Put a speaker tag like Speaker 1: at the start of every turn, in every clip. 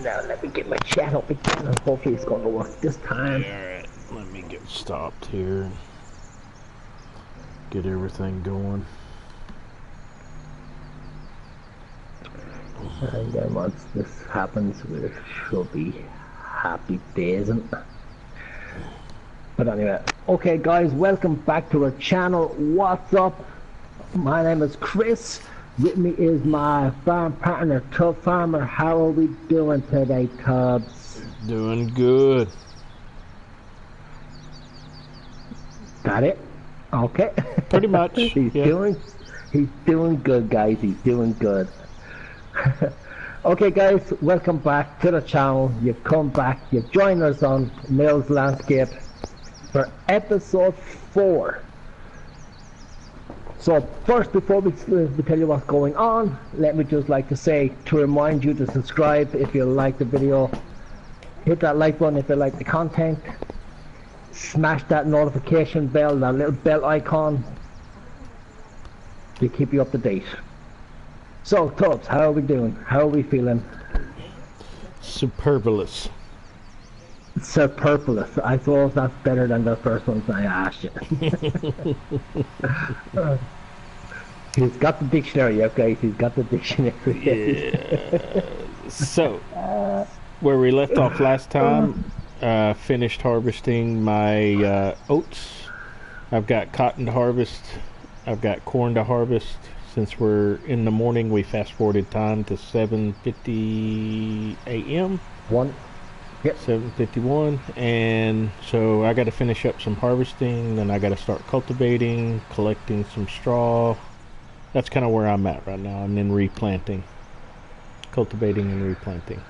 Speaker 1: Now let me get my chat up again and hopefully it's going to work this time.
Speaker 2: Alright, let me get stopped here and get everything going.
Speaker 1: And then once this happens, we should be happy days. But anyway, okay guys, welcome back to our channel. What's up? My name is Chris. With me is my farm partner, Tubbfarmer. How are we doing today, Tubbs?
Speaker 2: Doing good.
Speaker 1: Got it? Okay.
Speaker 2: Pretty much.
Speaker 1: He's doing good, guys. He's doing good. Okay, guys, welcome back to the channel. You've come back. You've joined us on Mills Landscape for episode 4. So first, before we tell you what's going on, let me just like to say to remind you to subscribe if you like the video. Hit that like button if you like the content. Smash that notification bell, that little bell icon, to keep you up to date. So Tubbs, how are we doing? How are we feeling?
Speaker 2: Superfluous.
Speaker 1: Superfluous. I suppose that's better than the first ones I asked you. He's got the dictionary, okay? He's got the dictionary.
Speaker 2: Yeah. So, where we left off last time, finished harvesting my oats. I've got cotton to harvest. I've got corn to harvest. Since we're in the morning, we fast forwarded time to 7:50 a.m.
Speaker 1: Yep.
Speaker 2: 7:51, and so I got to finish up some harvesting. Then I got to start cultivating, collecting some straw. That's kind of where I'm at right now, and then replanting, cultivating and replanting.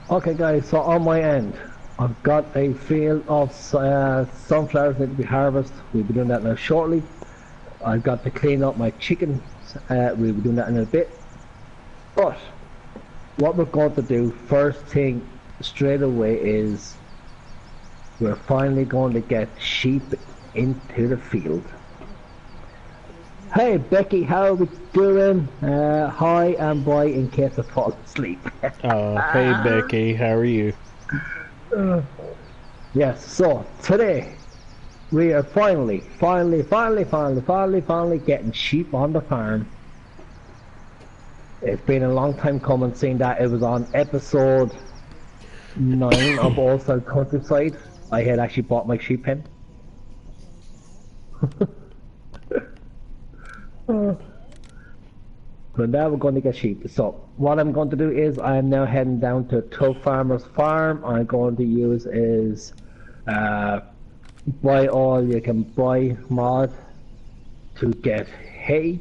Speaker 1: Okay, guys. So on my end, I've got a field of sunflowers that we harvest. We'll be doing that now shortly. I've got to clean up my chickens. We'll be doing that in a bit. But what we're going to do first thing straight away is we're finally going to get sheep into the field. Hey Becky, how are we doing? Hi and bye in case I fall asleep.
Speaker 2: Hey Becky, how are you?
Speaker 1: Yes, so today we are finally getting sheep on the farm. It's been a long time coming, seeing that it was on episode 9 of All South Countryside. I had actually bought my sheep pen. But now we're going to get sheep. So what I'm going to do is I'm now heading down to Tubbfarmer's farm. I'm going to use is buy all you can buy mod to get hay.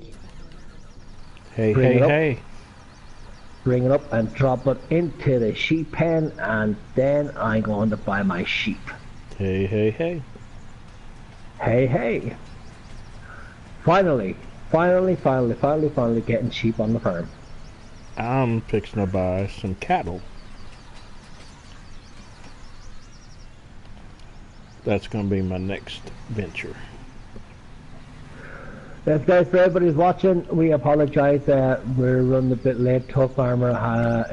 Speaker 1: Bring it up and drop it into the sheep pen, and then I'm going to buy my sheep.
Speaker 2: Hey.
Speaker 1: Finally getting sheep on the farm.
Speaker 2: I'm fixing to buy some cattle. That's going to be my next venture.
Speaker 1: Yes, guys, for everybody's watching, we apologize. We're running a bit late. Tubbfarmer,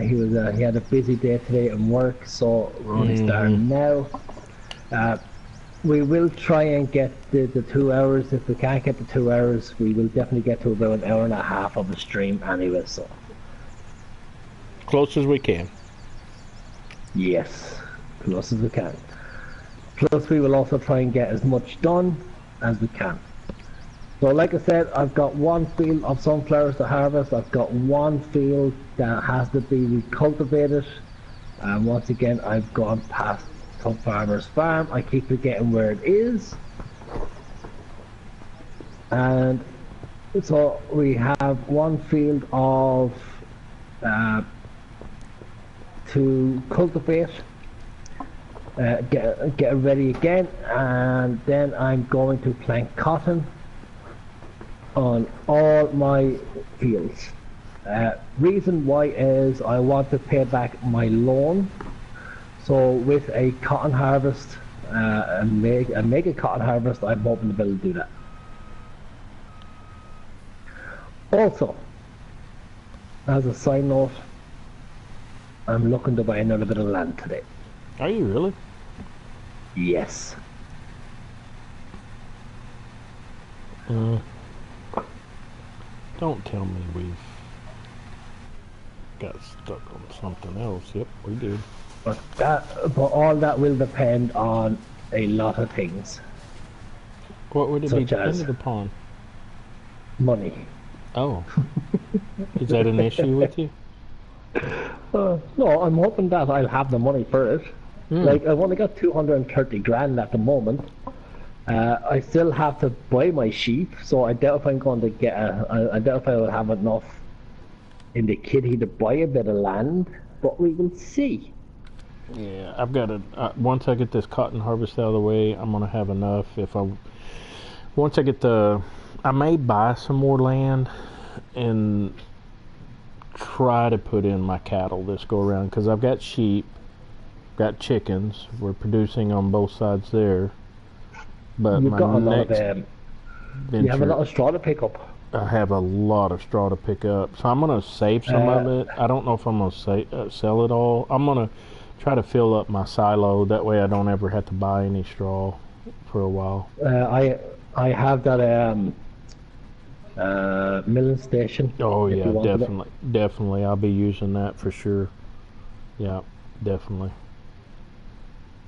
Speaker 1: he had a busy day today at work, so we're only starting now. We will try and get the 2 hours. If we can't get the 2 hours, we will definitely get to about an hour and a half of a stream anyway. So
Speaker 2: close as we can.
Speaker 1: Yes, close as we can. Plus, we will also try and get as much done as we can. So like I said, I've got one field of sunflowers to harvest. I've got one field that has to be recultivated. And once again, I've gone past Tubbfarmer's farm. I keep forgetting where it is. And so we have one field of to cultivate. Get it ready again, and then I'm going to plant cotton on all my fields. Reason why is I want to pay back my loan. So with a cotton harvest, a mega cotton harvest, I'm hoping to be able to do that. Also, as a side note, I'm looking to buy another bit of land today.
Speaker 2: Are you really?
Speaker 1: Yes.
Speaker 2: Don't tell me we've got stuck on something else. Yep, we did.
Speaker 1: But all that will depend on a lot of things,
Speaker 2: What would it be
Speaker 1: such as
Speaker 2: dependent upon?
Speaker 1: money.
Speaker 2: Oh, is that an issue with you?
Speaker 1: No, I'm hoping that I'll have the money for it.
Speaker 2: Hmm.
Speaker 1: Like, I've only got 230 grand at the moment. I still have to buy my sheep, so I doubt if I'm going to get I doubt if I will have enough in the kitty to buy a bit of land, but we will see.
Speaker 2: Yeah, I've got to. Once I get this cotton harvest out of the way, I'm gonna have enough. Once I get I may buy some more land and try to put in my cattle this go around because I've got sheep, got chickens. We're producing on both sides there. But
Speaker 1: You've
Speaker 2: my
Speaker 1: got a lot of
Speaker 2: next
Speaker 1: you have a
Speaker 2: venture,
Speaker 1: lot of straw to pick up.
Speaker 2: I have a lot of straw to pick up, so I'm gonna save some of it. I don't know if I'm gonna sell it all. I'm gonna try to fill up my silo. That way, I don't ever have to buy any straw for a while.
Speaker 1: I have that milling station.
Speaker 2: Oh
Speaker 1: if
Speaker 2: yeah,
Speaker 1: you wanted it.
Speaker 2: definitely. I'll be using that for sure. Yeah, definitely.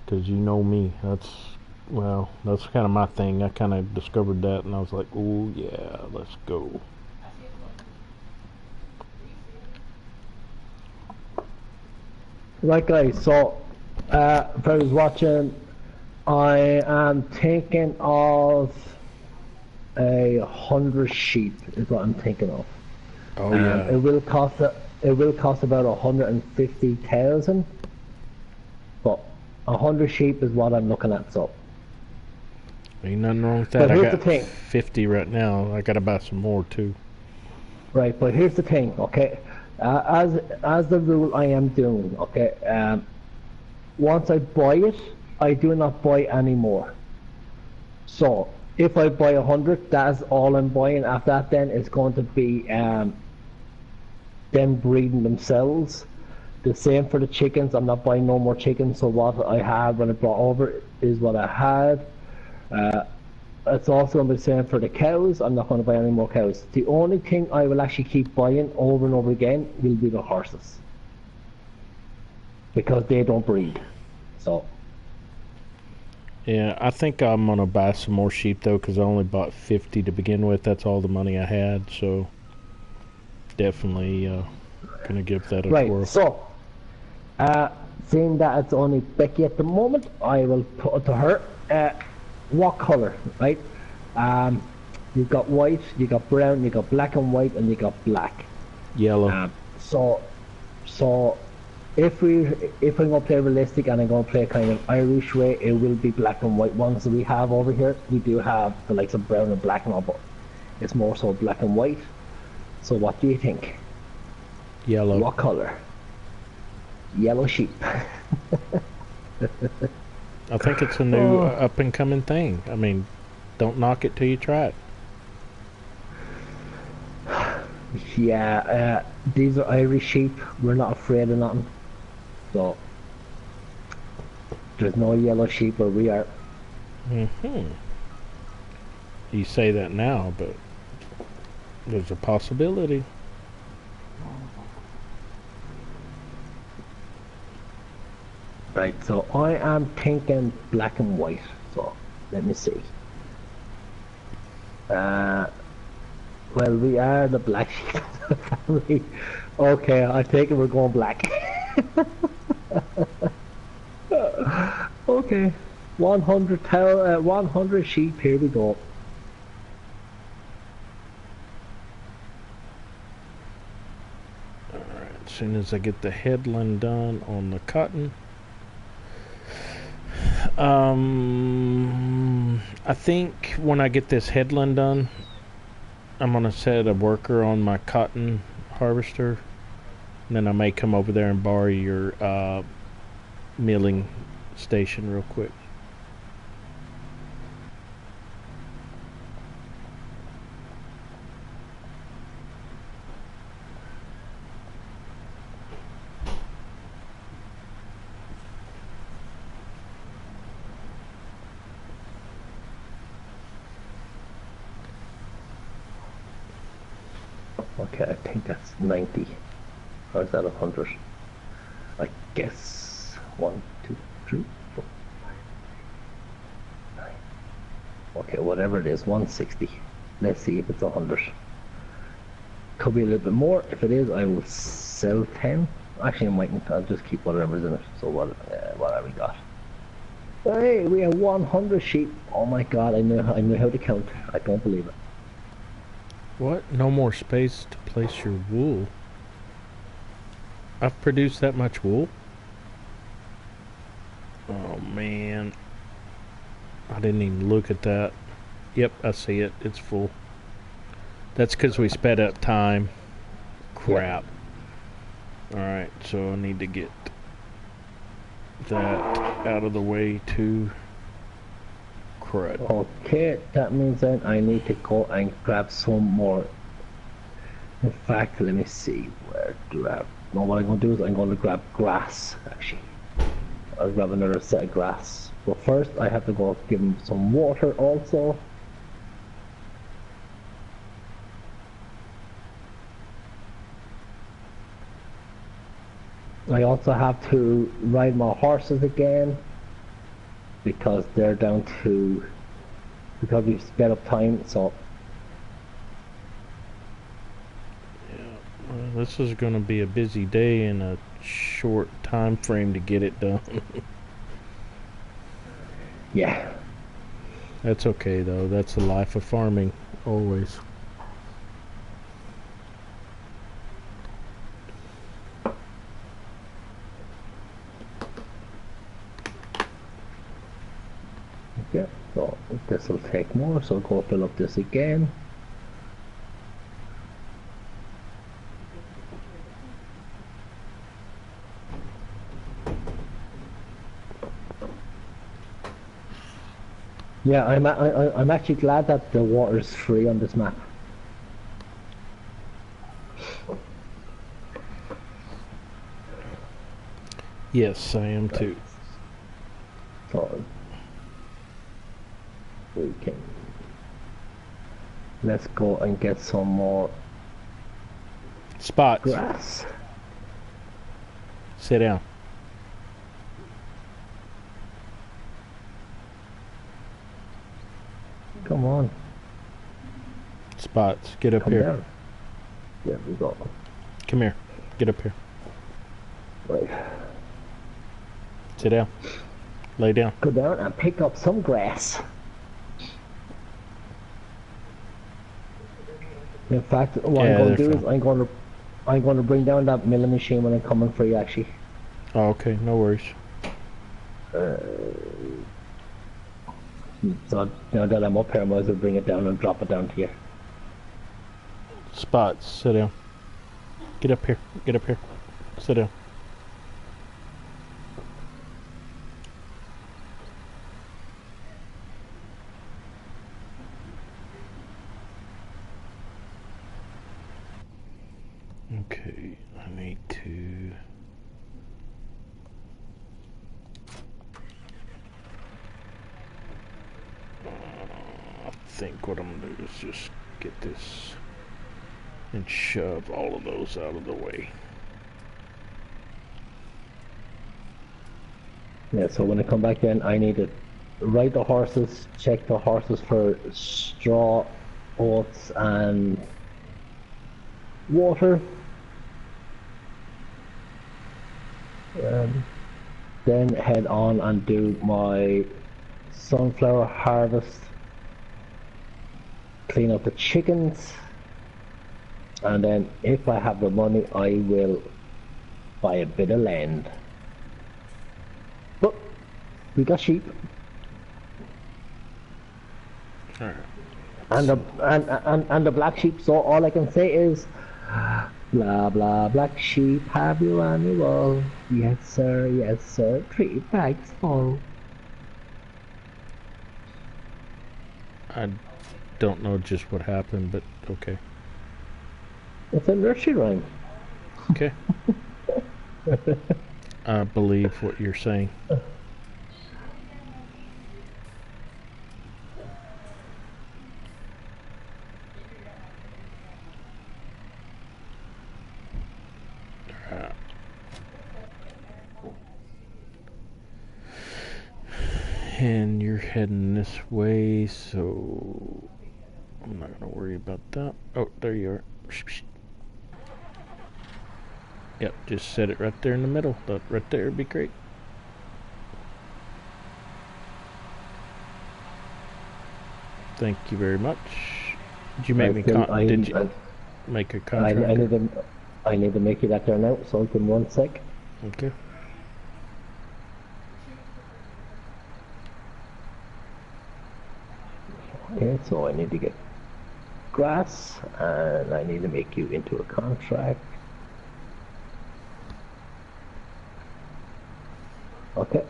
Speaker 2: Because you know me, that's kind of my thing. I kind of discovered that, and I was like, oh yeah, let's go.
Speaker 1: Right, guys. So, if I was watching, I am thinking of 100 sheep is what I'm thinking of.
Speaker 2: Oh yeah.
Speaker 1: It will cost about 150,000, but 100 sheep is what I'm looking at. So,
Speaker 2: Ain't nothing wrong with
Speaker 1: but
Speaker 2: that. I
Speaker 1: here's
Speaker 2: got
Speaker 1: the thing.
Speaker 2: 50 right now. I gotta buy some more too.
Speaker 1: Right, but here's the thing. Okay, as the rule I am doing. Okay, once I buy it, I do not buy any more. So if I buy 100, that's all I'm buying. After that, then it's going to be them breeding themselves. The same for the chickens. I'm not buying no more chickens. So what I had when I brought over is what I had. It's also going to be the same for the cows. I'm not going to buy any more cows. The only thing I will actually keep buying over and over again will be the horses, because they don't breed. So
Speaker 2: Yeah, I think I'm gonna buy some more sheep though, because I only bought 50 to begin with. That's all the money I had. So definitely gonna give that a
Speaker 1: right.
Speaker 2: twirl.
Speaker 1: So seeing that it's only Becky at the moment, I will put it to her. What color, right? You've got white, you got brown, you got black and white, and you got black.
Speaker 2: Yellow.
Speaker 1: So if I'm gonna play realistic and I'm gonna play kind of Irish way, it will be black and white ones that we have over here. We do have the likes of brown and black and all, but it's more so black and white. So what do you think?
Speaker 2: Yellow.
Speaker 1: What color? Yellow sheep.
Speaker 2: I think it's a new up and coming thing. I mean, don't knock it till you try it.
Speaker 1: Yeah, these are Irish sheep. We're not afraid of nothing. So there's no yellow sheep where we are.
Speaker 2: You say that now, but there's a possibility.
Speaker 1: Right, so I am thinking black and white. So let me see. Well, we are the black sheep of the family. Okay, I take it we're going black. Okay, 100 sheep. Here we go.
Speaker 2: Alright, as soon as I get the headland done on the cotton. I think when I get this headland done, I'm gonna set a worker on my cotton harvester, and then I may come over there and borrow your milling station real quick.
Speaker 1: Okay, I think that's 90. Or is that 100? I guess 1, 2, 3, 4, 5, 9. Okay, whatever it is, 160. Let's see if it's 100. Could be a little bit more. If it is, I will sell 10. Actually, I mightn't. I'll just keep whatever's in it. So what have we got? Hey, we have 100 sheep. Oh my god, I knew how to count. I don't believe it.
Speaker 2: What? No more space to place your wool. I've produced that much wool? Oh man. I didn't even look at that. Yep, I see it. It's full. That's because we sped up time. Crap. Alright, so I need to get that out of the way too. Crud.
Speaker 1: Okay, that means then I need to go and grab some more. In fact, let me see where do I have. No, what I'm going to do is I'm going to grab grass, actually. I'll grab another set of grass. But first, I have to go give them some water also. I also have to ride my horses again because they're down to, because we've sped up time, so.
Speaker 2: Yeah, well, this is going to be a busy day and a short time frame to get it done.
Speaker 1: Yeah.
Speaker 2: That's okay though, that's the life of farming, always.
Speaker 1: Yeah, so this will take more, so go fill up this again. Yeah, I'm actually glad that the water is free on this map.
Speaker 2: Yes, I am too.
Speaker 1: So we can, let's go and get some more
Speaker 2: Spots.
Speaker 1: grass.
Speaker 2: Sit down.
Speaker 1: Come on.
Speaker 2: Spots. Get up
Speaker 1: Come
Speaker 2: here.
Speaker 1: down. There we go.
Speaker 2: Come here. Get up here.
Speaker 1: Right.
Speaker 2: Sit down. Lay down.
Speaker 1: Go down and pick up some grass. In fact, what
Speaker 2: Yeah,
Speaker 1: I'm going to do
Speaker 2: they're
Speaker 1: is I'm going to bring down that milling machine when I'm coming for you, actually.
Speaker 2: Oh, okay, no worries.
Speaker 1: So now that I'm up here, I might as well bring it down and drop it down to you.
Speaker 2: Spots. Sit down. Get up here. Get up here. Sit down. Okay, I need to... I think what I'm gonna do is just get this and shove all of those out of the way.
Speaker 1: Yeah, so when I come back in, I need to ride the horses, check the horses for straw, oats, and water. Then head on and do my sunflower harvest, clean up the chickens, and then if I have the money, I will buy a bit of land. But we got sheep.
Speaker 2: Alright.
Speaker 1: And the black sheep, so all I can say is blah blah, black sheep, have you on your wall? Yes sir, 3 bags full.
Speaker 2: I don't know just what happened, but okay.
Speaker 1: It's a nursery rhyme.
Speaker 2: Okay. I believe what you're saying. And you're heading this way, so I'm not going to worry about that. Oh, there you are. Yep, just set it right there in the middle. That right there would be great. Thank you very much. Did you make me did you make a contract?
Speaker 1: I need to make you that there now, so give me 1 sec.
Speaker 2: Okay.
Speaker 1: Okay, so I need to get grass, and I need to make you into a contract. Okay.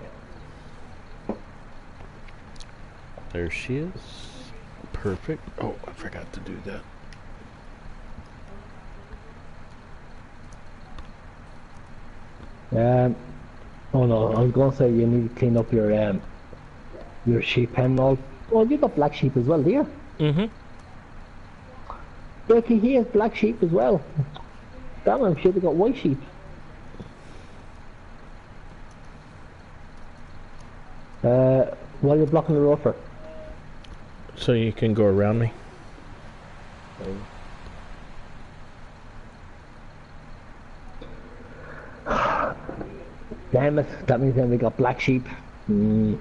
Speaker 2: There she is. Perfect. Oh, I forgot to do that.
Speaker 1: Oh no, I was gonna say you need to clean up your sheep pen and all. Oh, you got black sheep as well, do you?
Speaker 2: Mm-hmm.
Speaker 1: Becky, he has black sheep as well. Damn, I'm sure they got white sheep. While you're blocking the road for?
Speaker 2: So you can go around me.
Speaker 1: Damn it, that means then we got black sheep. No.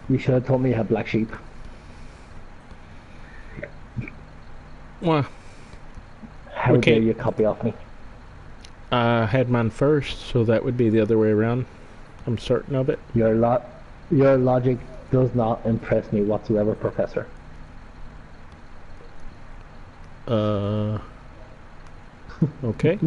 Speaker 1: You should have told me you had black sheep.
Speaker 2: Well,
Speaker 1: how dare you copy off me?
Speaker 2: I had mine first, so that would be the other way around. I'm certain of it.
Speaker 1: Your logic does not impress me whatsoever, Professor.
Speaker 2: Okay.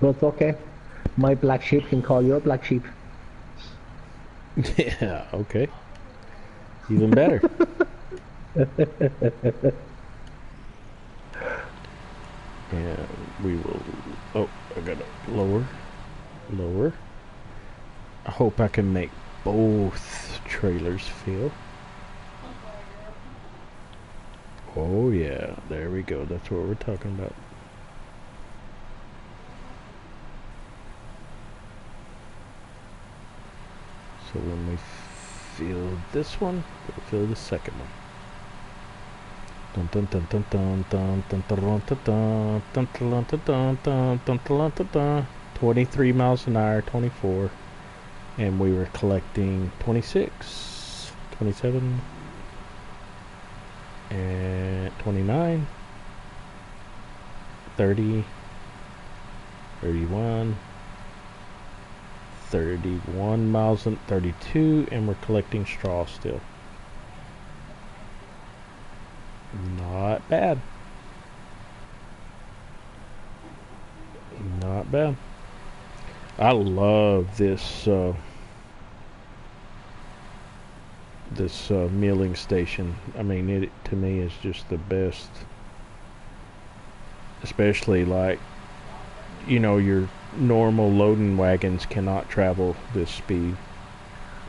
Speaker 1: But it's okay. My black sheep can call your black sheep.
Speaker 2: Yeah, okay. Even better. And we will... Oh, I gotta lower. I hope I can make both trailers fill. Oh yeah, there we go. That's what we're talking about. So when we fill this one, we'll fill the second one. Dun dun dun dun dun dun dun dun dun dun dun dun dun dun dun dun. 23 miles an hour, 24, and we were collecting 26, 27, and 29, 30, 31, 31 miles and 32, and we're collecting straw still. Not bad. Not bad. I love this milling station. I mean, it to me is just the best. Especially like, you know, your normal loading wagons cannot travel this speed.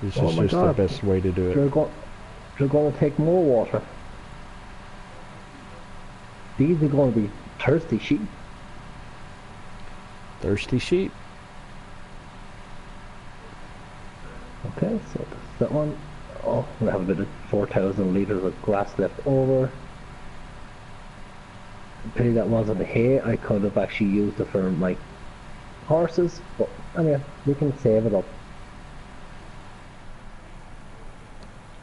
Speaker 2: This is just the best way to do it.
Speaker 1: They're going to take more water. These are going to be thirsty sheep.
Speaker 2: Thirsty sheep.
Speaker 1: Okay, so that's that one. Oh, we have a bit of 4,000 litres of grass left over. Pity that wasn't the hay. I could have actually used it for my horses, but anyway, we can save it up.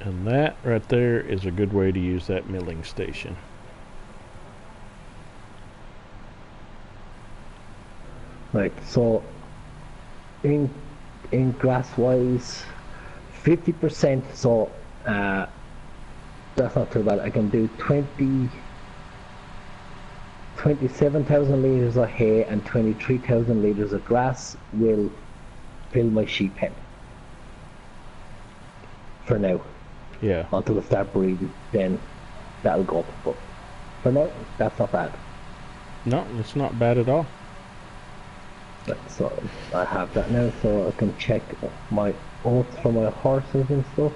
Speaker 2: And that right there is a good way to use that milling station.
Speaker 1: Right, so in grass wise, 50%, so that's not too bad. I can do 27,000 litres of hay and 23,000 litres of grass will fill my sheep pen for now.
Speaker 2: Yeah.
Speaker 1: Until they start breeding, then that'll go up. But for now, that's not bad.
Speaker 2: No, it's not bad at all.
Speaker 1: Right, so I have that now, so I can check my oats for my horses and stuff.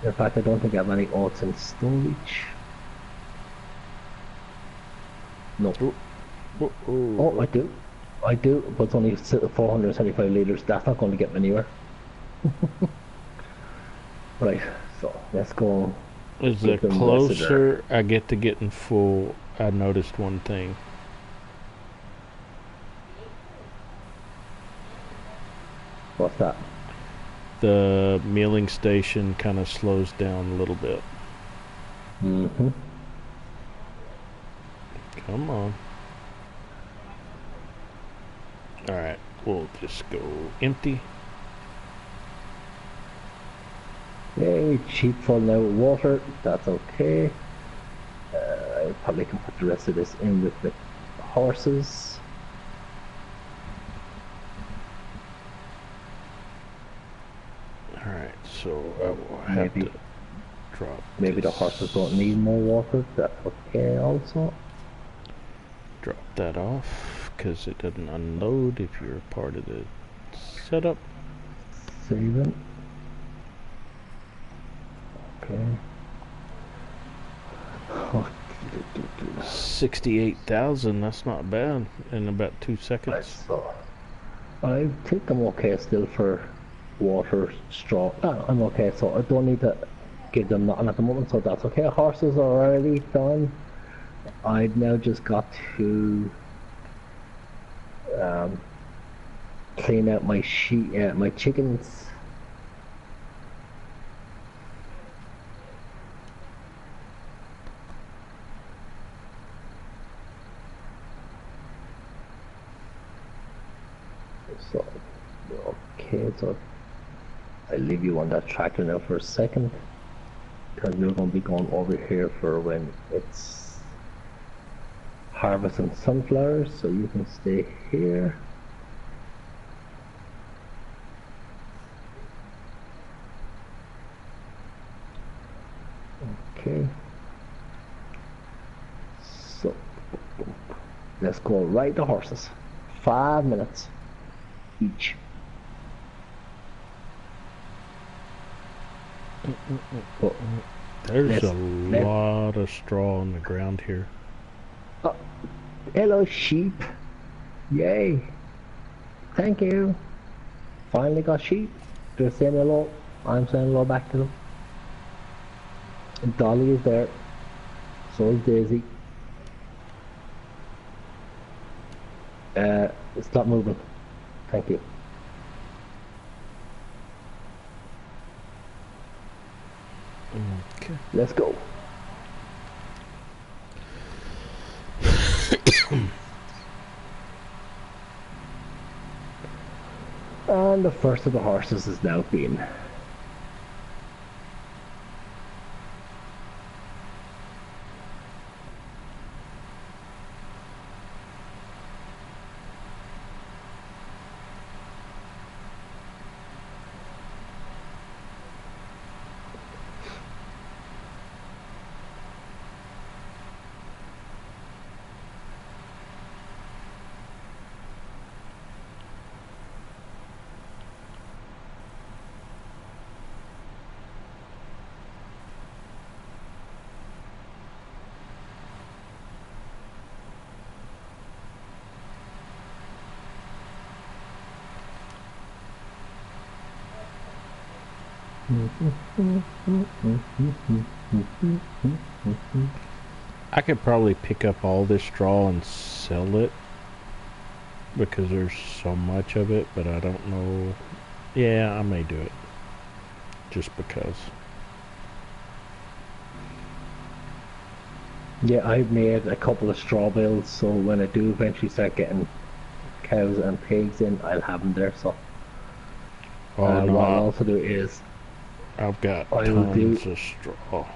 Speaker 1: In fact, I don't think I have any oats in storage. No.
Speaker 2: Ooh, ooh,
Speaker 1: Oh,
Speaker 2: ooh.
Speaker 1: I do. I do, but it's only 475 litres. That's not going to get me anywhere. Right, so let's go
Speaker 2: As the
Speaker 1: give them the rest of their...
Speaker 2: closer I get to getting full, I noticed one thing.
Speaker 1: What's that?
Speaker 2: The milling station kind of slows down a little bit.
Speaker 1: Mm-hmm.
Speaker 2: Come on. Alright, we'll just go empty.
Speaker 1: Yay, cheap full now with water. That's okay. I probably can put the rest of this in with the horses.
Speaker 2: Alright, so I will have
Speaker 1: Maybe
Speaker 2: to drop
Speaker 1: maybe the
Speaker 2: this.
Speaker 1: horses don't need more water. That's okay also.
Speaker 2: Drop that off because it doesn't unload if you're a part of the setup.
Speaker 1: Saving. Okay.
Speaker 2: 68,000, that's not bad in about 2
Speaker 1: Right,
Speaker 2: seconds.
Speaker 1: so I think I'm okay still for water, straw. No, I'm okay, so I don't need to give them nothing at the moment, so that's okay. Horses are already done. I've now just got to um, clean out my my chickens. So, okay, so I leave you on that tractor now for a second, because we're going to be going over here for when it's harvesting sunflowers, so you can stay here. Okay. So, let's go ride the horses. 5 minutes each. Oh,
Speaker 2: There's a lot of straw on the ground here.
Speaker 1: oh, hello sheep. Yay. Thank you. Finally got sheep. They're saying hello. I'm saying hello back to them. And Dolly is there. So is Daisy. Stop moving. Thank you.
Speaker 2: Okay.
Speaker 1: Let's go. And the first of the horses is now being.
Speaker 2: I could probably pick up all this straw and sell it because there's so much of it, but I don't know. Yeah, I may do it just because.
Speaker 1: Yeah, I've made a couple of straw bales, so when I do eventually start getting cows and pigs in, I'll have them there. So
Speaker 2: Oh no,
Speaker 1: what I'll also do is
Speaker 2: I've got
Speaker 1: I will do.
Speaker 2: tons of straw.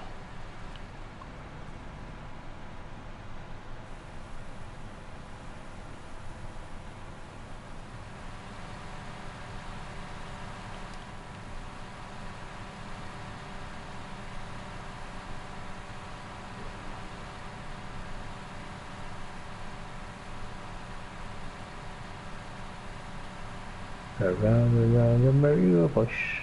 Speaker 1: Around and around the merry bush.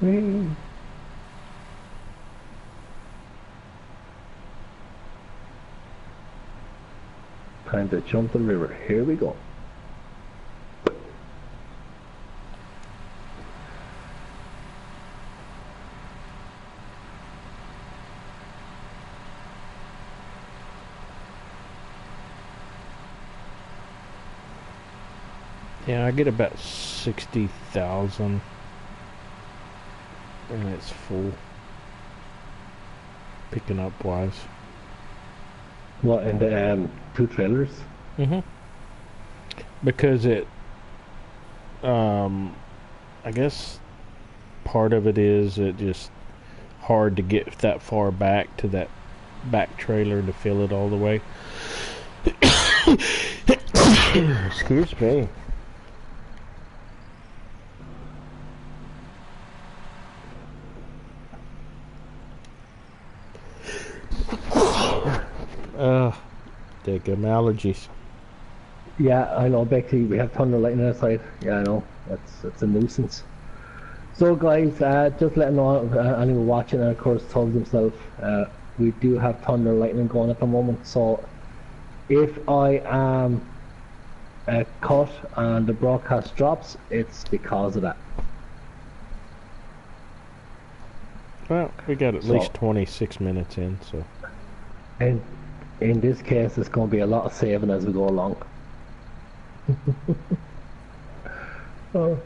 Speaker 1: Whee! Time to jump the river. Here we go.
Speaker 2: Yeah, I get about 60,000 and it's full. Picking up wise.
Speaker 1: What, in the 2 trailers?
Speaker 2: Mm-hmm. Because I guess part of it is it just hard to get that far back to that back trailer to fill it all the way. Excuse me. Damn allergies.
Speaker 1: Yeah, I know, Becky. We have thunder lightning outside. Yeah, I know. That's a nuisance. So, guys, just letting know anyone watching, and of course, Tubbs himself, we do have thunder lightning going at the moment. So, if I am cut and the broadcast drops, it's because of that.
Speaker 2: Well, we got at least 26 minutes in, so.
Speaker 1: And in this case, it's going to be a lot of saving as we go along. Oh.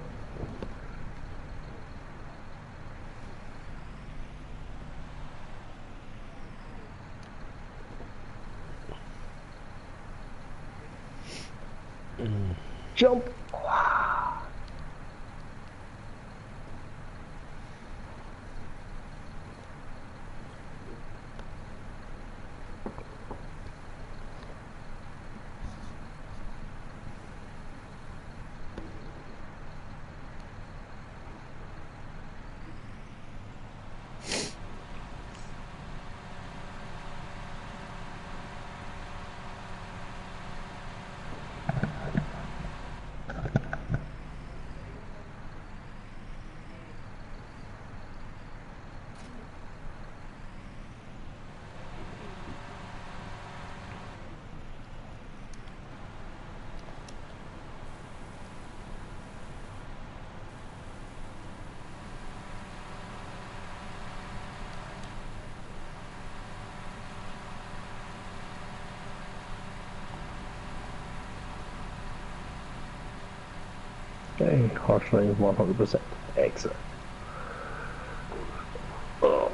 Speaker 1: Jump! Okay, horse line 100%. Excellent. Oh.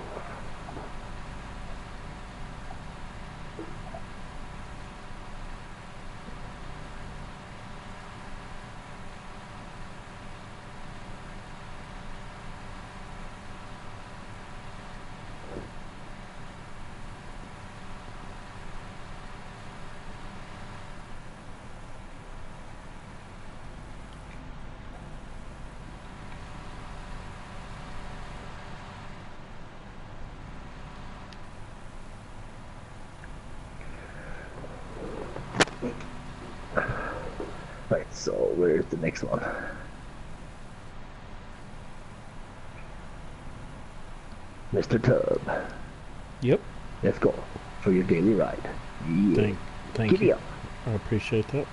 Speaker 1: Right, so where's the next one? Mr. Tubb.
Speaker 2: Yep.
Speaker 1: Let's go for your daily ride. Yeah.
Speaker 2: Thank
Speaker 1: Giddy
Speaker 2: you.
Speaker 1: up.
Speaker 2: I appreciate that.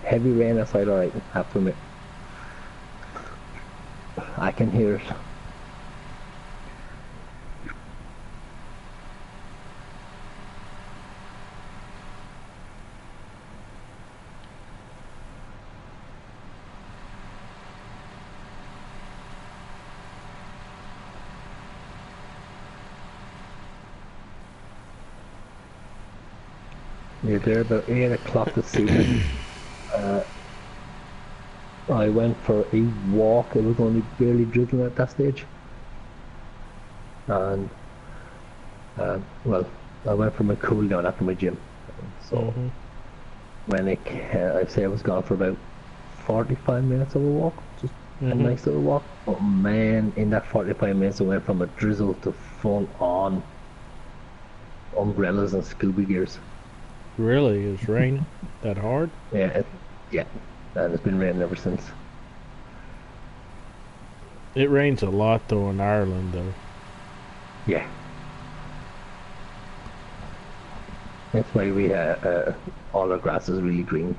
Speaker 1: Heavy rain outside, alright, have to admit. I can hear it. Yeah, there about 8 o'clock this evening. Uh, I went for a walk. It was only barely drizzling at that stage. And, well, I went for my cool down after my gym. So
Speaker 2: Mm-hmm.
Speaker 1: when I'd say I was gone for about 45 minutes of a walk. Just a
Speaker 2: Mm-hmm.
Speaker 1: nice little walk. But man, in that 45 minutes, it went from a drizzle to full on umbrellas and scuba gears.
Speaker 2: Really? It's raining that hard?
Speaker 1: Yeah, yeah. And it's been raining ever since.
Speaker 2: It rains a lot though in Ireland though.
Speaker 1: Yeah. That's why we all our grass is really green.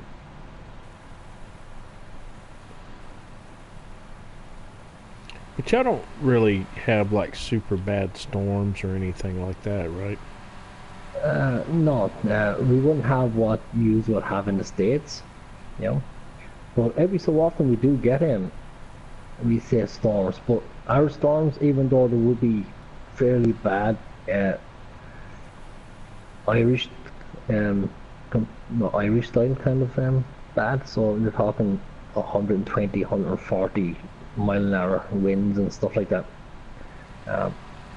Speaker 2: But y'all don't really have like super bad storms or anything like that, right?
Speaker 1: No, we wouldn't have what you would have in the States, you know. But every so often we do get we say storms, but our storms, even though they would be fairly bad, Irish, no, Irish style kind of bad. So you're talking 120, 140 mile an hour winds and stuff like that.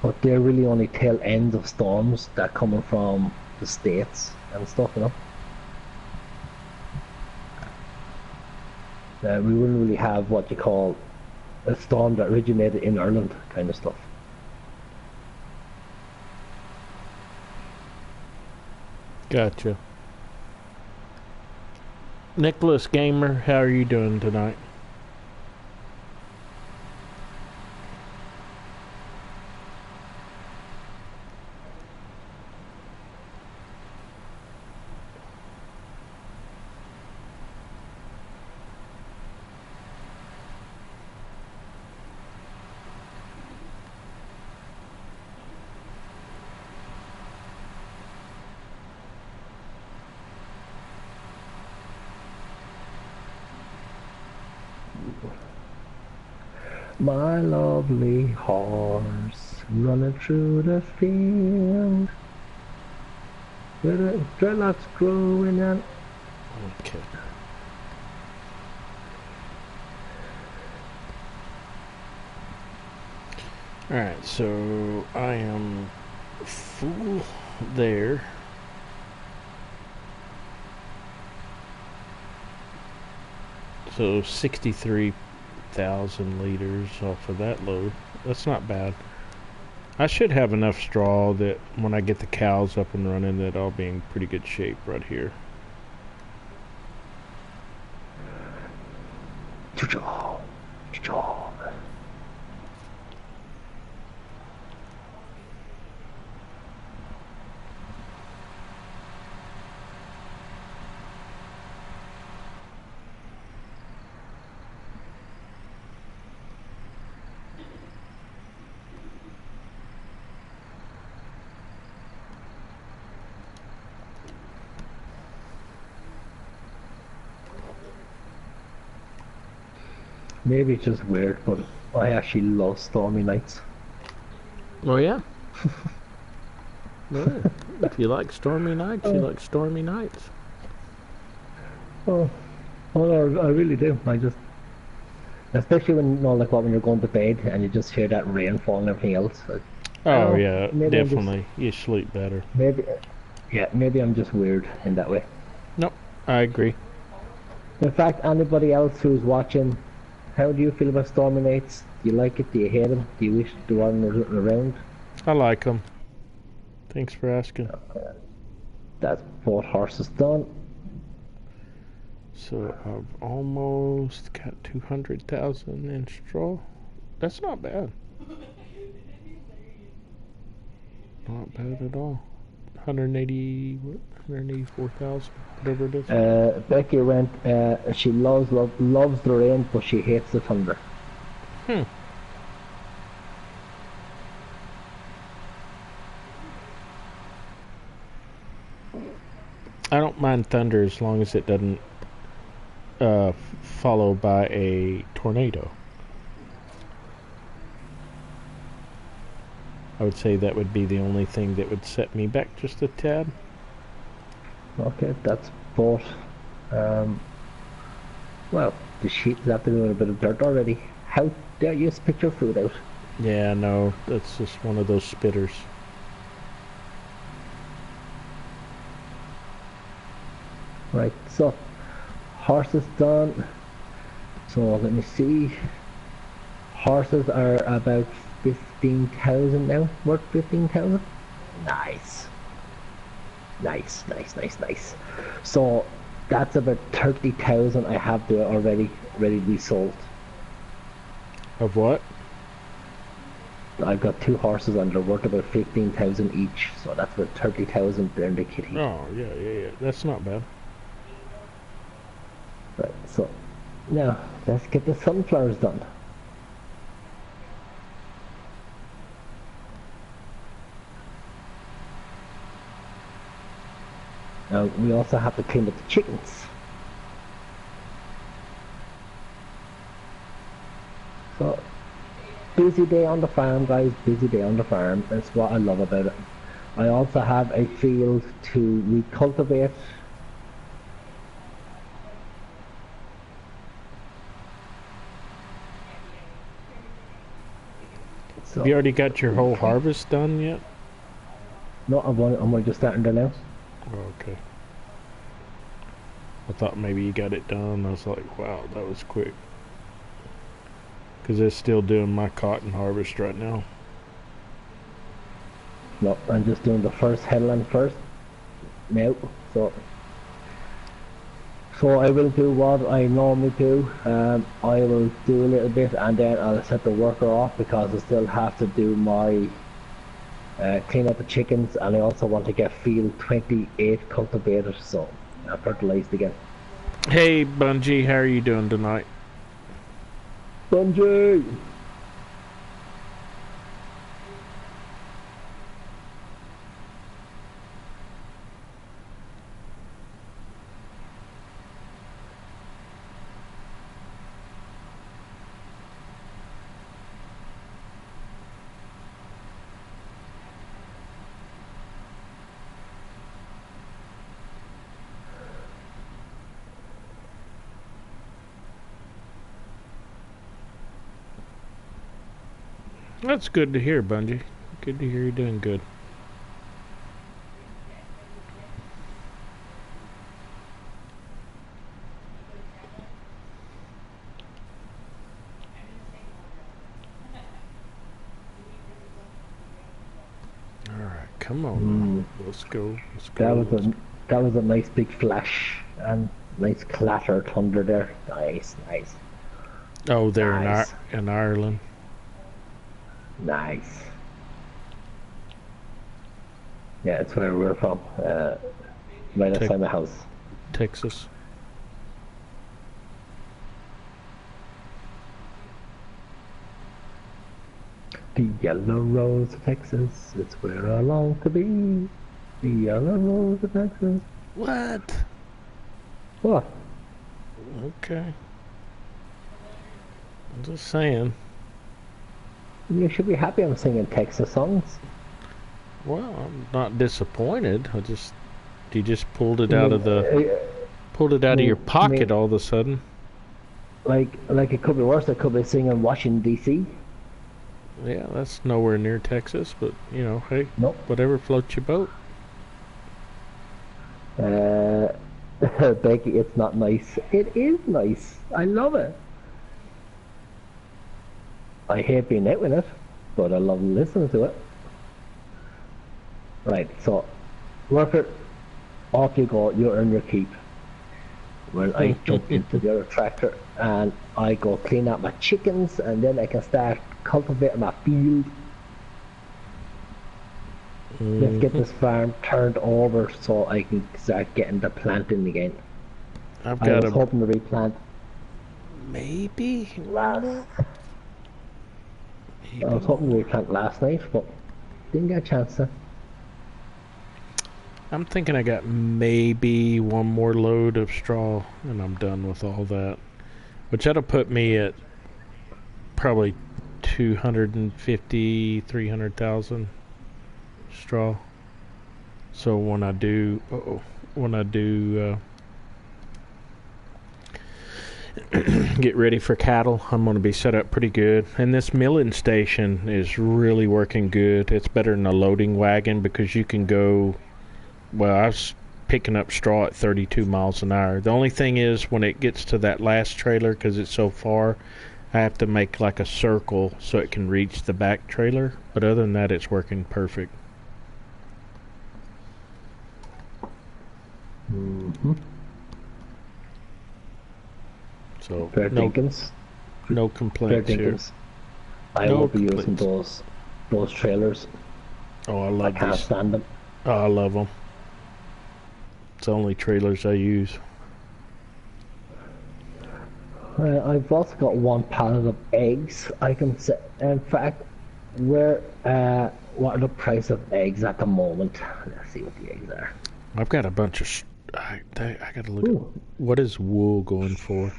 Speaker 1: But they're really only tail ends of storms that coming from the States and stuff, you know. We wouldn't really have what you call a storm that originated in Ireland kind of stuff.
Speaker 2: Gotcha. Nicholas Gamer, how are you doing tonight?
Speaker 1: My lovely horse running through the field with the dreadlocks growing out.
Speaker 2: Okay. Alright, so I am full there. So 63,000 liters off of that load. That's not bad. I should have enough straw that when I get the cows up and running that I'll be in pretty good shape right here.
Speaker 1: Cha-cha, cha-cha. Maybe it's just weird, but I actually love stormy nights.
Speaker 2: Oh yeah? Yeah. If you like stormy nights, you like stormy nights.
Speaker 1: Oh, no, I really do. I just, especially when, you know, like what, when you're going to bed and you just hear that rainfall and everything else.
Speaker 2: Oh
Speaker 1: know,
Speaker 2: yeah,
Speaker 1: maybe
Speaker 2: definitely. You sleep better.
Speaker 1: Maybe, yeah, maybe I'm just weird in that way.
Speaker 2: Nope, I agree.
Speaker 1: In fact, anybody else who's watching, how do you feel about stormy nights? Do you like it? Do you hate them? Do you wish there wasn't around?
Speaker 2: I like them. Thanks for asking.
Speaker 1: That's both horses done.
Speaker 2: So I've almost got 200,000 in straw. That's not bad. Not bad at all. 184,000, whatever it is.
Speaker 1: Becky went, she loves the rain, but she hates the thunder.
Speaker 2: Hmm. I don't mind thunder as long as it doesn't follow by a tornado. I would say that would be the only thing that would set me back just a tad.
Speaker 1: Okay, that's both. Um, well, the sheep's after doing a bit of dirt already. How dare you spit your food out?
Speaker 2: Yeah, no, that's just one of those spitters.
Speaker 1: Right, so horses done. So let me see. Horses are about 15,000 now. Worth 15,000. Nice. Nice. So that's about 30,000 I have there already ready to be sold.
Speaker 2: Of what?
Speaker 1: I've got two horses and they're worth about 15,000 each. So that's about 30,000 there in the kitty.
Speaker 2: Oh, yeah. That's not bad.
Speaker 1: Right, so now let's get the sunflowers done. Now we also have to clean up the chickens. So busy day on the farm, guys, busy day on the farm. That's what I love about it. I also have a field to recultivate. So,
Speaker 2: Have you already got your whole harvest done yet?
Speaker 1: no, I'm only just starting there now.
Speaker 2: Oh, okay. I thought maybe you got it done. I was like, wow, that was quick. Because they're still doing my cotton harvest right now.
Speaker 1: No, I'm just doing the first headland first now. So I will do what I normally do. I will do a little bit and then I'll set the worker off because I still have to do my clean up the chickens, and I also want to get field 28 cultivated, so I fertilized again.
Speaker 2: Hey, Bungie, how are you doing tonight?
Speaker 1: Bungie!
Speaker 2: That's good to hear, Bungie. Good to hear you're doing good. Alright, come on. Let's go.
Speaker 1: That was a nice big flash and nice clatter thunder there. Nice.
Speaker 2: Oh, they're
Speaker 1: Nice.
Speaker 2: in Ireland.
Speaker 1: Nice. Yeah, it's where we're from. Right outside my house.
Speaker 2: Texas.
Speaker 1: The yellow rose of Texas, it's where I long to be. The yellow rose of Texas.
Speaker 2: What?
Speaker 1: What?
Speaker 2: Okay. I'm just saying.
Speaker 1: You should be happy I'm singing Texas songs.
Speaker 2: Well, I'm not disappointed. You just pulled it out of your pocket all of a sudden.
Speaker 1: Like it could be worse. I could be singing Washington D.C.
Speaker 2: Yeah, that's nowhere near Texas, but hey,
Speaker 1: Nope.
Speaker 2: whatever floats your boat.
Speaker 1: Becky, it's not nice. It is nice. I love it. I hate being out with it, but I love listening to it. Right, so worker, off you go. You earn your keep. When I jump into the other tractor and I go clean out my chickens, and then I can start cultivating my field. Let's get this farm turned over so I can start getting the planting again. I was hoping to replant.
Speaker 2: Maybe.
Speaker 1: I was hoping to replant last night, but didn't get a chance to.
Speaker 2: I'm thinking I got maybe one more load of straw and I'm done with all that. Which that'll put me at probably 250, 300,000 straw. So when I do, when I do get ready for cattle. I'm going to be set up pretty good. And this milling station is really working good. It's better than a loading wagon because you can go, well, I was picking up straw at 32 miles an hour. The only thing is when it gets to that last trailer, because it's so far, I have to make like a circle so it can reach the back trailer. But other than that, it's working perfect.
Speaker 1: Mm-hmm.
Speaker 2: So
Speaker 1: Fair Dinkins.
Speaker 2: no
Speaker 1: Fair
Speaker 2: complaints here.
Speaker 1: Dinkins. I
Speaker 2: No
Speaker 1: won't be using
Speaker 2: complaints.
Speaker 1: those trailers.
Speaker 2: Oh, I
Speaker 1: I
Speaker 2: love
Speaker 1: can't
Speaker 2: these.
Speaker 1: stand them.
Speaker 2: Oh, I love them. It's the only trailers I use.
Speaker 1: I've also got one pallet of eggs. I can say, in fact, what are the price of eggs at the moment? Let's see what the eggs are.
Speaker 2: I've got a bunch of. I gotta look
Speaker 1: Ooh.
Speaker 2: at what is wool going for.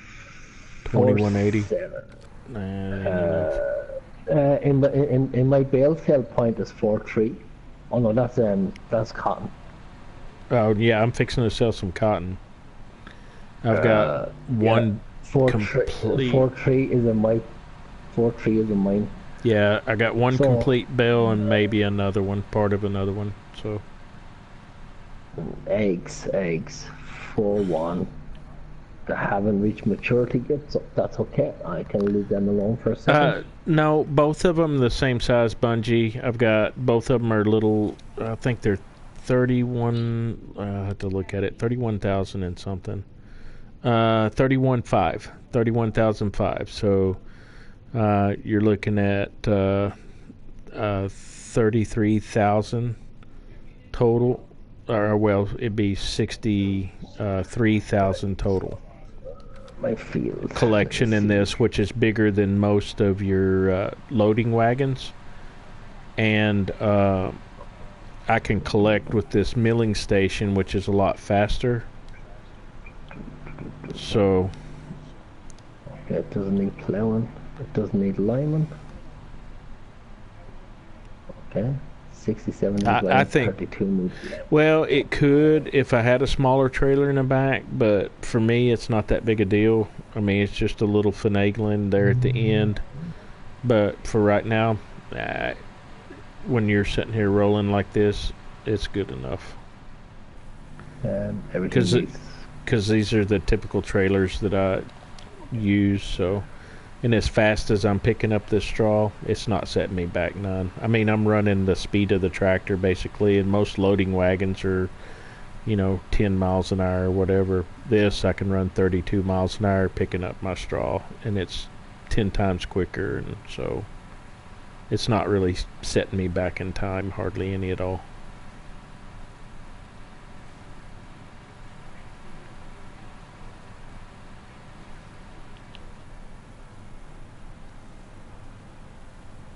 Speaker 2: 2180.
Speaker 1: 47. In my bale sale point is 4.3. Oh no, that's cotton.
Speaker 2: Oh yeah, I'm fixing to sell some cotton. I've got one complete.
Speaker 1: 4.3 is in my 4.3 is in mine.
Speaker 2: Yeah, I got one
Speaker 1: So-
Speaker 2: complete bale and maybe another one, part of another one. So
Speaker 1: Eggs 4.1. They haven't reached maturity yet, so that's okay. I can leave them alone for a second.
Speaker 2: no, both of them the same size bungee. I've got both of them are little. I think they're 31. I have to look at it. 31,000 and something. 31,500. So you're looking at 33,000 total. Or well, it'd be 63,000 total
Speaker 1: My field
Speaker 2: collection in this, which is bigger than most of your loading wagons. And I can collect with this milling station, which is a lot faster. So
Speaker 1: Okay, it doesn't need plowing. It doesn't need lineman. Okay, 67 needs
Speaker 2: I
Speaker 1: lineman,
Speaker 2: think-
Speaker 1: 32 needs lineman.
Speaker 2: well, it could if I had a smaller trailer in the back, but for me, it's not that big a deal. I mean, it's just a little finagling there at the end. But for right now, when you're sitting here rolling like this, it's good enough.
Speaker 1: Everything
Speaker 2: 'Cause it-
Speaker 1: needs.
Speaker 2: Because these are the typical trailers that I use. So, and as fast as I'm picking up this straw, it's not setting me back none. I mean, I'm running the speed of the tractor basically, and most loading wagons are, 10 miles an hour or whatever. This I can run 32 miles an hour picking up my straw, and it's 10 times quicker, and so it's not really setting me back in time, hardly any at all.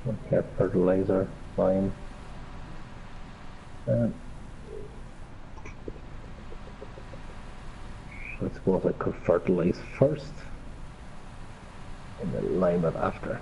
Speaker 1: Okay, fertilizer, fine. I suppose I could fertilize first and then lime it after.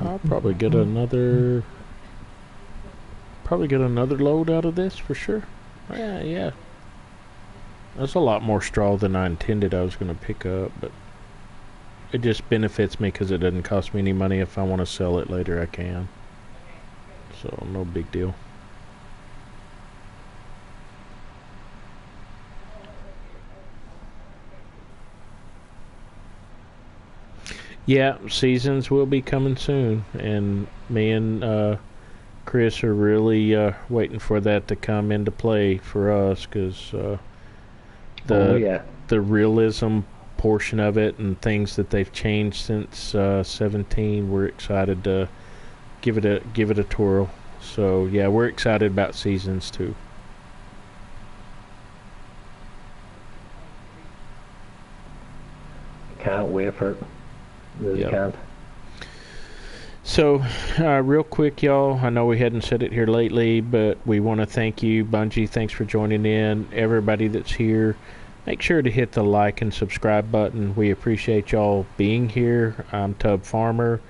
Speaker 2: I'll probably get another load out of this for sure. Yeah. That's a lot more straw than I intended I was going to pick up, but it just benefits me because it doesn't cost me any money. If I want to sell it later, I can. So no big deal. Yeah, seasons will be coming soon, and me and Chris are really waiting for that to come into play for us, because the realism portion of it and things that they've changed since 17, we're excited to give it a twirl. So yeah, we're excited about seasons too.
Speaker 1: Can't wait for it. Really
Speaker 2: Yep.
Speaker 1: can't.
Speaker 2: So, real quick, y'all, I know we hadn't said it here lately, but we want to thank you, Bungie. Thanks for joining in. Everybody that's here, make sure to hit the like and subscribe button. We appreciate y'all being here. I'm Tubbfarmer.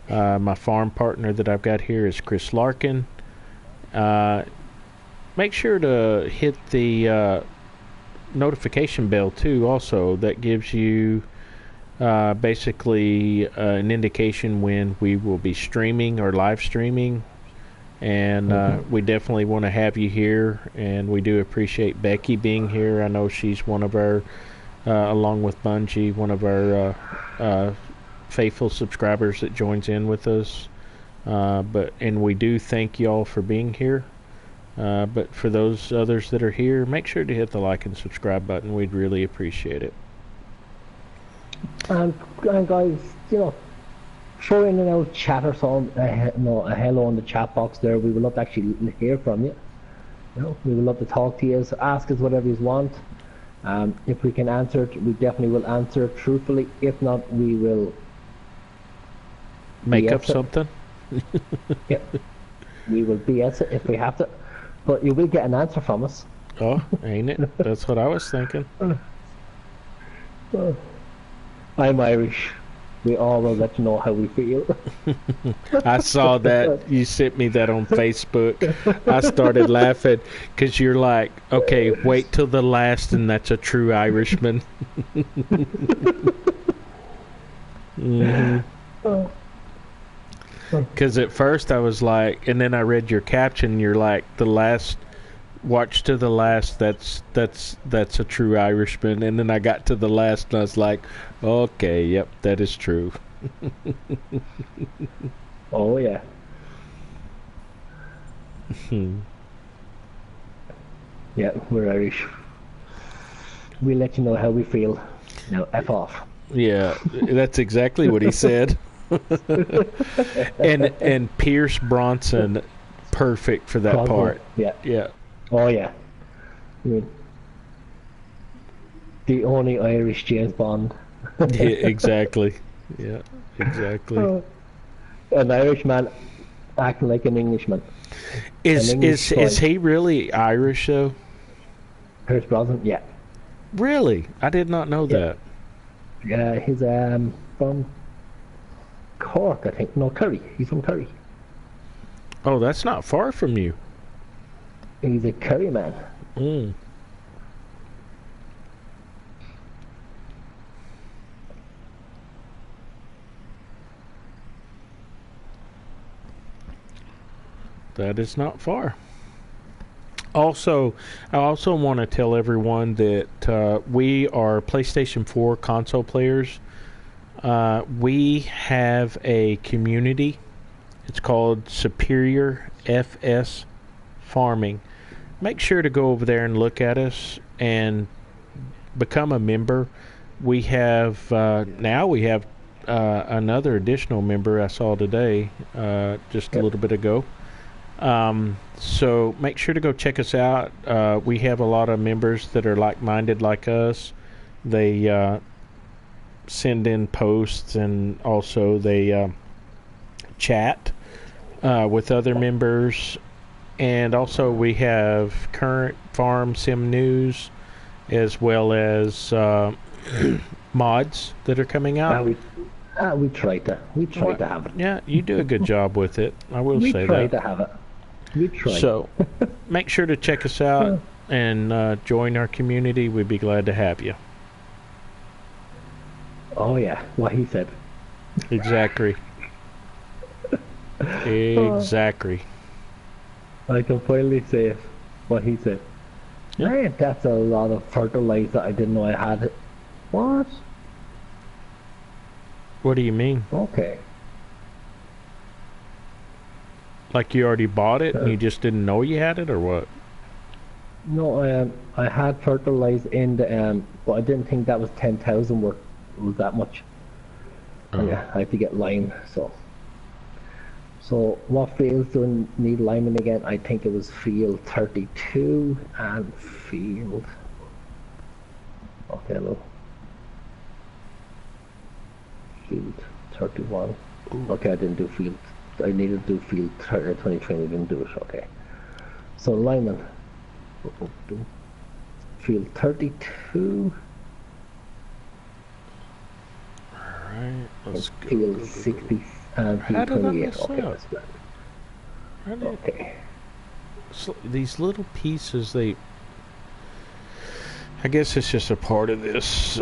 Speaker 2: My farm partner that I've got here is Chris Larkin. Make sure to hit the notification bell, too, also. That gives you basically an indication when we will be streaming or live streaming, and we definitely want to have you here, and we do appreciate Becky being here. I know she's one of our along with Bungie, one of our faithful subscribers that joins in with us, and we do thank y'all for being here, but for those others that are here, make sure to hit the like and subscribe button. We'd really appreciate it.
Speaker 1: And guys, throw in and out chat or something, a hello in the chat box there. We would love to actually hear from you. We would love to talk to you. So ask us whatever you want. If we can answer it, we definitely will answer it truthfully. If not, we will
Speaker 2: make up something.
Speaker 1: Yeah, we will BS it if we have to, but you will get an answer from us.
Speaker 2: Oh, ain't it? That's what I was thinking.
Speaker 1: I'm Irish. We all will let you know how we feel.
Speaker 2: I saw that. You sent me that on Facebook. I started laughing because you're like, okay, wait till the last, and that's a true Irishman. Because at first I was like, and then I read your caption. You're like, the last. Watch to the last. That's a true Irishman. And then I got to the last, and I was like, okay, yep, that is true.
Speaker 1: Oh yeah. Yeah, we're Irish. We let you know how we feel. Now F off.
Speaker 2: Yeah, that's exactly what he said. and Pierce Bronson, perfect for that part.
Speaker 1: Yeah. Oh yeah. The only Irish James Bond.
Speaker 2: Yeah, exactly. Yeah, exactly.
Speaker 1: An Irishman acting like an Englishman.
Speaker 2: Is he really Irish though?
Speaker 1: Pierce Brosnan, yeah.
Speaker 2: Really? I did not know that.
Speaker 1: Yeah, he's from Cork, I think. No, Kerry. He's from Kerry.
Speaker 2: Oh, that's not far from you.
Speaker 1: He's a Kerry man.
Speaker 2: That is not far. Also, I also want to tell everyone that we are PlayStation 4 console players. We have a community. It's called Superior FS Farming. Make sure to go over there and look at us and become a member. We have now we have another additional member I saw today, just a little bit ago. So make sure to go check us out. We have a lot of members that are like-minded like us. They send in posts, and also they chat with other members. And also we have current farm sim news, as well as mods that are coming out.
Speaker 1: We try to have it.
Speaker 2: Yeah, you do a good job with it. I will say that.
Speaker 1: We try to have it. We try.
Speaker 2: So make sure to check us out and join our community. We'd be glad to have you.
Speaker 1: Oh yeah, what he said.
Speaker 2: Exactly. Exactly.
Speaker 1: I can finally say it. What he said.
Speaker 2: Yeah.
Speaker 1: Man, that's a lot of fertilizer. I didn't know I had it. What?
Speaker 2: What do you mean?
Speaker 1: Okay.
Speaker 2: Like you already bought it and you just didn't know you had it, or what?
Speaker 1: No, I had fertilizer in the but I didn't think that was 10,000 worth. It was that much. Yeah, I had to get lime. So what fields do I need liming again? I think it was field 32 and field. Okay, look. Field 31. Okay, I didn't do field I needed to do field 30 or 23 and I didn't do it. Okay. So lineman. Field 32.
Speaker 2: Alright, let's go.
Speaker 1: Field 60 and
Speaker 2: How
Speaker 1: field
Speaker 2: did I
Speaker 1: 28.
Speaker 2: mess
Speaker 1: Okay,
Speaker 2: up?
Speaker 1: that's good.
Speaker 2: How did,
Speaker 1: Okay.
Speaker 2: so these little pieces, I guess it's just a part of this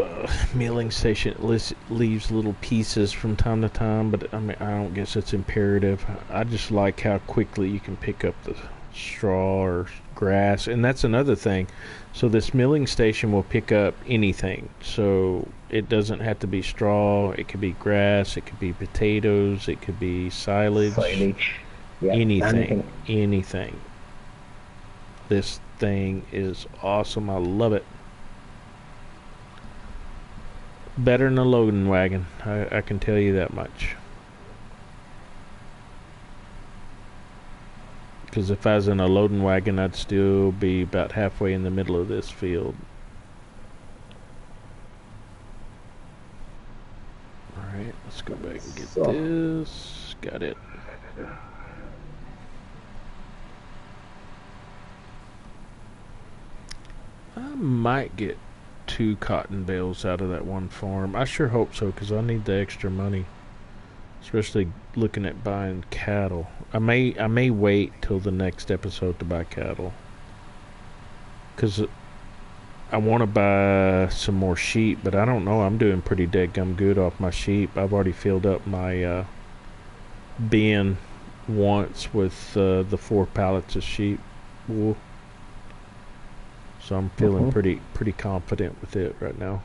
Speaker 2: milling station. It leaves little pieces from time to time, but I mean, I don't guess it's imperative. I just like how quickly you can pick up the straw or grass, and that's another thing. So this milling station will pick up anything. So it doesn't have to be straw. It could be grass. It could be potatoes. It could be silage.
Speaker 1: Yeah,
Speaker 2: Anything. This thing is awesome. I love it. Better than a loading wagon. I can tell you that much. Because if I was in a loading wagon, I'd still be about halfway in the middle of this field. Alright, let's go back and get this. Got it. I might get 2 cotton bales out of that one farm. I sure hope so, because I need the extra money. Especially looking at buying cattle. I may wait till the next episode to buy cattle. Because I want to buy some more sheep, but I don't know. I'm doing pretty deadgum good off my sheep. I've already filled up my bin once with the 4 pallets of sheep wool. So I'm feeling pretty confident with it right now.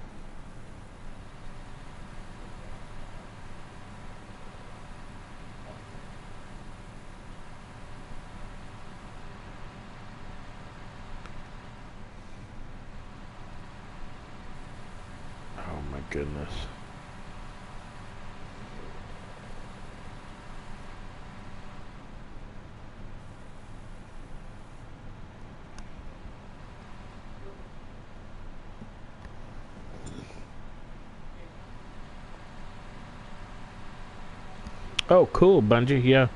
Speaker 2: Oh my goodness. Oh, cool, Bungie. Yeah.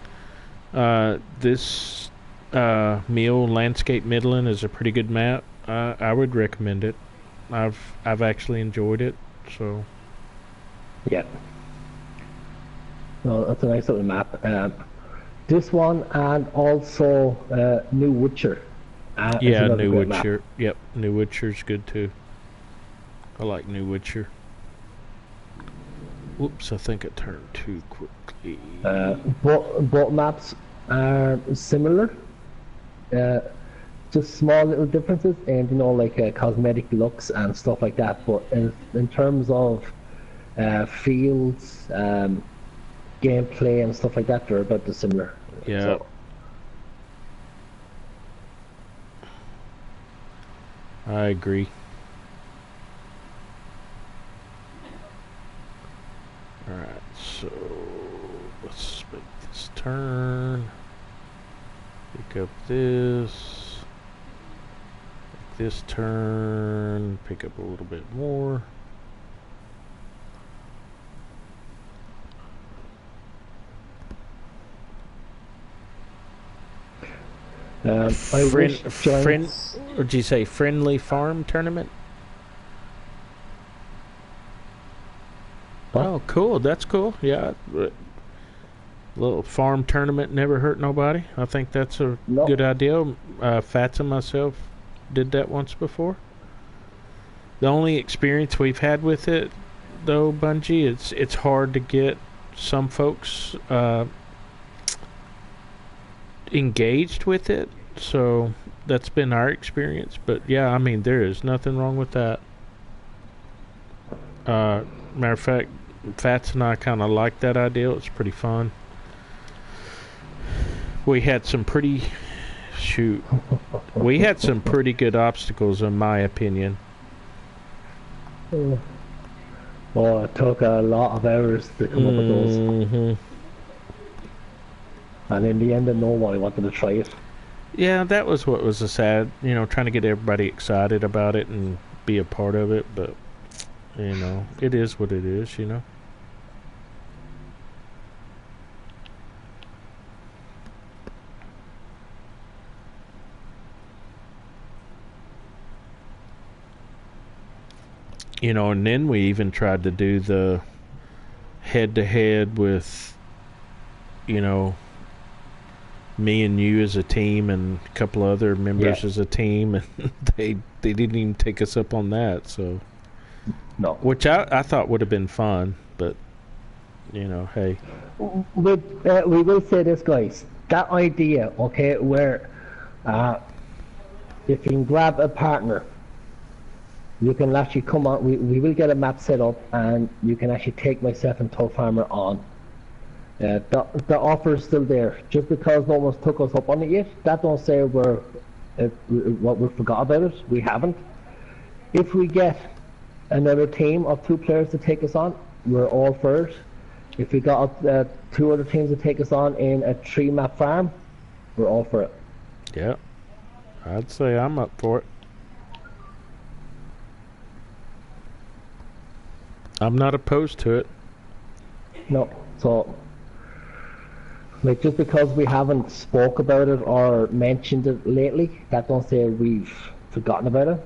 Speaker 2: This Meal Landscape Midland is a pretty good map. I would recommend it. I've actually enjoyed it. So.
Speaker 1: Yeah. No, that's a nice little map. This one and also New Witcher.
Speaker 2: Yeah, New Witcher. Yep, New Witcher's good too. I like New Witcher. Whoops, I think I turned too quickly.
Speaker 1: Both maps are similar. Just small little differences and, you know, like cosmetic looks and stuff like that. But in terms of fields, gameplay and stuff like that, they're about the similar.
Speaker 2: Yeah.
Speaker 1: So.
Speaker 2: I agree. Alright, so let's make this turn. Pick up this. Make this turn. Pick up a little bit more. Or did you say friendly farm tournament? What? Oh, cool. That's cool. Yeah. Little farm tournament never hurt nobody. I think that's a good idea. Fats and myself did that once before. The only experience we've had with it, though, Bungie, it's hard to get some folks engaged with it. So that's been our experience. But yeah, I mean, there is nothing wrong with that. Matter of fact, Fats and I kind of like that idea. It's pretty fun. We had some pretty good obstacles, in my opinion.
Speaker 1: Oh, it took a lot of hours to come up with those. And in the end, nobody wanted to try it.
Speaker 2: Yeah, that was what was sad. You know, trying to get everybody excited about it and be a part of it. But, you know, it is what it is, you know. You know, and then we even tried to do the head-to-head with, you know, me and you as a team and a couple other members as a team, and they didn't even take us up on that. So,
Speaker 1: No.
Speaker 2: which I thought would have been fun, but you know, hey.
Speaker 1: We will say this, guys. That idea, okay, where if you can grab a partner, you can actually come on. We will get a map set up, and you can actually take myself and Tubbfarmer on. The offer is still there. Just because no one's took us up on it yet, that don't say we forgot about it. We haven't. If we get another team of 2 players to take us on, we're all for it. If we got 2 other teams to take us on in a 3-map farm, we're all for it.
Speaker 2: Yeah, I'd say I'm up for it. I'm not opposed to it.
Speaker 1: No, so like just because we haven't spoke about it or mentioned it lately, that don't say we've forgotten about it.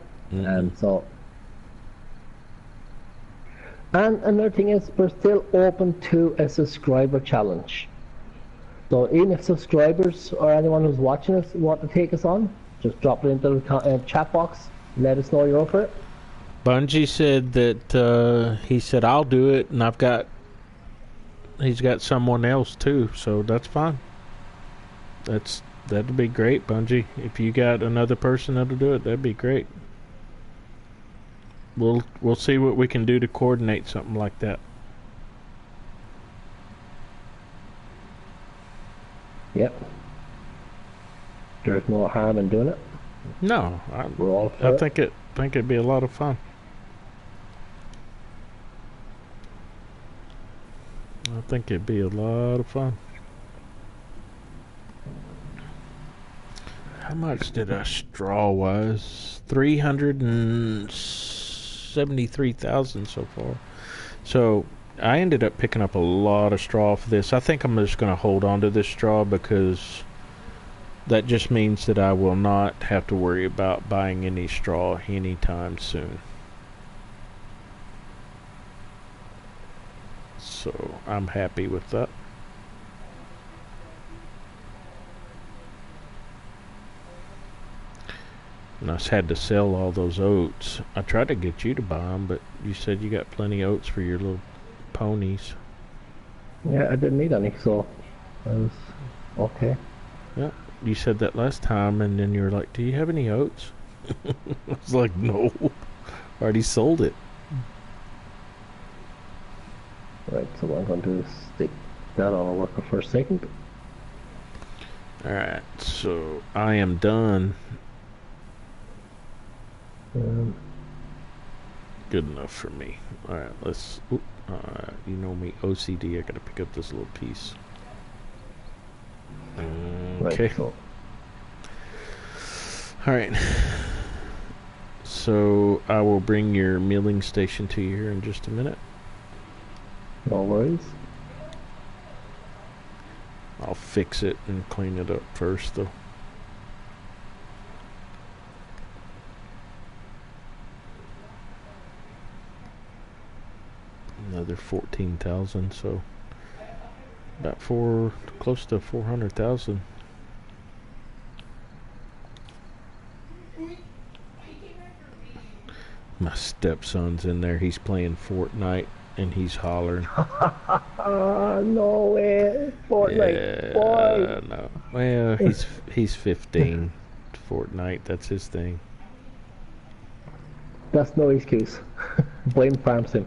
Speaker 1: So, and another thing is we're still open to a subscriber challenge. So even if subscribers or anyone who's watching us want to take us on, just drop it into the chat box. Let us know you're up for it.
Speaker 2: Bungie said that he said I'll do it, and he's got someone else too, so that's fine. That'd be great, Bungie. If you got another person that'll do it, that'd be great. We'll see what we can do to coordinate something like that.
Speaker 1: Yep. There's no harm in doing it.
Speaker 2: No,
Speaker 1: We're all for
Speaker 2: I
Speaker 1: it.
Speaker 2: think it'd be a lot of fun. I think it'd be a lot of fun. How much did a straw was? 373,000 so far. So I ended up picking up a lot of straw for this. I think I'm just going to hold on to this straw because that just means that I will not have to worry about buying any straw anytime soon. So I'm happy with that. And I just had to sell all those oats. I tried to get you to buy them, but you said you got plenty of oats for your little ponies.
Speaker 1: Yeah, I didn't need any, so I was okay.
Speaker 2: Yeah, you said that last time, and then you were like, "Do you have any oats?" I was like, "No, I already sold it."
Speaker 1: Right, so what I'm going to do is stick that on a worker for a second.
Speaker 2: Alright, so I am done. Good enough for me. Alright, let's... you know me, OCD, I gotta pick up this little piece. Okay.
Speaker 1: Right, so.
Speaker 2: Alright. So I will bring your milling station to you here in just a minute.
Speaker 1: No worries.
Speaker 2: I'll fix it and clean it up first, though. Another 14,000, so about close to 400,000. My stepson's in there. He's playing Fortnite. And he's hollering.
Speaker 1: No way. Fortnite, boy.
Speaker 2: No. Well, he's 15. Fortnite, that's his thing.
Speaker 1: That's no excuse. Blame Farm Sim.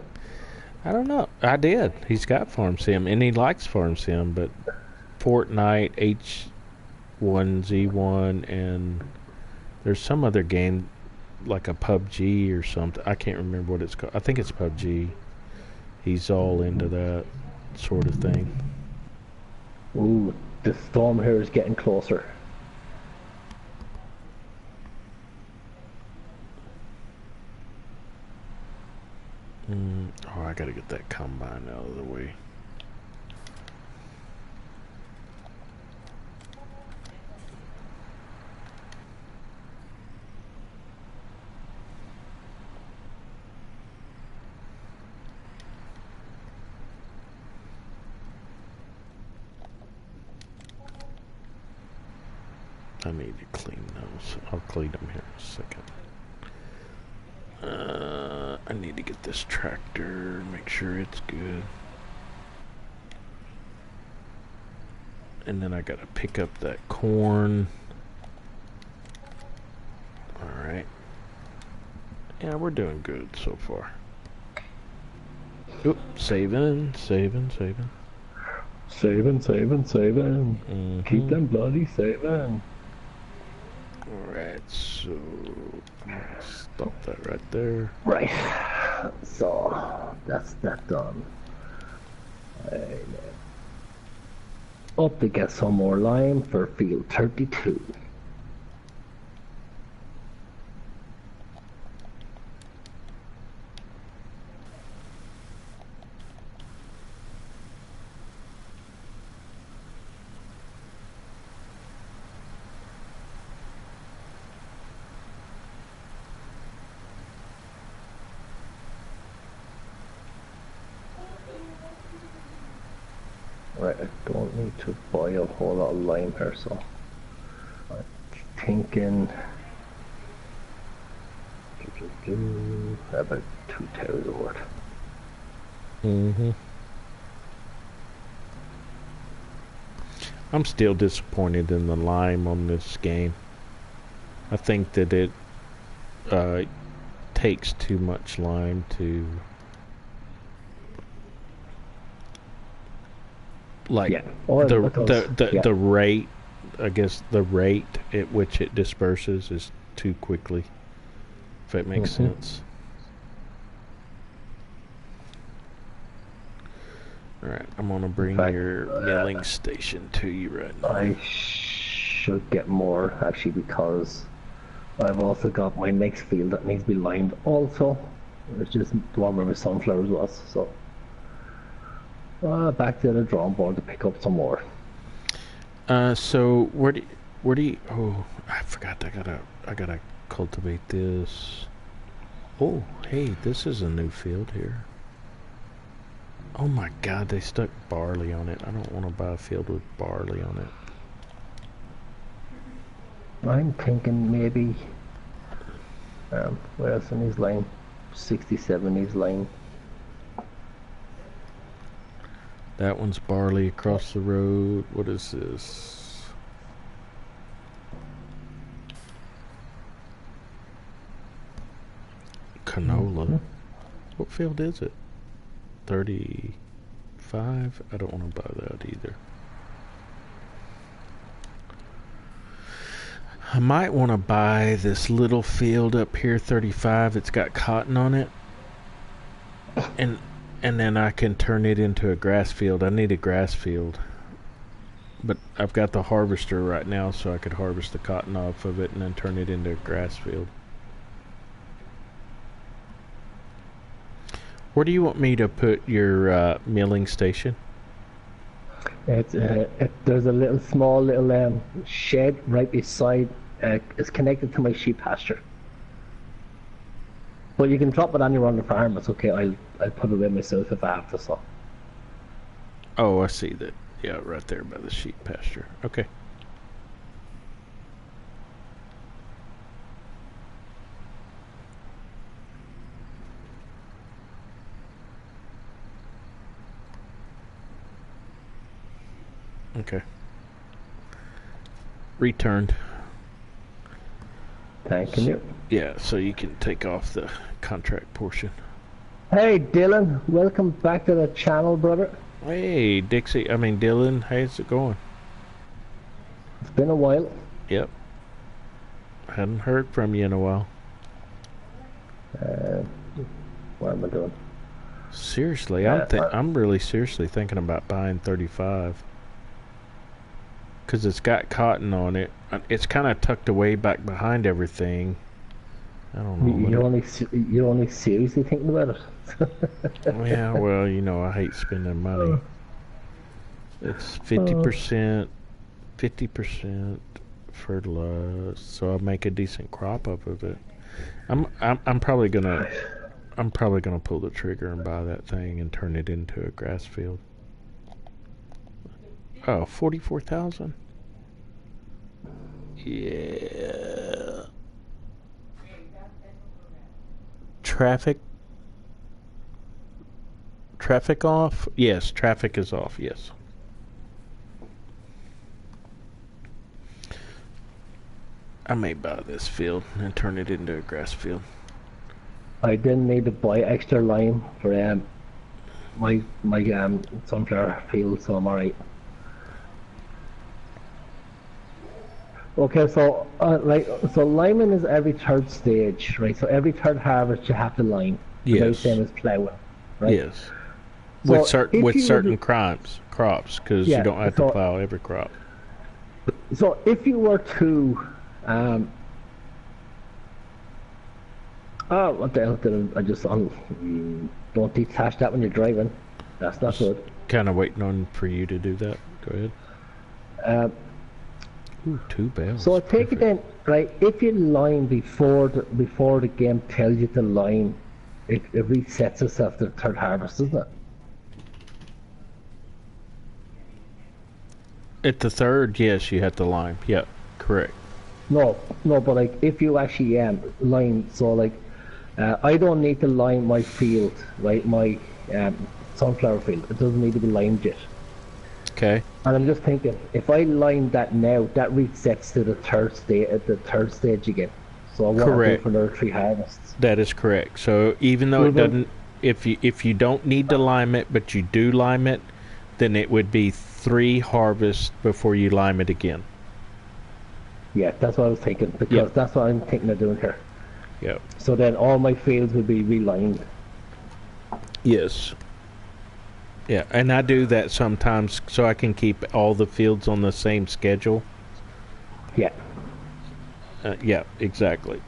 Speaker 2: I don't know. I did. He's got Farm Sim, and he likes Farm Sim, but Fortnite, H1Z1, and there's some other game like a PUBG or something. I can't remember what it's called. I think it's PUBG. He's all into that sort of thing.
Speaker 1: Ooh, the storm here is getting closer.
Speaker 2: Oh, I gotta get that combine out of the way. I need to clean those. I'll clean them here in a second. I need to get this tractor, make sure it's good. And then I gotta pick up that corn. Alright. Yeah, we're doing good so far. Oop, saving.
Speaker 1: Saving. Keep them bloody saving.
Speaker 2: Alright, so I'm gonna stop that right there.
Speaker 1: Right. So that's that done. Up to get some more lime for field 32. Right, I don't need to buy a whole lot of lime here, so I'm thinking about 2 tails worth.
Speaker 2: I'm still disappointed in the lime on this game. I think that it takes too much lime to like the rate. I guess the rate at which it disperses is too quickly. If that makes sense. Alright, I'm gonna bring your milling station to you right now.
Speaker 1: I should get more actually, because I've also got my next field that needs to be limed also. It's just the one where my sunflowers was, so back to the drawing board to pick up some more.
Speaker 2: So where do you oh, I forgot, I gotta cultivate this. Oh, hey, this is a new field here. Oh my god, they stuck barley on it. I don't want to buy a field with barley on it.
Speaker 1: I'm thinking maybe where else in his line? 67 his line.
Speaker 2: That one's barley across the road. What is this? Canola. What field is it? 35? I don't want to buy that either. I might want to buy this little field up here, 35. It's got cotton on it. And then I can turn it into a grass field. I need a grass field. But I've got the harvester right now, so I could harvest the cotton off of it and then turn it into a grass field. Where do you want me to put your milling station?
Speaker 1: There's a little small shed right beside. It's connected to my sheep pasture. But you can drop it anywhere on the farm. It's okay. I'll put it in myself if I have to. So.
Speaker 2: Oh, I see that. Yeah, right there by the sheep pasture. Okay. Okay. Returned.
Speaker 1: Thank you.
Speaker 2: Yeah, so you can take off the contract portion.
Speaker 1: Hey Dylan, welcome back to the channel, brother.
Speaker 2: Hey Dylan, how's it going?
Speaker 1: It's been a while.
Speaker 2: Yep. Hadn't heard from you in a while.
Speaker 1: What am I doing?
Speaker 2: Seriously, I'm really seriously thinking about buying 35. Because it's got cotton on it. It's kind of tucked away back behind everything. I don't know.
Speaker 1: You're only seriously thinking about it?
Speaker 2: Yeah, well, you know, I hate spending money. It's 50%, 50% fertilized, so I'll make a decent crop up of it. I'm probably gonna pull the trigger and buy that thing and turn it into a grass field. Oh, 44,000. Yeah. Traffic. Traffic off? Yes, traffic is off, yes. I may buy this field and turn it into a grass field.
Speaker 1: I didn't need to buy extra lime for my sunflower field, so I'm alright. Okay, so so liming is every third stage, right? So every third harvest you have to lime. The very
Speaker 2: Yes.
Speaker 1: same as ploughing, right?
Speaker 2: Yes.
Speaker 1: So
Speaker 2: With certain
Speaker 1: to,
Speaker 2: crops, because
Speaker 1: yeah,
Speaker 2: you don't have to plow every crop.
Speaker 1: So if you were to oh, what the hell did I just don't detach that when you're driving. That's not good.
Speaker 2: Kind of waiting on for you to do that. Go ahead. Ooh, 2 bales.
Speaker 1: So I take it then, right? If you lime before the game tells you to lime, it resets itself to the third harvest, doesn't it?
Speaker 2: At the third, yes, you have to lime. Yep, correct.
Speaker 1: No, but like if you actually lime, so like I don't need to lime my field, right? My sunflower field. It doesn't need to be limed yet.
Speaker 2: Okay.
Speaker 1: And I'm just thinking, if I line that now, that resets to the third stage again. So I want to do it for another 3 harvests.
Speaker 2: That is correct. So even though it doesn't, if you don't need to lime it, but you do lime it, then it would be 3 harvests before you lime it again.
Speaker 1: Yeah, that's what I was thinking, because that's what I'm thinking of doing here.
Speaker 2: Yep.
Speaker 1: So then all my fields will be relimed.
Speaker 2: Yes. Yeah, and I do that sometimes so I can keep all the fields on the same schedule.
Speaker 1: Yeah.
Speaker 2: Yeah, exactly.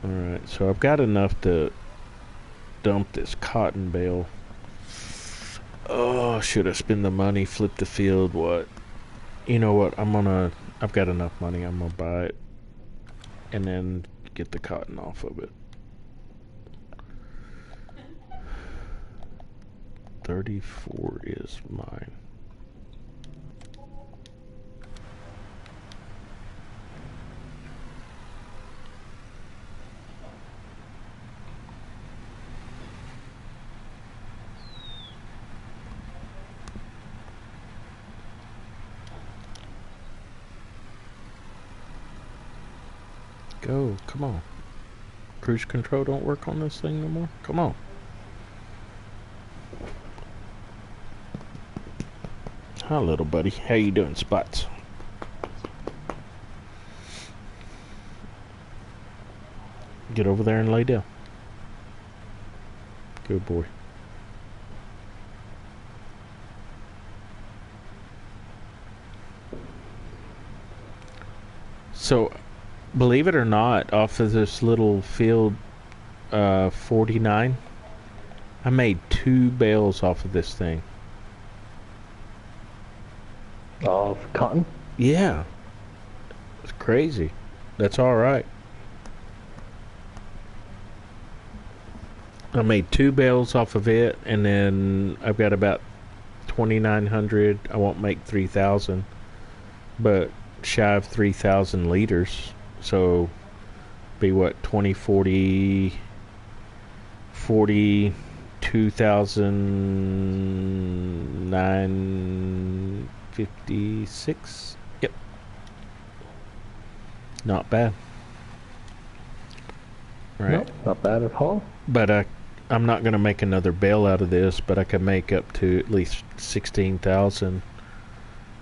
Speaker 2: Alright, so I've got enough to dump this cotton bale. Oh, should I spend the money, flip the field, what? You know what, I've got enough money, I'm gonna buy it. And then get the cotton off of it. 34 is mine. Go, come on. Cruise control don't work on this thing no more? Come on. Hi, little buddy. How you doing, Spots? Get over there and lay down. Good boy. So, believe it or not, off of this little field 49, I made 2 bales off of this thing.
Speaker 1: Of cotton?
Speaker 2: Yeah. It's crazy. That's alright. I made 2 bales off of it, and then I've got about 2,900. I won't make 3,000, but shy of 3,000 liters. So, be what, 42,956. Yep. Not bad. Right.
Speaker 1: No, not bad at all.
Speaker 2: But I'm not going to make another bale out of this, but I can make up to at least 16,000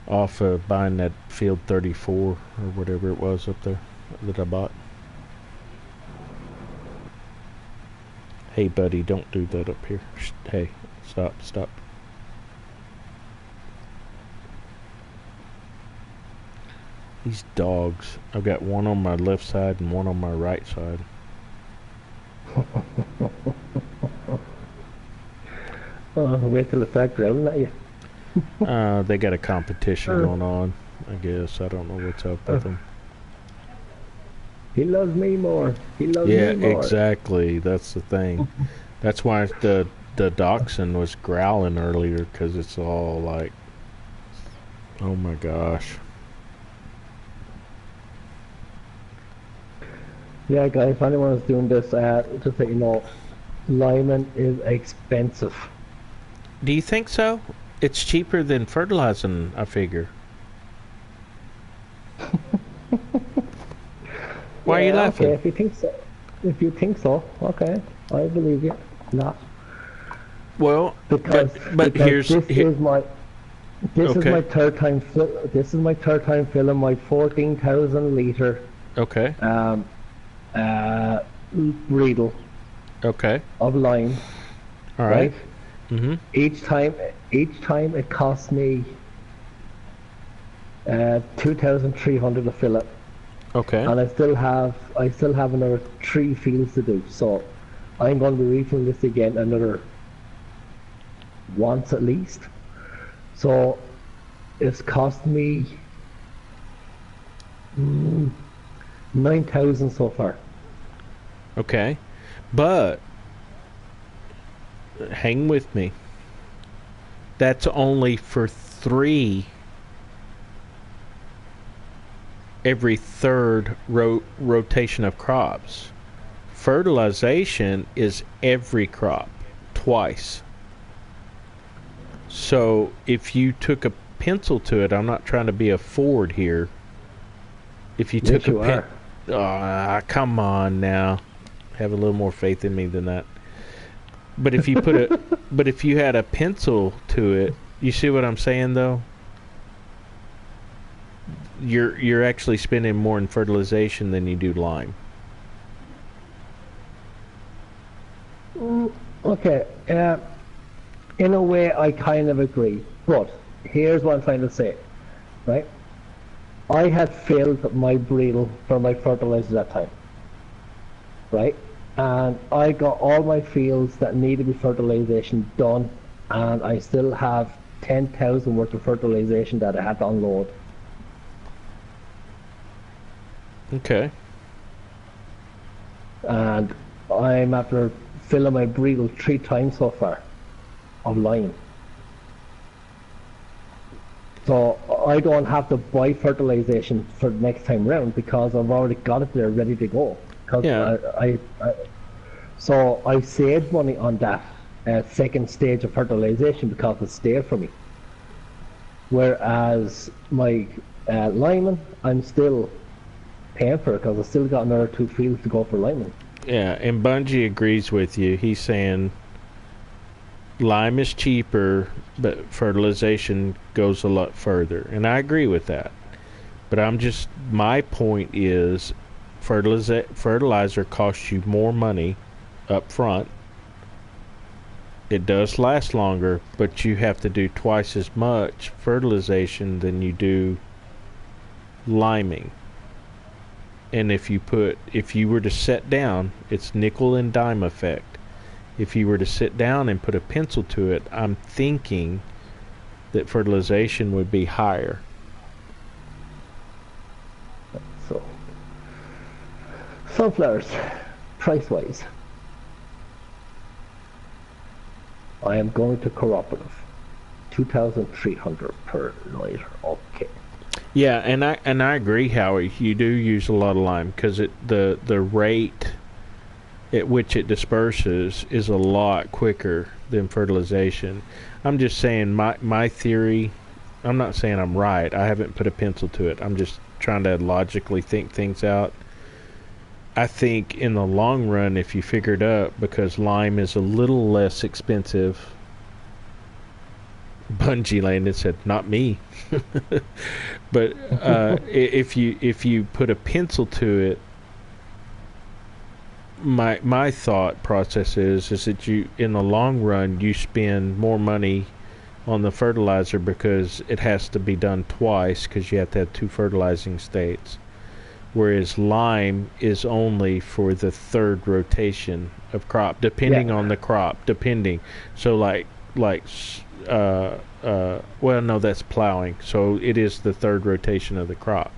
Speaker 2: off of buying that field 34 or whatever it was up there that I bought. Hey buddy, don't do that up here. Hey, stop. These dogs. I've got one on my left side and one on my right side.
Speaker 1: Wait till it starts growling at you.
Speaker 2: They got a competition going on, I guess. I don't know what's up with them.
Speaker 1: He loves me more. He loves me more.
Speaker 2: Yeah, exactly. That's the thing. That's why the dachshund was growling earlier, because it's all like, oh my gosh.
Speaker 1: Yeah, guys, if anyone is doing this, just so you know, Lyman is expensive.
Speaker 2: Do you think so? It's cheaper than fertilizing, I figure. Why are you
Speaker 1: Yeah, okay,
Speaker 2: laughing?
Speaker 1: if you think so. If you think so, okay, I believe you. Not
Speaker 2: Well,
Speaker 1: because
Speaker 2: but here's
Speaker 1: this
Speaker 2: here.
Speaker 1: is my this is my
Speaker 2: Okay,
Speaker 1: third time this is my third time filling my 14,000 liter
Speaker 2: okay,
Speaker 1: um uh Riedel
Speaker 2: okay.
Speaker 1: of lime,
Speaker 2: All right.
Speaker 1: right?
Speaker 2: Mm-hmm.
Speaker 1: Each time it costs me 2,300 to fill it,
Speaker 2: Okay.
Speaker 1: and I still have another three fields to do. So I'm going to be refilling this again another once at least. So it's cost me 9,000 so far.
Speaker 2: Okay. But hang with me. That's only for three every third rotation of crops. Fertilization is every crop twice. So if you took a pencil to it, I'm not trying to be a Ford here. If you
Speaker 1: Yes,
Speaker 2: took a
Speaker 1: you
Speaker 2: pen,
Speaker 1: are.
Speaker 2: come on now, have a little more faith in me than that. But if you put a, but if you had a pencil to it, you see what I'm saying though? You're actually spending more in fertilization than you do lime.
Speaker 1: Okay. In a way, I kind of agree. But here's what I'm trying to say, right? I had filled my bridle for my fertilizer that time, right? And I got all my fields that needed to be fertilization done, and I still have 10,000 worth of fertilization that I had to unload.
Speaker 2: Okay.
Speaker 1: And I'm after filling my bridle three times so far of lime. So I don't have to buy fertilization for the next time round because I've already got it there ready to go. Because
Speaker 2: Yeah.
Speaker 1: so I saved money on that second stage of fertilization because it stayed for me. Whereas my lineman, I'm still paying for it because I still got another two fields to go for lineman.
Speaker 2: Yeah, and Bungie agrees with you. He's saying lime is cheaper, but fertilization goes a lot further. And I agree with that. But my point is fertilizer costs you more money up front. It does last longer, but you have to do twice as much fertilization than you do liming. And if you were to set down, it's nickel and dime effect. If you were to sit down and put a pencil to it, I'm thinking that fertilization would be higher.
Speaker 1: So sunflowers, price wise, I am going to cooperative. 2,300 per liter. Okay.
Speaker 2: Yeah, and I agree, Howie. You do use a lot of lime because the rate at which it disperses is a lot quicker than fertilization. I'm just saying my theory. I'm not saying I'm right. I haven't put a pencil to it. I'm just trying to logically think things out. I think in the long run, if you figure it out, because lime is a little less expensive. Bungie landed said, "Not me." But if you put a pencil to it, my thought process is that you in the long run you spend more money on the fertilizer because it has to be done twice because you have to have two fertilizing states, whereas lime is only for the third rotation of crop, depending
Speaker 1: Yeah.
Speaker 2: on the crop, depending. So like well, no, that's plowing, so it is the third rotation of the crop,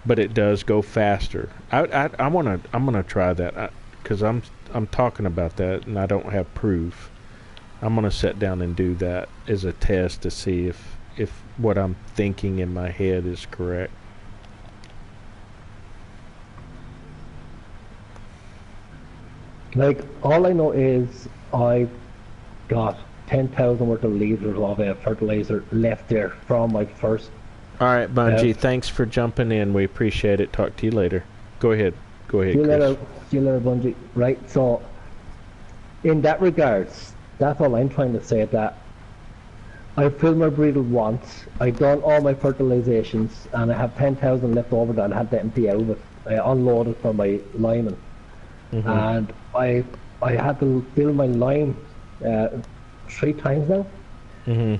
Speaker 2: but it does go faster. I'm gonna try that because I'm talking about that and I don't have proof. I'm gonna sit down and do that as a test to see if what I'm thinking in my head is correct.
Speaker 1: Like, all I know is I got 10,000 worth of liters of fertilizer left there from my first.
Speaker 2: All right,
Speaker 1: Uh,
Speaker 2: Bungie, thanks for jumping in. We appreciate it. Talk to you later. Go ahead. Go
Speaker 1: see
Speaker 2: ahead,
Speaker 1: you
Speaker 2: Chris.
Speaker 1: later, see you later, Bungie. Right. So, in that regards, that's all I'm trying to say. That I filled my breedle once. I done all my fertilizations, and I have 10,000 left over that I had to empty out of it. I unloaded for my lineman,
Speaker 2: Mm-hmm.
Speaker 1: and I had to fill my line uh, 3 times now.
Speaker 2: Mm-hmm.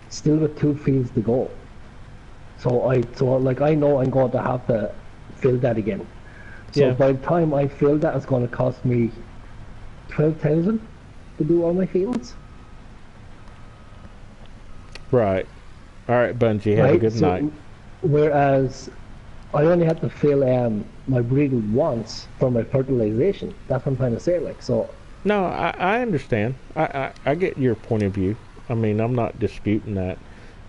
Speaker 1: Still with 2 fields to go. So like I know I'm going to have to fill that again. So
Speaker 2: Yeah.
Speaker 1: by the time I fill that, it's going to cost me 12,000 to do all my fields.
Speaker 2: Right. All right, Bungie. Have a
Speaker 1: Right.
Speaker 2: good night.
Speaker 1: Whereas I only had to fill my breedle once for my fertilization. That's what I'm trying to say. Like so.
Speaker 2: No, I understand. I get your point of view. I mean, I'm not disputing that.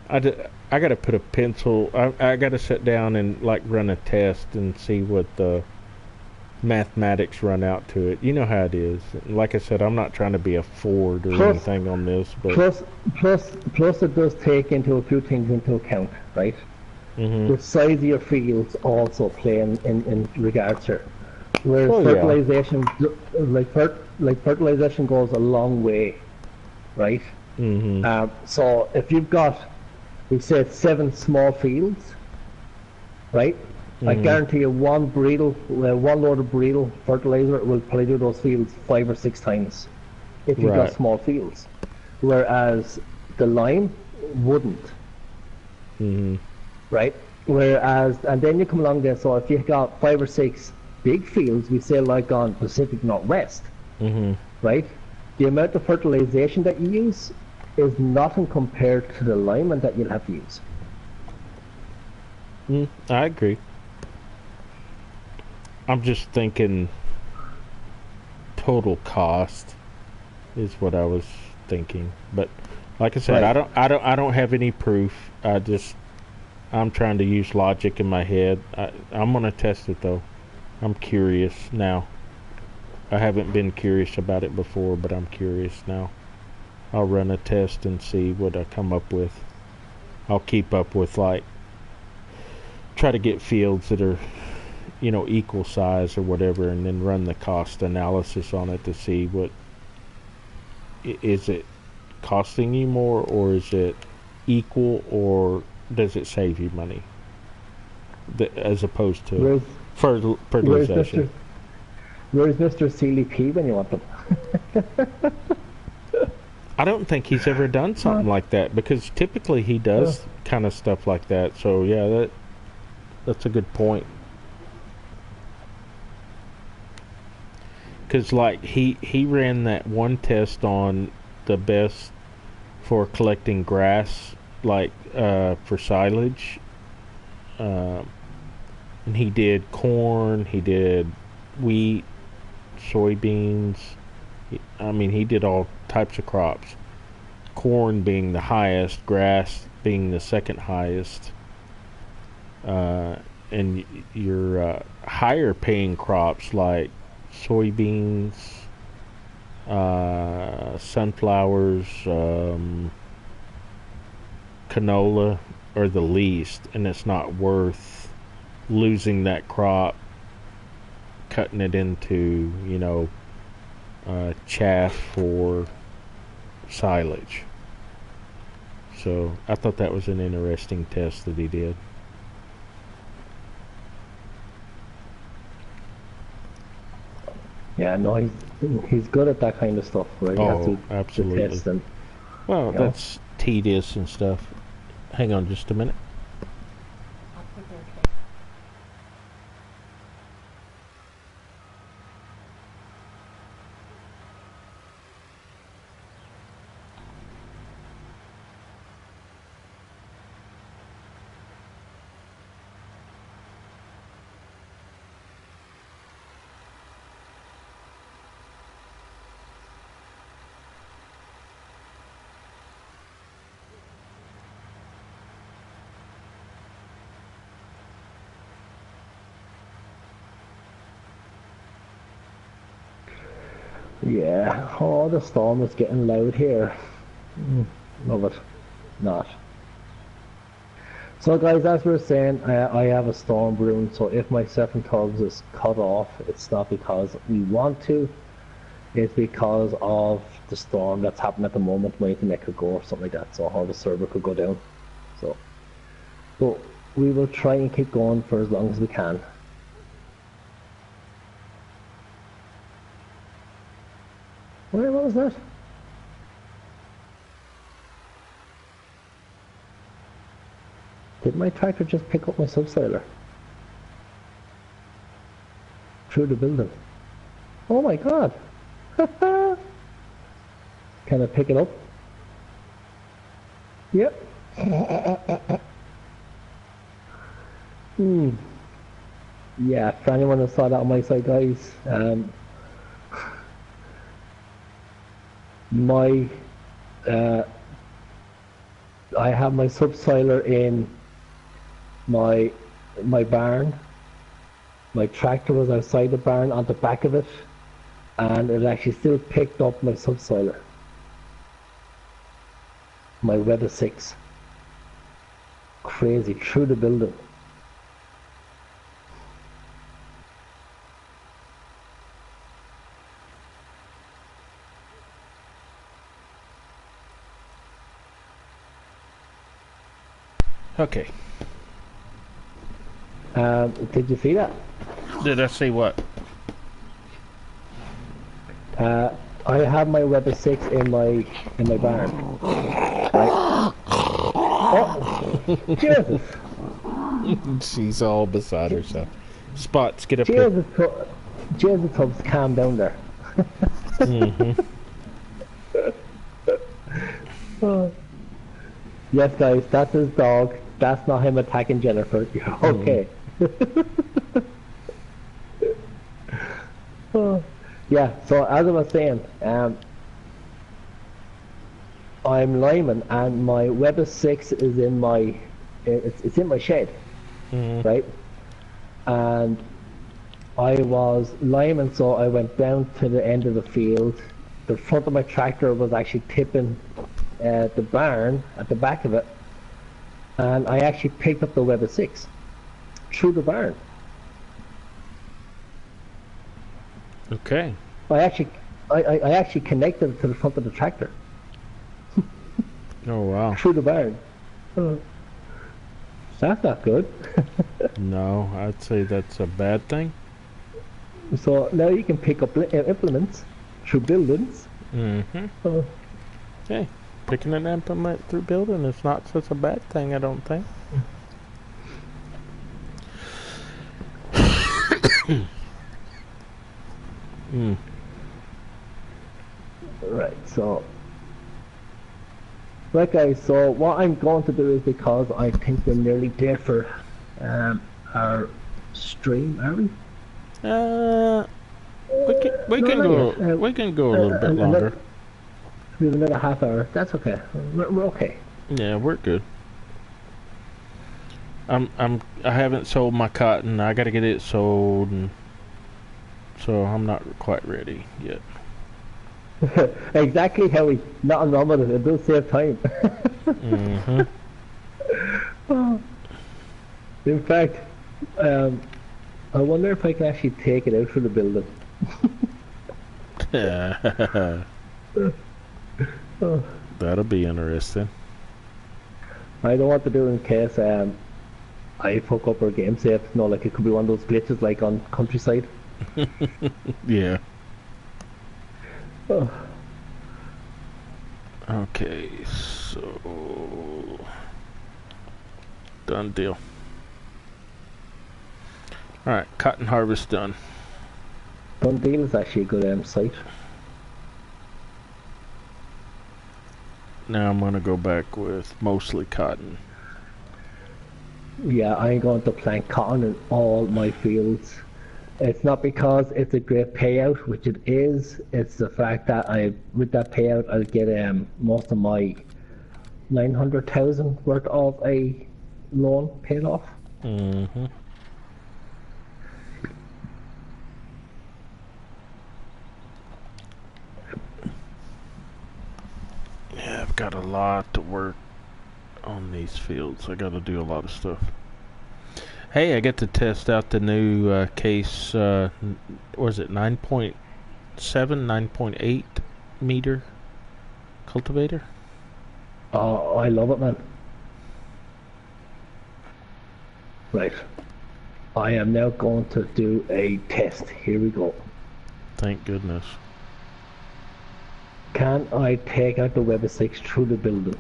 Speaker 2: I got to put a pencil. I got to sit down and like run a test and see what the mathematics run out to it. You know how it is. Like I said, I'm not trying to be a Ford or
Speaker 1: Plus,
Speaker 2: anything on this, but
Speaker 1: plus, it does take into a few things into account, right?
Speaker 2: hmm
Speaker 1: The size of your fields also play in regards here. Whereas
Speaker 2: well, yeah.
Speaker 1: fertilization, like fertilization goes a long way, right?
Speaker 2: hmm
Speaker 1: So if you've got, we said 7 small fields, right? I
Speaker 2: hmm
Speaker 1: guarantee you one load of breedle fertilizer will probably do those fields 5 or 6 times if you've got
Speaker 2: Right.
Speaker 1: small fields. Whereas the lime wouldn't,
Speaker 2: hmm
Speaker 1: right? Whereas, and then you come along there, so if you got 5 or 6 big fields, we say like on Pacific Northwest,
Speaker 2: hmm
Speaker 1: right? The amount of fertilization that you use is nothing compared to the lime that you'll have to use.
Speaker 2: I agree. I'm just thinking total cost is what I was thinking. But like I said,
Speaker 1: Right.
Speaker 2: I don't have any proof. I'm trying to use logic in my head. I'm gonna test it though. I'm curious now. I haven't been curious about it before, but I'm curious now. I'll run a test and see what I come up with. I'll keep up with like try to get fields that are equal size or whatever, and then run the cost analysis on it to see what is it costing you more, or is it equal, or does it save you money as opposed to
Speaker 1: Where's where's
Speaker 2: fertilization.
Speaker 1: Mr. CLP when you want them?
Speaker 2: I don't think he's ever done something like that, because typically he does kind of stuff like that. So yeah, that's a good point. Because like he ran that one test on the best for collecting grass, like for silage. And he did corn, he did wheat, soybeans. I mean, he did all types of crops. Corn being the highest, grass being the second highest. And your higher paying crops like soybeans, sunflowers, canola are the least, and it's not worth losing that crop, cutting it into chaff for silage. So I thought that was an interesting test that he did.
Speaker 1: Yeah, no, he's good at that kind of stuff, right? You have
Speaker 2: Oh,
Speaker 1: to
Speaker 2: absolutely.
Speaker 1: test them,
Speaker 2: Well,
Speaker 1: you know.
Speaker 2: that's tedious and stuff. Hang on just a minute.
Speaker 1: Yeah. Oh, the storm is getting loud here. Love it. Not. So guys, as we were saying, I have a storm brewing, so if my 7 tubs is cut off, it's not because we want to, it's because of the storm that's happening at the moment. My internet could go or something like that, so or the server could go down. So, but we will try and keep going for as long as we can. Wait, what was that? Did my tractor just pick up my subsoiler? Through the building. Oh my god! Can I pick it up? Yep. Yeah, for anyone who saw that on my side, guys, I have my subsoiler in my barn. My tractor was outside the barn on the back of it, and it actually still picked up my subsoiler. My Weather 6. Crazy, through the building.
Speaker 2: Okay.
Speaker 1: Did you see that?
Speaker 2: Did I see what?
Speaker 1: I have my Weather 6 in my barn. Right? Oh, Jesus!
Speaker 2: She's all beside herself. Spots, get up
Speaker 1: Jesus, Jesus, Tubbs, calm down there. Oh. Yes, guys, that's his dog. That's not him attacking Jennifer. You're okay. Oh. Yeah, so as I was saying, I'm lineman, and my Weather 6 is in my it's in my shed, right? And I was lineman, so I went down to the end of the field. The front of my tractor was actually tipping the barn at the back of it, and I actually picked up the Weather 6 through the barn.
Speaker 2: Okay.
Speaker 1: I actually connected it to the front of the tractor.
Speaker 2: Oh wow.
Speaker 1: Through the barn. That's not good.
Speaker 2: No, I'd say that's a bad thing.
Speaker 1: So now you can pick up implements through buildings.
Speaker 2: Hey, picking an implement through building is not such a bad thing, I don't think.
Speaker 1: Right, so right guys, so what I'm going to do is, because I think we're nearly there for our stream, are we?
Speaker 2: We can go a little bit longer.
Speaker 1: We have another half hour. That's okay. We're okay.
Speaker 2: Yeah, we're good. I haven't sold my cotton. I got to get it sold, and so I'm not quite ready yet.
Speaker 1: Exactly, Howie. Nothing wrong with it. It does save time. In fact, I wonder if I can actually take it out for the building.
Speaker 2: That'll be interesting.
Speaker 1: I don't want to do it in case I fuck up our game save. No, like it could be one of those glitches like on Countryside.
Speaker 2: Yeah.
Speaker 1: Oh.
Speaker 2: Okay, so done deal. Alright, cotton harvest done.
Speaker 1: Done deal is actually a good site.
Speaker 2: Now I'm gonna go back with mostly cotton.
Speaker 1: Yeah, I'm going to plant cotton in all my fields. It's not because it's a great payout, which it is. It's the fact that with that payout, I'll get most of my 900,000 worth of a loan paid off.
Speaker 2: lot to work on these fields. I gotta do a lot of stuff. Hey, I get to test out the new case, was it 9.7, 9.8 meter cultivator?
Speaker 1: Oh, I love it, man. Right. I am now going to do a test. Here we go.
Speaker 2: Thank goodness.
Speaker 1: Can I take out the web of 6 through the building?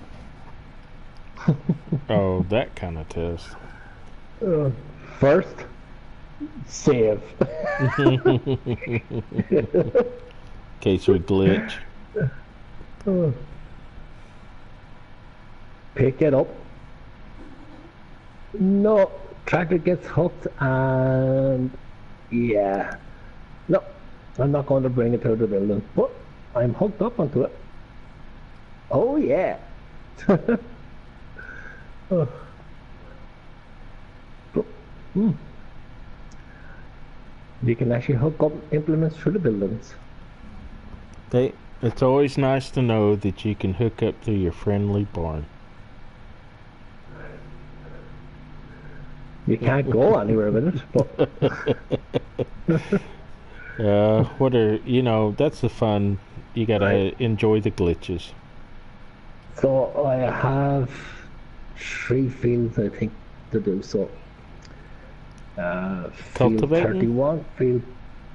Speaker 2: Oh, that kind of test.
Speaker 1: First, save.
Speaker 2: Case we glitch.
Speaker 1: Pick it up. No, tractor gets hooked and yeah. No, I'm not going to bring it to the building, but I'm hooked up onto it. Oh yeah. Oh. You can actually hook up implements through the buildings.
Speaker 2: It's always nice to know that you can hook up to your friendly barn.
Speaker 1: You can't go anywhere with it, but
Speaker 2: that's the fun. You gotta enjoy the glitches.
Speaker 1: So I have 3 fields, I think, to do so. Field 31,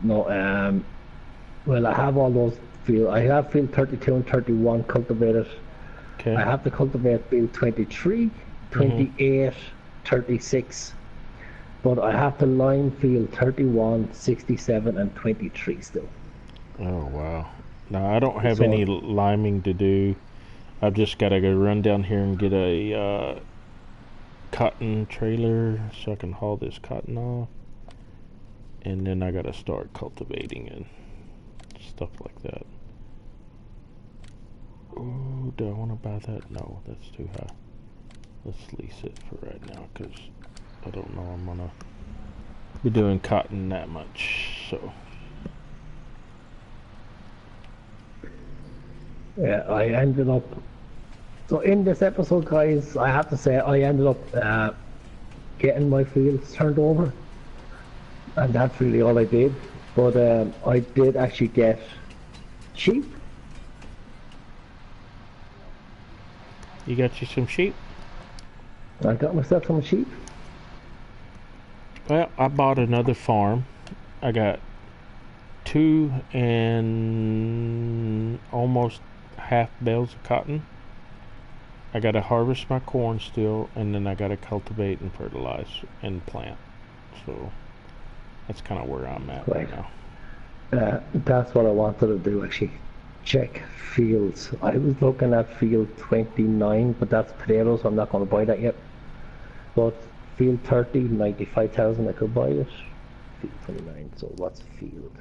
Speaker 1: well, I have all those fields. I have field 32 and 31 cultivated.
Speaker 2: Okay.
Speaker 1: I have to cultivate field 23, 28, 36. But I have to line field 31, 67 and 23 still.
Speaker 2: Oh, wow. Now, I don't have any liming to do. I've just got to go run down here and get a cotton trailer so I can haul this cotton off. And then I got to start cultivating and stuff like that. Oh, do I want to buy that? No, that's too high. Let's lease it for right now because I don't know I'm gonna be doing cotton that much, so.
Speaker 1: Yeah, I ended up. So in this episode, guys, I have to say I ended up getting my fields turned over, and that's really all I did. But I did actually get sheep.
Speaker 2: You got you some sheep?
Speaker 1: I got myself some sheep.
Speaker 2: Well, I bought another farm. I got 2 and almost half bales of cotton. I got to harvest my corn still, and then I got to cultivate and fertilize and plant. So that's kind of where I'm at right now.
Speaker 1: That's what I wanted to do, actually. Check fields. I was looking at field 29, but that's potatoes, so I'm not going to buy that yet. But field 30, 95,000, I could buy it. Field 29, so what's field?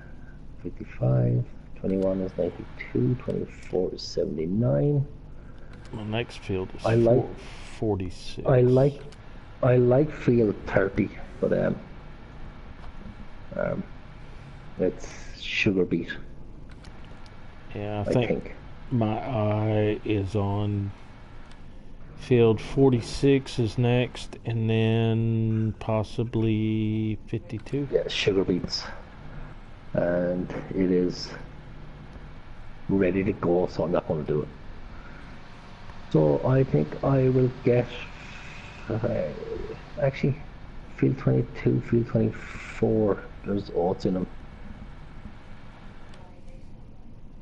Speaker 1: 55, 21 is 92, 24 is 79.
Speaker 2: My next field is 46.
Speaker 1: I like field 30, but it's sugar beet.
Speaker 2: Yeah, I think my eye is on field 46 is next, and then possibly 52.
Speaker 1: Yeah, sugar beets, and it is ready to go, so I'm not going to do it. So I think I will get actually field 22, field 24. There's oats in them.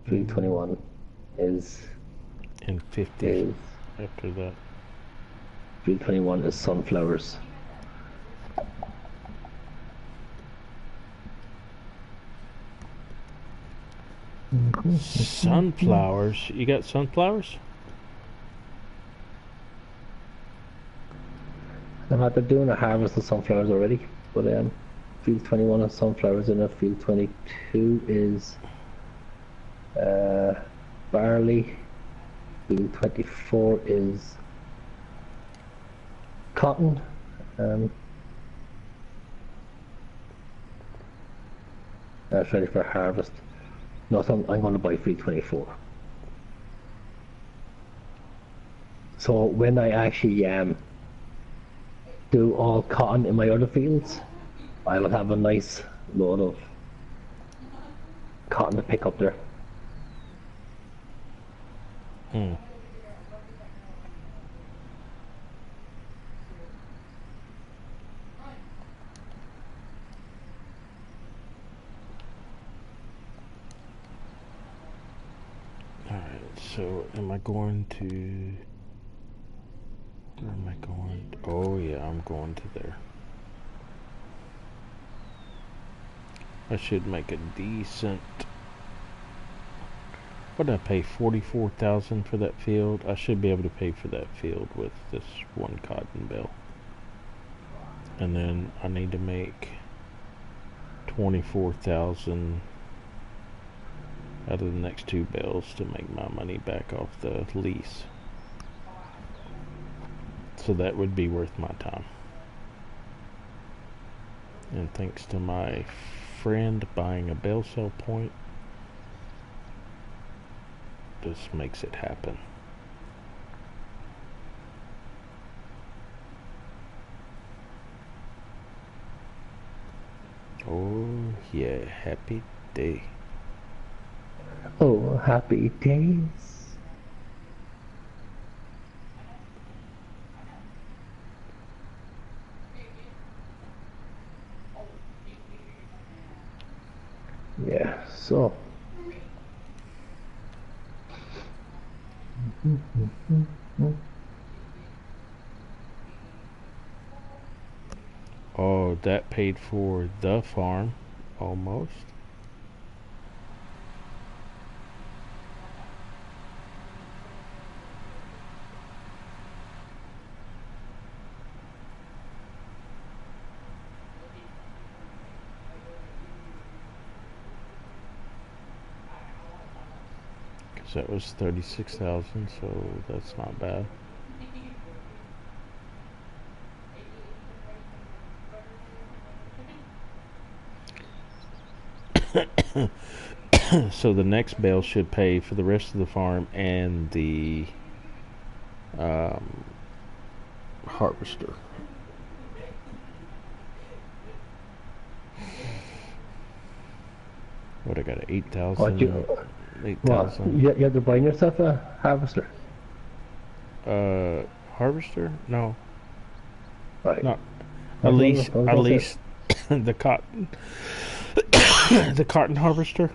Speaker 1: Field 21 is
Speaker 2: and 50 after that.
Speaker 1: Field 21 is sunflowers.
Speaker 2: Sunflowers? You got sunflowers?
Speaker 1: I'm after doing a harvest of sunflowers already, but field 21 is sunflowers in it. Field 22 is barley. Field 24 is cotton. That's ready for harvest. No, so I'm going to buy field 24. So when I actually do all cotton in my other fields, I will have a nice load of cotton to pick up there.
Speaker 2: Hmm. Alright, so am I going to... Where am I going? Oh yeah, I'm going to there. I should make a decent... What did I pay? 44,000 for that field? I should be able to pay for that field with this one cotton bale. And then I need to make 24,000 out of the next 2 bales to make my money back off the lease. So that would be worth my time. And thanks to my friend buying a bale sale point, this makes it happen. Oh yeah, happy day.
Speaker 1: Oh, happy days. Yeah, so.
Speaker 2: Oh, that paid for the farm, almost. Because that was 36,000, so that's not bad. So the next bale should pay for the rest of the farm and the harvester. What I got? 8,000.
Speaker 1: Well, you have to buy yourself a harvester.
Speaker 2: Harvester? No.
Speaker 1: Right.
Speaker 2: No. At least the cotton. The cotton harvester.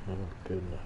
Speaker 2: Oh goodness.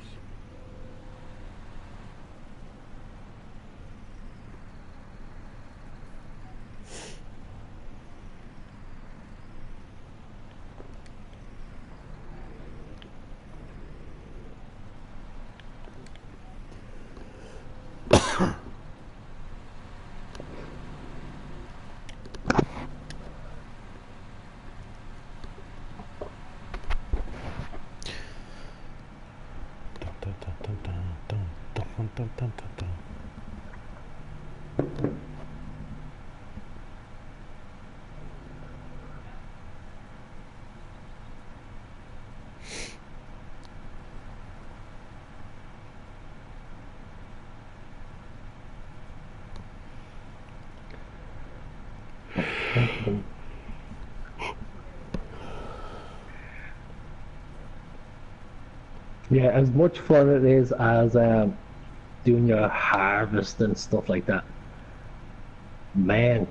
Speaker 1: Yeah, as much fun it is as doing your harvest and stuff like that. Man,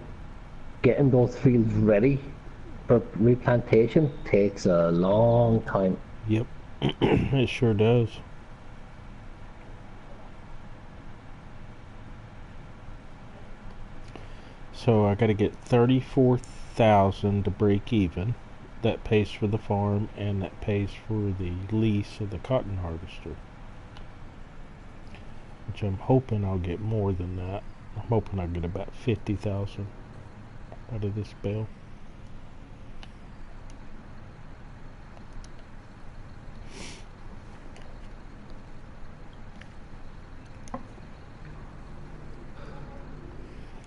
Speaker 1: getting those fields ready for replantation takes a long time.
Speaker 2: Yep. It sure does. So I got to get 34,000 to break even. That pays for the farm and that pays for the lease of the cotton harvester, which I'm hoping I'll get more than that. I'm hoping I get about 50,000 out of this bale.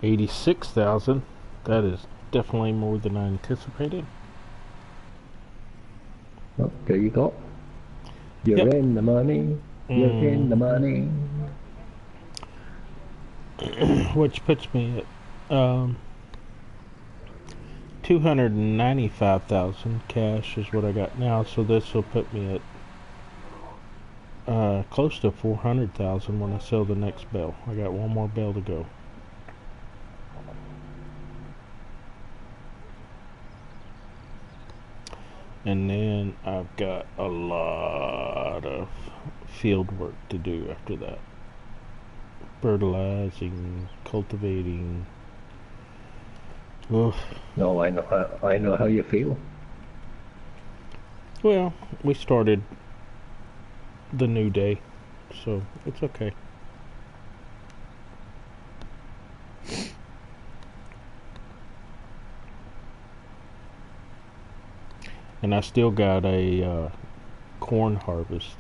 Speaker 2: $86,000. That is definitely more than I anticipated.
Speaker 1: Oh, there you go. You're
Speaker 2: Yep.
Speaker 1: in the money. You're in the money.
Speaker 2: Which puts me at 295,000 cash is what I got now. So this will put me at close to 400,000 when I sell the next bale. I got one more bale to go. And then I've got a lot of field work to do after that. Fertilizing, cultivating. Ugh.
Speaker 1: No, I know how you feel.
Speaker 2: Well, we started the new day, so it's okay. And I still got a corn harvest,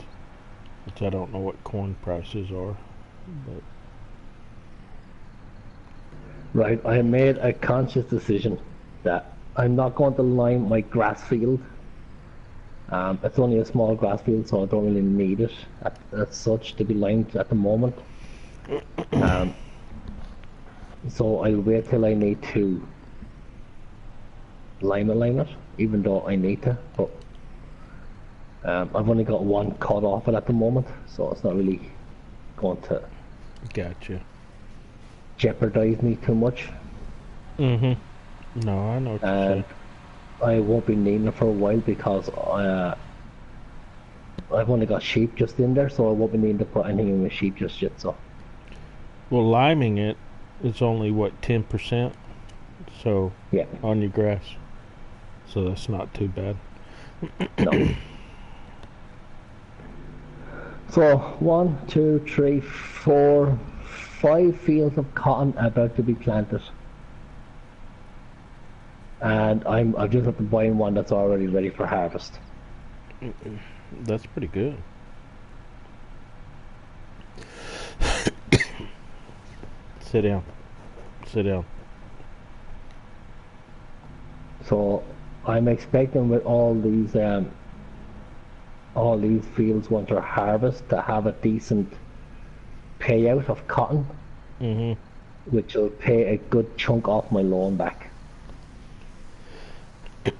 Speaker 2: which I don't know what corn prices are, but
Speaker 1: Right, I made a conscious decision that I'm not going to line my grass field. It's only a small grass field, so I don't really need it as such to be lined at the moment. So I'll wait till I need to line it, even though I need to. But I've only got one cut off it at the moment, so it's not really going to
Speaker 2: gotcha.
Speaker 1: jeopardize me too much.
Speaker 2: No, I know what you're saying.
Speaker 1: I won't be needing it for a while because I've only got sheep just in there, so I won't be needing to put anything in the sheep just yet. So,
Speaker 2: Well, liming it is only what 10%, so
Speaker 1: yeah,
Speaker 2: on your grass, so that's not too bad.
Speaker 1: no. So 1, 2, 3, 4, 5 fields of cotton about to be planted, and I've just have to buy one that's already ready for harvest.
Speaker 2: That's pretty good. Sit down. Sit down.
Speaker 1: So I'm expecting with all these fields once they're harvested to have a decent payout of cotton, which will pay a good chunk off my loan back.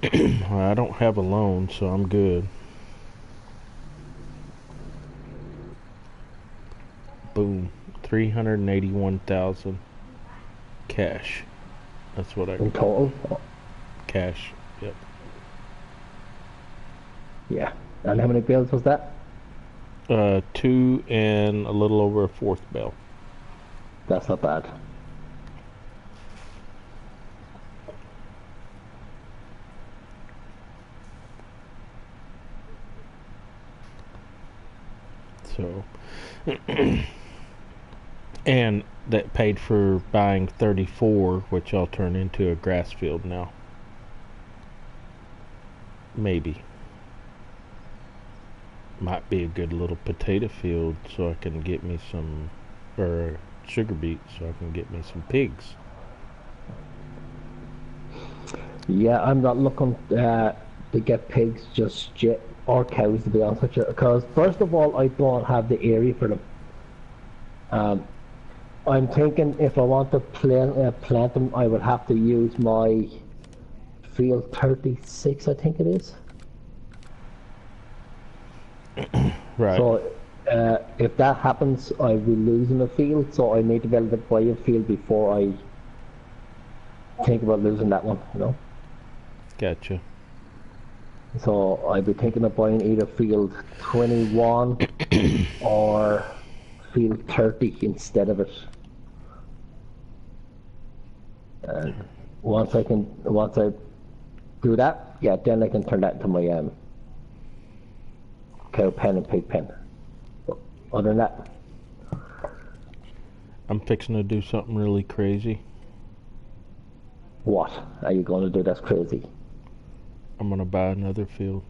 Speaker 2: Well, I don't have a loan, so I'm good. Boom. 381,000 cash. That's what I
Speaker 1: In
Speaker 2: got.
Speaker 1: total.
Speaker 2: Cash. Yep.
Speaker 1: Yeah. And how many bales was that?
Speaker 2: 2 and a little over a fourth bale.
Speaker 1: That's not bad.
Speaker 2: So, and that paid for buying 34, which I'll turn into a grass field now. Maybe. Might be a good little potato field so I can get me some, or sugar beet so I can get me some pigs.
Speaker 1: Yeah, I'm not looking to get pigs just yet, or cows to be honest with you, because first of all I don't have the area for them. I'm thinking if I want to plant them, I would have to use my field 36, I think it is.
Speaker 2: Right.
Speaker 1: So if that happens, I will be losing a field, so I need to be able to buy a field before I think about losing that one, you know.
Speaker 2: Gotcha.
Speaker 1: So I'd be thinking of buying either field 21 or field 30 instead of it. And once I do that, yeah, then I can turn that into my cow pen and pig pen. But other than that,
Speaker 2: I'm fixing to do something really crazy.
Speaker 1: What are you going to do that's crazy?
Speaker 2: I'm gonna buy another field.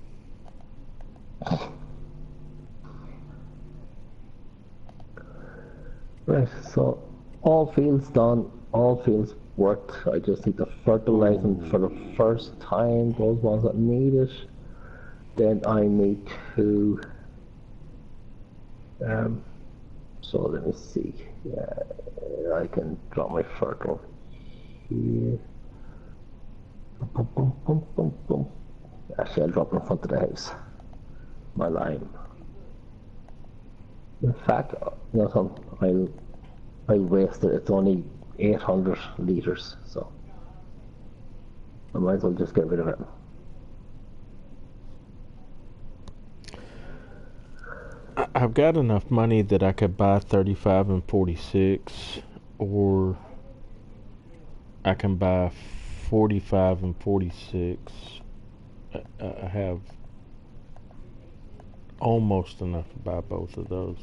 Speaker 1: Right, so all fields done, all fields worked. I just need to fertilize them for the first time, those ones that need it. Then I need to, so let me see. Yeah, I can drop my fertile here. Boom, boom, boom, boom, boom. Actually, I'll drop it in front of the house. My lime. In fact, you know something, I'll waste it. It's only 800 litres, so I might as well just get rid of it.
Speaker 2: I've got enough money that I could buy 35 and 46, or I can buy 45 and 46. I have almost enough to buy both of those.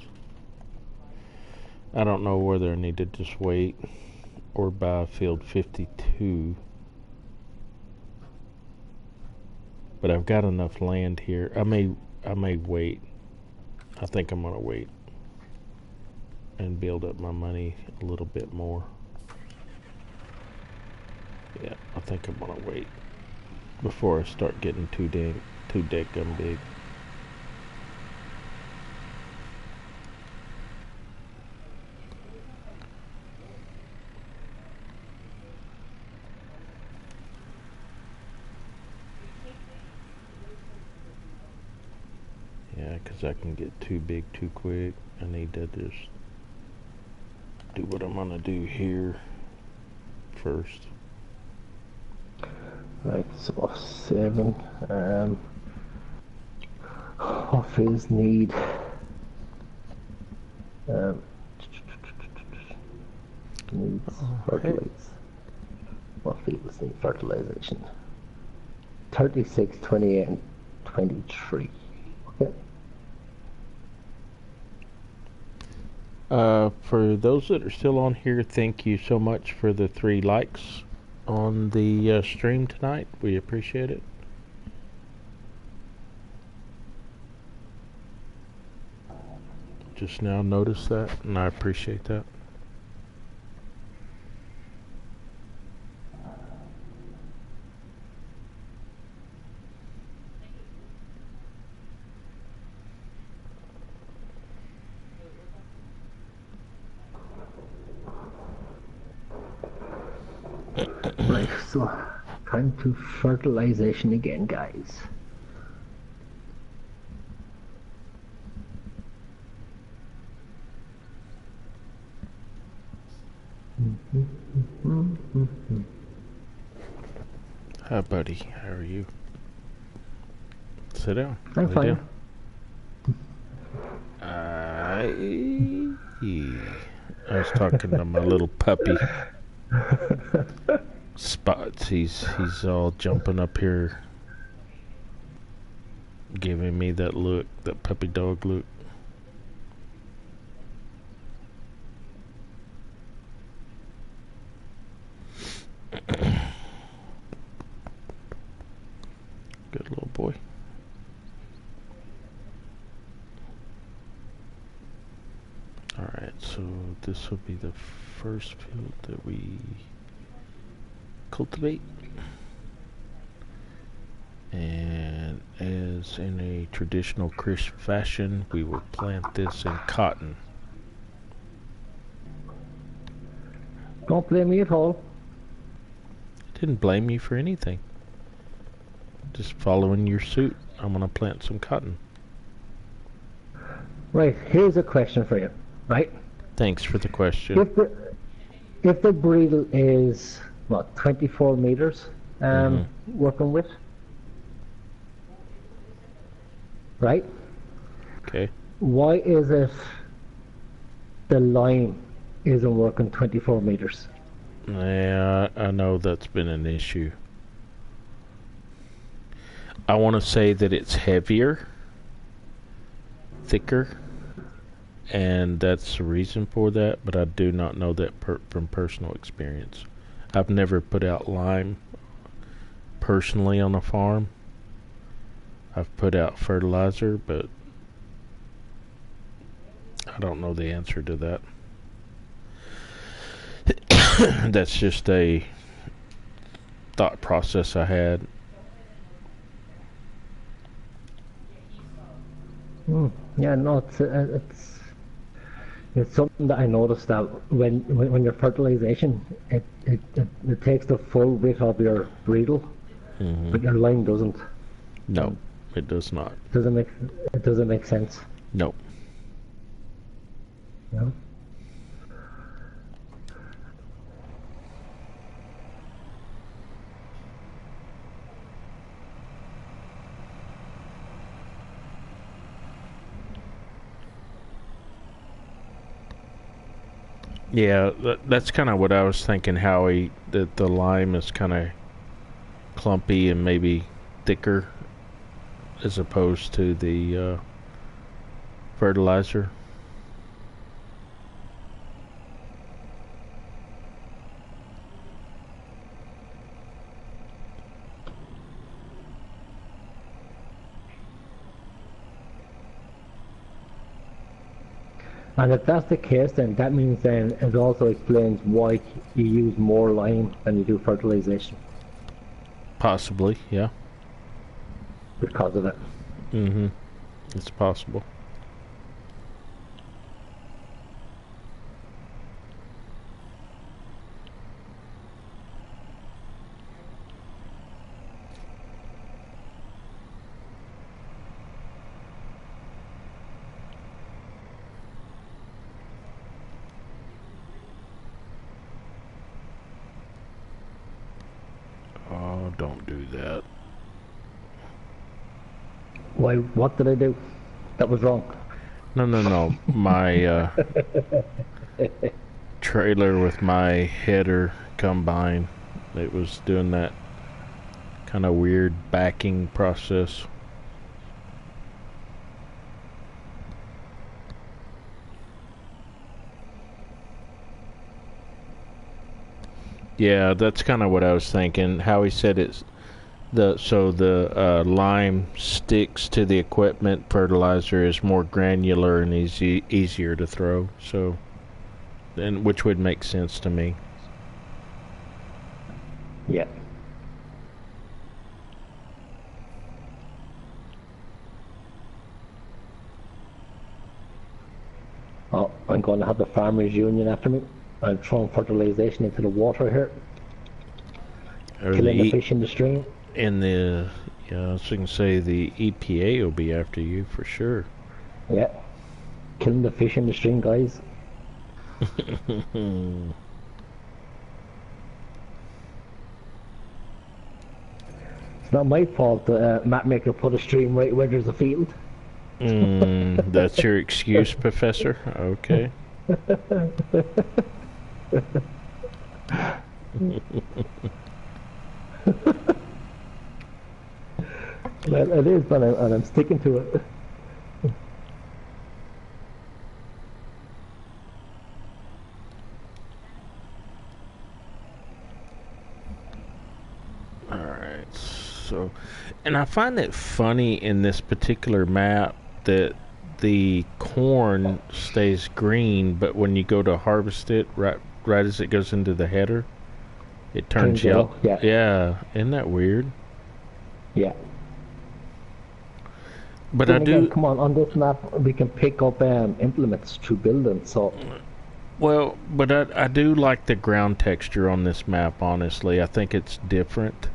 Speaker 2: I don't know whether I need to just wait or buy field 52. But I've got enough land here. I may wait. I think I'm gonna wait and build up my money a little bit more. Yeah, I think I'm gonna wait before I start getting too dead-gum big. Yeah, because I can get too big too quick. I need to just do what I'm gonna do here first.
Speaker 1: Right, so 7. What fields need? Needs fertilize. What fields need fertilization? 36, 28, and 23. Okay.
Speaker 2: For those that are still on here, thank you so much for the 3 likes on the stream tonight. We appreciate it. Just now noticed that, and I appreciate that.
Speaker 1: Right, so time to fertilization again, guys.
Speaker 2: Hi, buddy. How are you? Sit down.
Speaker 1: I'm fine.
Speaker 2: I was talking to my little puppy. Spots. He's all jumping up here, giving me that look, that puppy dog look. Good little boy. Alright, so this will be the first field that we cultivate. And as in a traditional crisp fashion, we will plant this in cotton.
Speaker 1: Don't blame me at all.
Speaker 2: I didn't blame you for anything. Just following your suit. I'm going to plant some cotton.
Speaker 1: Right, here's a question for you, right?
Speaker 2: Thanks for the question.
Speaker 1: If the bridle is, what, 24 meters working with? Right?
Speaker 2: Okay.
Speaker 1: Why is it the line isn't working 24 meters?
Speaker 2: Yeah, I know that's been an issue. I want to say that it's heavier, thicker, and that's the reason for that, but I do not know that from personal experience. I've never put out lime personally on a farm. I've put out fertilizer, but I don't know the answer to that. That's just a thought process I had.
Speaker 1: Yeah, no, it's something that I noticed that when your fertilization, it takes the full weight of your bridle, but your lime doesn't.
Speaker 2: No, it does not.
Speaker 1: It doesn't make sense.
Speaker 2: No.
Speaker 1: No.
Speaker 2: Yeah, that's kind of what I was thinking, Howie, that the lime is kind of clumpy and maybe thicker as opposed to the fertilizer.
Speaker 1: And if that's the case, then that means then it also explains why you use more lime than you do fertilization.
Speaker 2: Possibly, yeah.
Speaker 1: Because of it.
Speaker 2: It's possible. Oh, don't do that.
Speaker 1: Why? What did I do? That was wrong.
Speaker 2: No. My trailer with my header combine, it was doing that kind of weird backing process. Yeah, that's kind of what I was thinking. Howie said it's the lime sticks to the equipment. Fertilizer is more granular and easier to throw. So, and which would make sense to me.
Speaker 1: Yeah. Oh, I'm going to have the farmers union after me. I'm throwing fertilization into the water here. Killing the fish in the stream.
Speaker 2: And I was going to say the EPA will be after you for sure.
Speaker 1: Yeah. Killing the fish in the stream, guys. It's not my fault that Mapmaker put a stream right where there's a field.
Speaker 2: That's your excuse, Professor? Okay.
Speaker 1: Well, it is, but I'm sticking to it.
Speaker 2: Alright, so, and I find it funny in this particular map that the corn stays green, but when you go to harvest it, right as it goes into the header, it turns yellow. Yeah, isn't that weird?
Speaker 1: Yeah.
Speaker 2: But
Speaker 1: then again, come on this map we can pick up implements to build them, so...
Speaker 2: Well, but I do like the ground texture on this map, honestly. I think it's different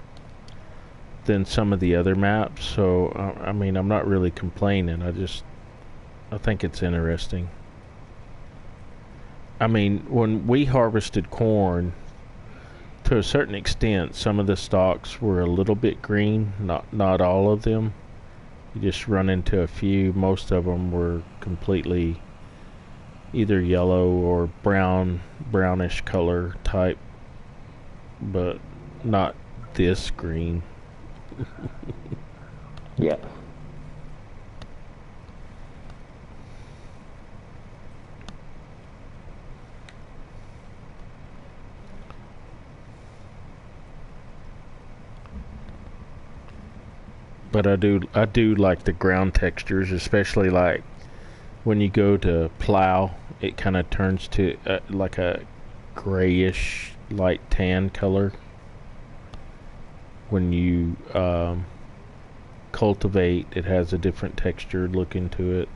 Speaker 2: than some of the other maps, so, I mean, I'm not really complaining. I think it's interesting. I mean, when we harvested corn, to a certain extent, some of the stalks were a little bit green, not all of them. You just run into a few. Most of them were completely either yellow or brownish color type, but not this green.
Speaker 1: Yeah.
Speaker 2: But I do like the ground textures, especially like when you go to plow, it kind of turns to like a grayish light tan color. When you cultivate, it has a different textured look into it.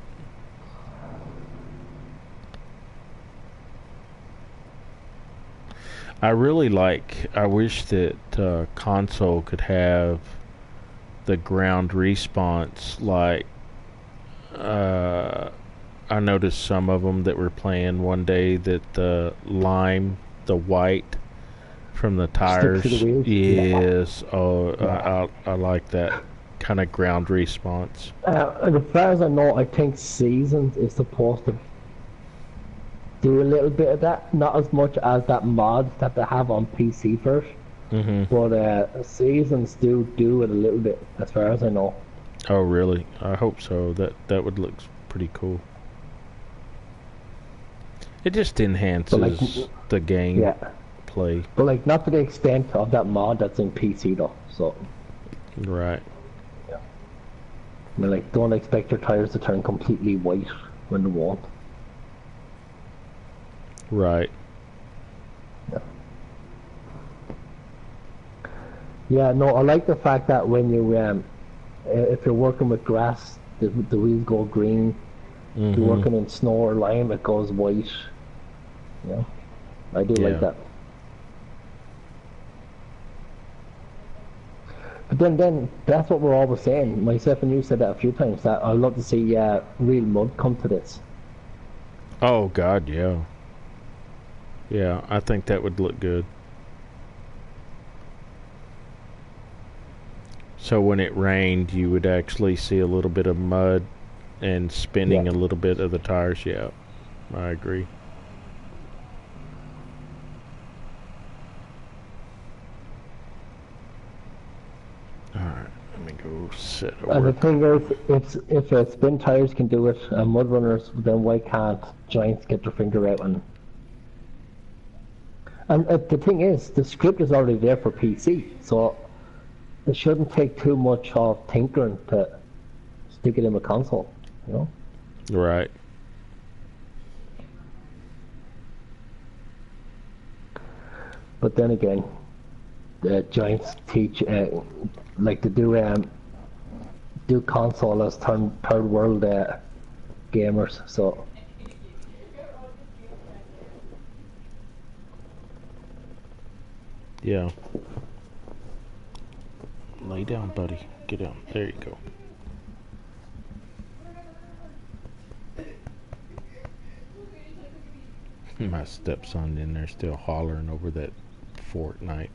Speaker 2: I wish that console could have the ground response. Like, I noticed some of them that were playing one day that the white from the tires.
Speaker 1: Stick to the wheels.
Speaker 2: Yes. Oh,
Speaker 1: Yeah.
Speaker 2: I like that kind of ground response.
Speaker 1: As far as I know, I think Seasons is supposed to do a little bit of that. Not as much as that mod that they have on PC first.
Speaker 2: Hmm.
Speaker 1: But Seasons do it a little bit, as far as I know.
Speaker 2: Oh, really? I hope so. That would look pretty cool. It just
Speaker 1: But like,
Speaker 2: enhances the game
Speaker 1: yeah.
Speaker 2: play.
Speaker 1: But like, not to the extent of that mod that's in PC though. So,
Speaker 2: Right.
Speaker 1: I mean, like, don't expect your tires to turn completely white when they won't.
Speaker 2: Right.
Speaker 1: Yeah, no, I like the fact that when you, if you're working with grass, the wheels go green. If you're
Speaker 2: Hmm.
Speaker 1: working in snow or lime, it goes white. Yeah, I do like
Speaker 2: Yeah.
Speaker 1: that. But then that's what we're always saying. Myself and you said that a few times. That I'd love to see real mud come to this.
Speaker 2: Oh God, yeah. Yeah, I think that would look good. So when it rained, you would actually see a little bit of mud and
Speaker 1: Yeah.
Speaker 2: spinning a little bit of the tires. Yeah, I agree. All right, let me go set a
Speaker 1: And the
Speaker 2: work.
Speaker 1: thing is, if spin tires can do it and mud runners, then why can't giants get their finger out and? And the thing is, the script is already there for PC, so it shouldn't take too much of tinkering to stick it in a console, you know?
Speaker 2: Right.
Speaker 1: But then again, the Giants teach like to do console as third world gamers. So
Speaker 2: Yeah. Lay down, buddy. Get down. There you go. My stepson in there still hollering over that Fortnite.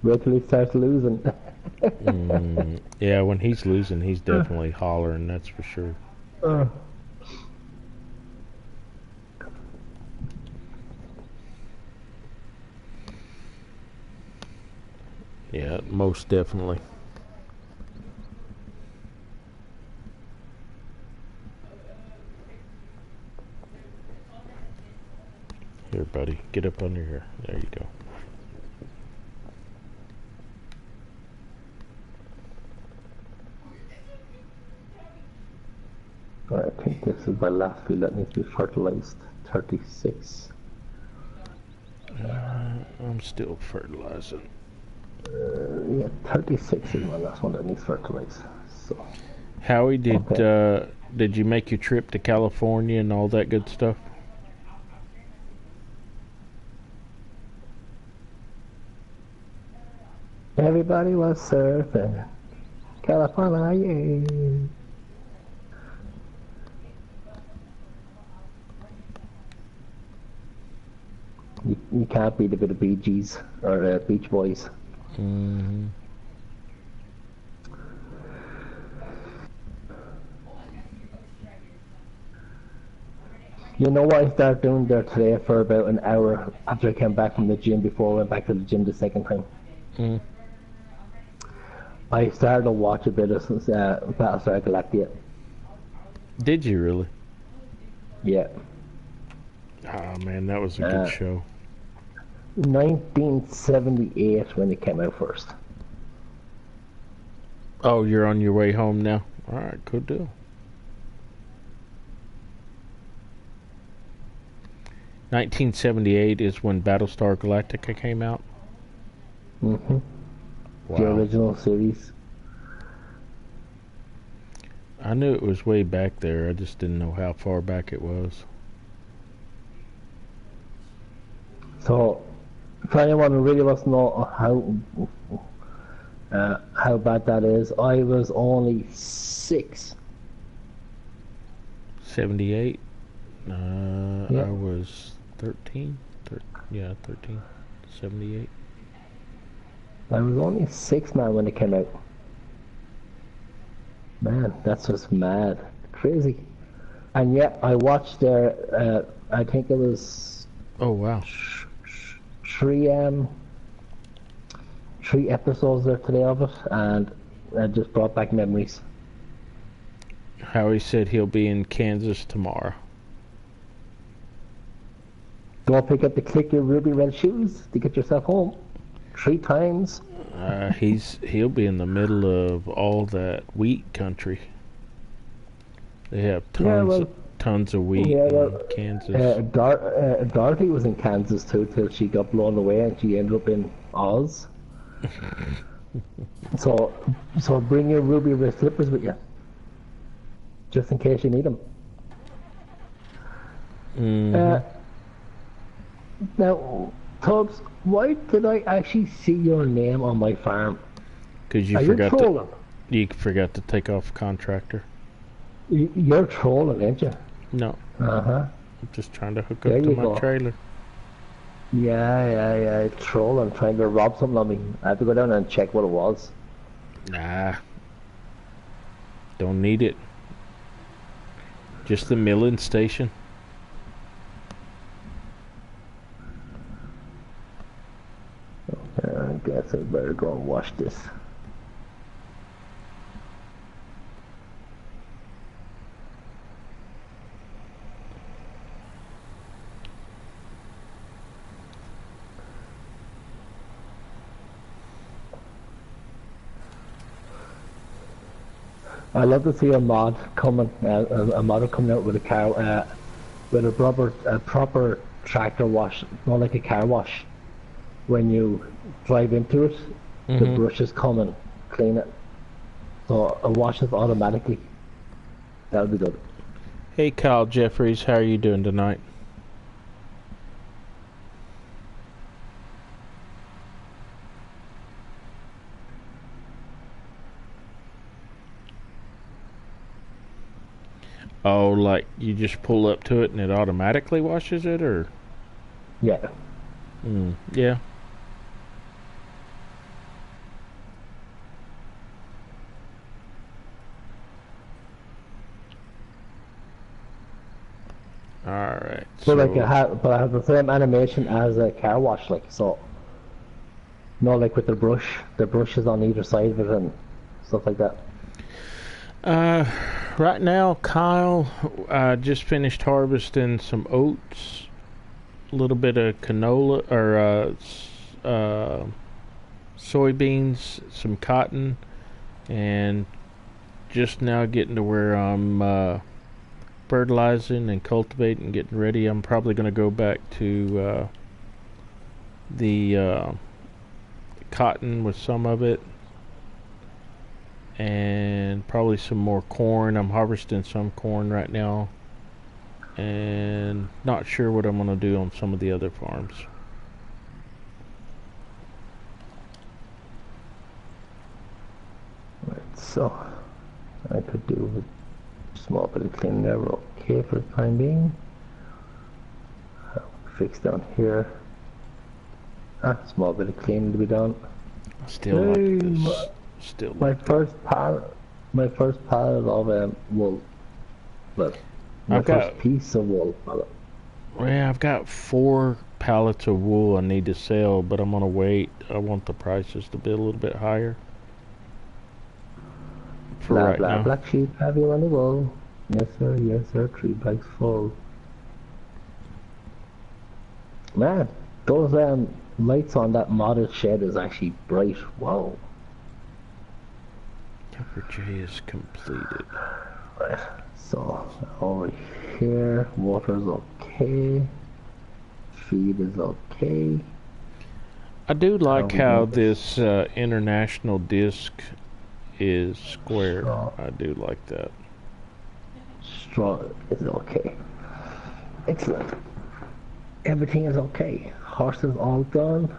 Speaker 1: wait till he starts losing.
Speaker 2: Yeah, when he's losing, he's definitely hollering. That's for sure.
Speaker 1: uh,
Speaker 2: Yeah, most definitely. Here, buddy, get up under here. There you go.
Speaker 1: I think this is my last field that needs to be fertilized. 36.
Speaker 2: I'm still fertilizing.
Speaker 1: Yeah, 36 is my last one that needs fertilized. So
Speaker 2: Howie,
Speaker 1: okay.
Speaker 2: did you make your trip to California and all that good stuff?
Speaker 1: Everybody was surfing. California, yeah. You can't beat a bit of Bee Gees or Beach Boys.
Speaker 2: Mm-hmm.
Speaker 1: You know what I started doing there today for about an hour after I came back from the gym before I went back to the gym the second time?
Speaker 2: Mm.
Speaker 1: I started to watch a bit of Battlestar Galactica.
Speaker 2: Did you really?
Speaker 1: Yeah.
Speaker 2: Oh man, that was a
Speaker 1: Uh,
Speaker 2: good show.
Speaker 1: 1978 when it came out first.
Speaker 2: Oh, you're on your way home now? Alright, good deal. (1978) is when Battlestar Galactica came out.
Speaker 1: Mm-hmm.
Speaker 2: Wow.
Speaker 1: The original series.
Speaker 2: I knew it was way back there. I just didn't know how far back it was.
Speaker 1: So, for anyone who really wants to know how bad that is, I was only 6.
Speaker 2: 78.
Speaker 1: Yeah.
Speaker 2: I was 13. 13. 78.
Speaker 1: I was only 6, man, when it came out. Man, that's just mad. Crazy. And yet, I watched their, I think it was
Speaker 2: Oh, wow.
Speaker 1: 3 episodes there today of it, and it just brought back memories.
Speaker 2: Howie said he'll be in Kansas tomorrow.
Speaker 1: Don't forget to click your ruby red shoes to get yourself home 3 times.
Speaker 2: He'll be in the middle of all that wheat country. They have tons of wheat in Kansas.
Speaker 1: Dorothy was in Kansas too till she got blown away and she ended up in Oz. so bring your ruby red slippers with you, just in case you need them.
Speaker 2: Mm-hmm.
Speaker 1: Now, Tubbs, why did I actually see your name on my farm?
Speaker 2: Because you forgot to take off contractor.
Speaker 1: You're trolling, ain't you?
Speaker 2: No.
Speaker 1: I'm
Speaker 2: just trying to hook up to my trailer.
Speaker 1: Yeah, trolling, trying to rob something on me. I have to go down and check what it was.
Speaker 2: Nah. Don't need it. Just the milling station.
Speaker 1: I guess I better go and wash this. I love to see a mod coming out with a car, with a proper tractor wash, not like a car wash. When you drive into it, the brushes come and clean it. So it washes automatically. That would be good.
Speaker 2: Hey Kyle Jeffries, how are you doing tonight? Oh, like you just pull up to it and it automatically washes it, or?
Speaker 1: Yeah.
Speaker 2: Yeah. Alright.
Speaker 1: So like I have the same animation as a car wash, like so. No, like with the brush is on either side of it and stuff like that.
Speaker 2: Right now, Kyle, just finished harvesting some oats, a little bit of canola or soybeans, some cotton, and just now getting to where I'm fertilizing and cultivating, getting ready. I'm probably going to go back to the cotton with some of it, and probably some more corn. I'm harvesting some corn right now, and not sure what I'm going to do on some of the other farms.
Speaker 1: Right, so I could do a small bit of cleaning there, okay for the time being. I'll fix down here. Small bit of cleaning to be done.
Speaker 2: Still like this. Still
Speaker 1: my first pallet of wool. But my first piece of wool.
Speaker 2: Yeah, I've got 4 pallets of wool I need to sell, but I'm gonna wait. I want the prices to be a little bit higher. For right now.
Speaker 1: Black sheep, have you on the wool? Yes sir, 3 bags full. Man, Those lights on that modded shed is actually bright. Wow.
Speaker 2: Temper J is completed.
Speaker 1: Right. So over here, water's okay. Feed is okay.
Speaker 2: I do like
Speaker 1: we
Speaker 2: how
Speaker 1: going?
Speaker 2: this international disc is square.
Speaker 1: So
Speaker 2: I do like that.
Speaker 1: straw is okay. Excellent. Everything is okay. Horses all done.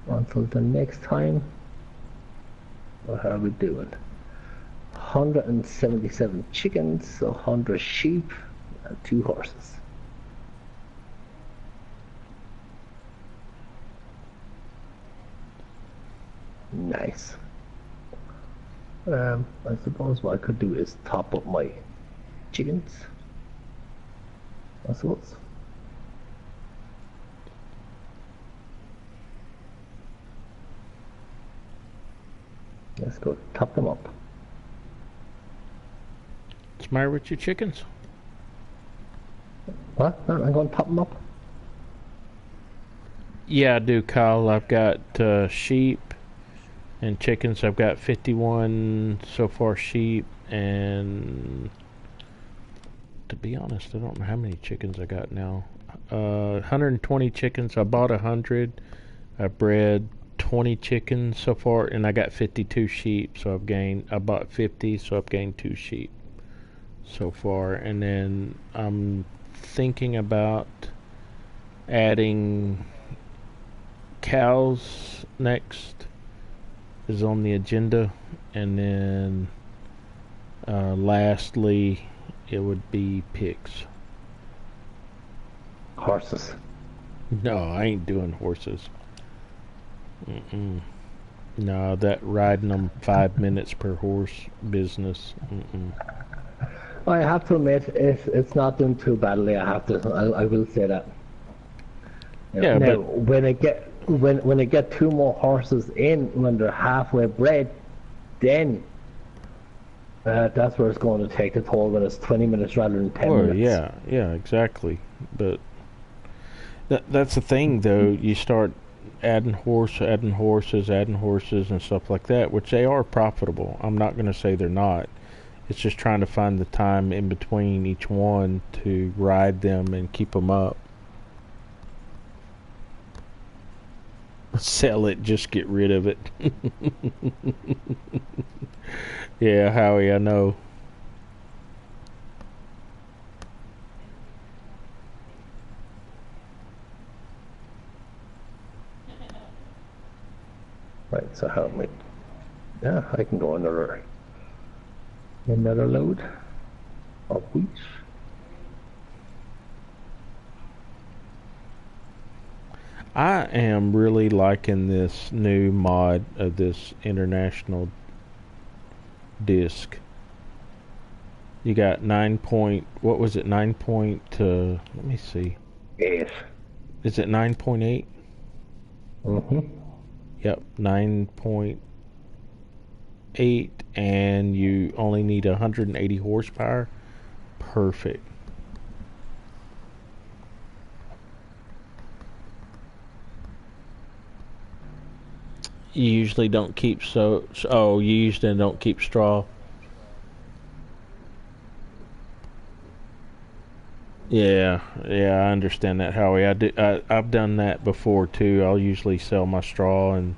Speaker 1: Until the next time. What are we doing? 177 chickens, 100 sheep, and 2 horses. Nice. I suppose what I could do is top up my chickens. I suppose. Let's go top them up.
Speaker 2: What's the matter with your chickens?
Speaker 1: What? No, I'm going to top them up.
Speaker 2: Yeah, I do, Kyle. I've got sheep and chickens. I've got 51 so far sheep, and to be honest, I don't know how many chickens I got now. 120 chickens. I bought 100. I bred 20 chickens so far, and I got 52 sheep. So I bought 50, so I've gained 2 sheep so far. And then I'm thinking about adding cows next is on the agenda, and then lastly it would be pigs.
Speaker 1: Horses.
Speaker 2: No, I ain't doing horses. No, that riding them 5 minutes per horse business.
Speaker 1: I have to admit, it's not doing too badly. I will say that.
Speaker 2: Yeah,
Speaker 1: now,
Speaker 2: but
Speaker 1: when I get 2 more horses in when they're halfway bred, then that's where it's going to take the toll when it's 20 minutes rather than 10 minutes.
Speaker 2: Yeah, exactly. But that's the thing, though. You start adding horses, and stuff like that, which they are profitable. I'm not going to say they're not. It's just trying to find the time in between each one to ride them and keep them up. Sell it, just get rid of it. Yeah, Howie, I know.
Speaker 1: Right, so how many? Yeah, I can go another load of wheat.
Speaker 2: I am really liking this new mod of this international disc. You got 9 point, what was it, 9 point, let me see.
Speaker 1: 8.
Speaker 2: Is it 9.8?
Speaker 1: Mm-hmm.
Speaker 2: Yep, 9.8, and you only need 180 horsepower. Perfect. You usually don't keep you usually don't keep straw. Yeah, I understand that, Howie. I've done that before too. I'll usually sell my straw and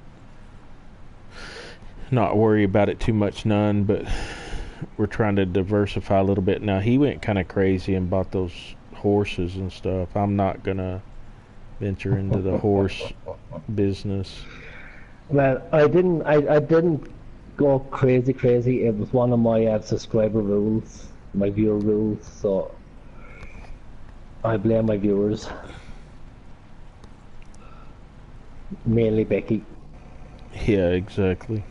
Speaker 2: not worry about it too much none, but we're trying to diversify a little bit. Now, he went kind of crazy and bought those horses and stuff. I'm not going to venture into the horse business.
Speaker 1: Well, I didn't go crazy. It was one of my subscriber rules, my viewer rules, so I blame my viewers. Mainly Becky.
Speaker 2: Yeah, exactly.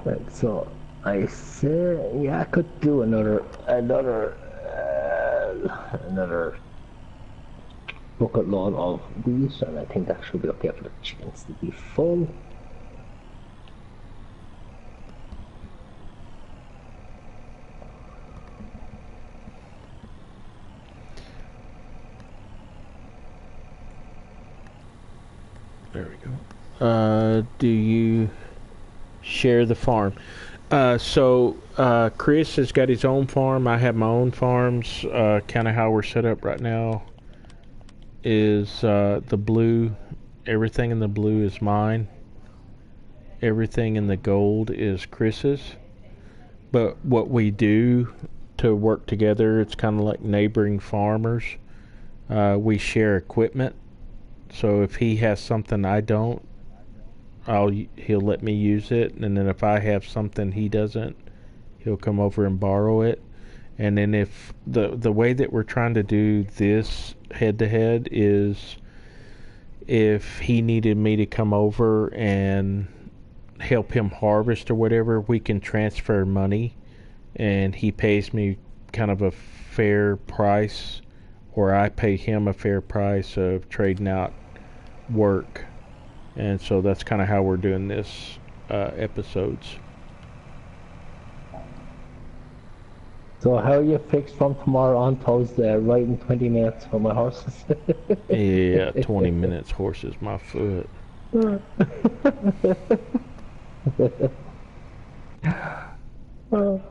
Speaker 1: Right, so I say, yeah, I could do another bucket load of these, and I think that should be okay for the chickens to be full.
Speaker 2: There we go. Do you share the farm? Chris has got his own farm. I have my own farms. Kind of how we're set up right now is the blue. Everything in the blue is mine. Everything in the gold is Chris's. But what we do to work together, it's kind of like neighboring farmers. We share equipment. So if he has something I don't, he'll let me use it, and then if I have something he doesn't, he'll come over and borrow it. And then if the way that we're trying to do this head to head is if he needed me to come over and help him harvest or whatever, we can transfer money and he pays me kind of a fair price, or I pay him a fair price of trading out work. And so that's kind of how we're doing this episodes.
Speaker 1: So how are you fixed from tomorrow on Thursday, riding 20 minutes for my horses?
Speaker 2: Yeah, 20 minutes, horse is my foot. Alright,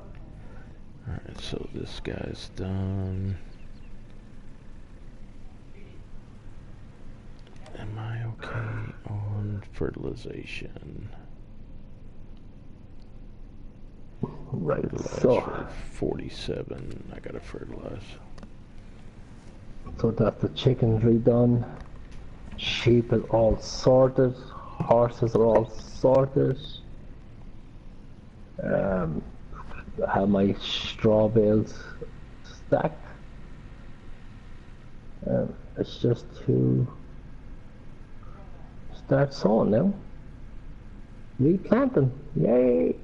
Speaker 2: so this guy's done. Am I okay on fertilization?
Speaker 1: Right,
Speaker 2: Fertilize
Speaker 1: so
Speaker 2: for 47. I gotta fertilize.
Speaker 1: so that's the chickens redone. Sheep is all sorted. Horses are all sorted. I have my straw bales stacked. It's just to start sowing now. Replanting. Yay!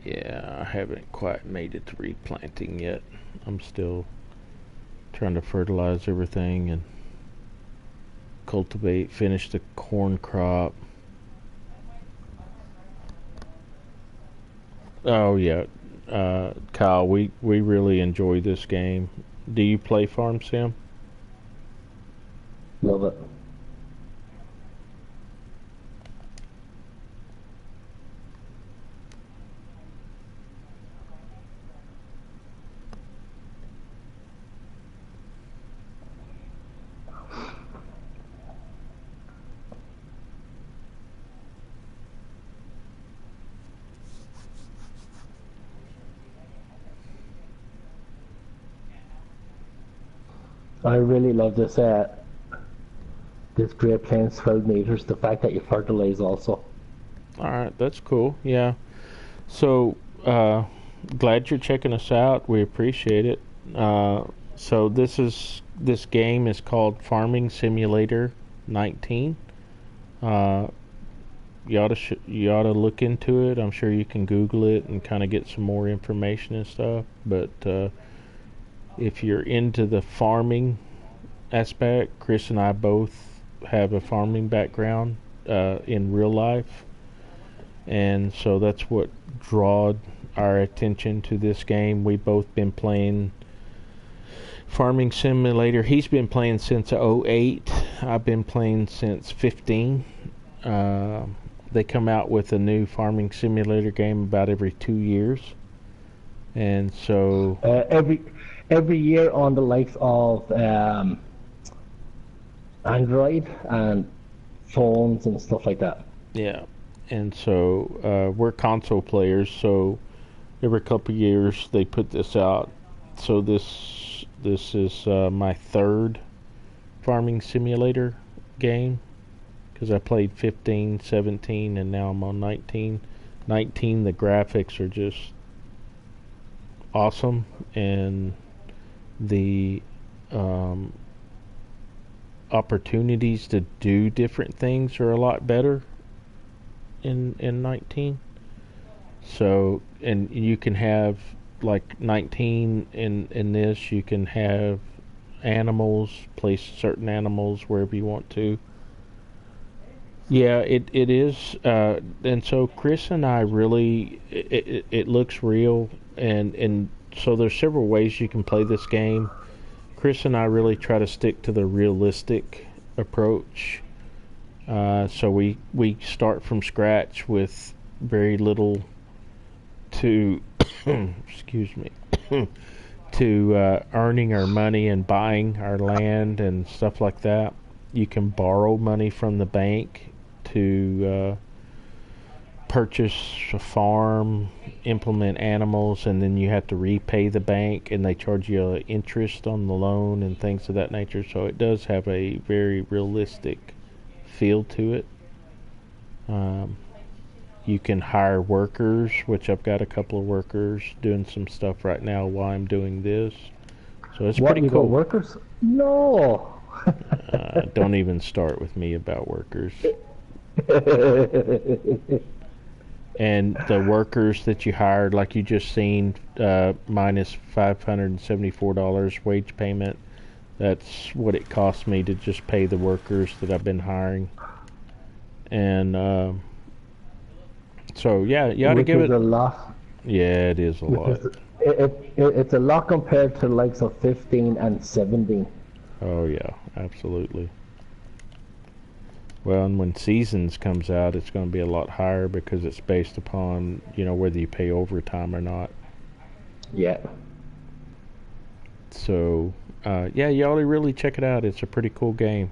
Speaker 2: Yeah, I haven't quite made it to replanting yet. I'm still trying to fertilize everything and cultivate, finish the corn crop. Oh yeah, Kyle, we really enjoy this game. Do you play Farm Sim?
Speaker 1: Love it. I really love this Great Plains 12 meters. The fact that you fertilize also.
Speaker 2: All right, that's cool. Yeah. So glad you're checking us out. We appreciate it. So this game is called Farming Simulator 19. You ought to look into it. I'm sure you can Google it and kind of get some more information and stuff. But if you're into the farming aspect, Chris and I both have a farming background in real life, and so that's what drawed our attention to this game. We've both been playing Farming Simulator. He's been playing since '08. I've been playing since 15. They come out with a new Farming Simulator game about every 2 years, and so
Speaker 1: every year on the likes of Android and phones and stuff like that.
Speaker 2: yeah. And so we're console players, so every couple of years they put this out. So this is my third Farming Simulator game, because I played 15, 17, and now I'm on 19. 19, the graphics are just awesome, and the opportunities to do different things are a lot better in 19. So, and you can have like 19 in this, you can have animals, place certain animals wherever you want to. Yeah, it is, and so Chris and I really, it looks real, and so there's several ways you can play this game. Chris and I really try to stick to the realistic approach, So we start from scratch with very little to excuse me to earning our money and buying our land and stuff like that. You can borrow money from the bank to purchase a farm, implement animals, and then you have to repay the bank, and they charge you interest on the loan and things of that nature. So it does have a very realistic feel to it. You can hire workers, which I've got a couple of workers doing some stuff right now while I'm doing this. So it's pretty
Speaker 1: you
Speaker 2: cool.
Speaker 1: got workers? No.
Speaker 2: Don't even start with me about workers. And the workers that you hired, like you just seen, minus $574 wage payment. That's what it cost me to just pay the workers that I've been hiring. And so yeah, you ought to give it
Speaker 1: a lot.
Speaker 2: Yeah, it is a lot.
Speaker 1: It's a lot compared to the likes of 15 and 17.
Speaker 2: Oh yeah, absolutely. Well, and when Seasons comes out, it's going to be a lot higher because it's based upon, whether you pay overtime or not.
Speaker 1: Yeah.
Speaker 2: So, yeah, you ought to really check it out. It's a pretty cool game.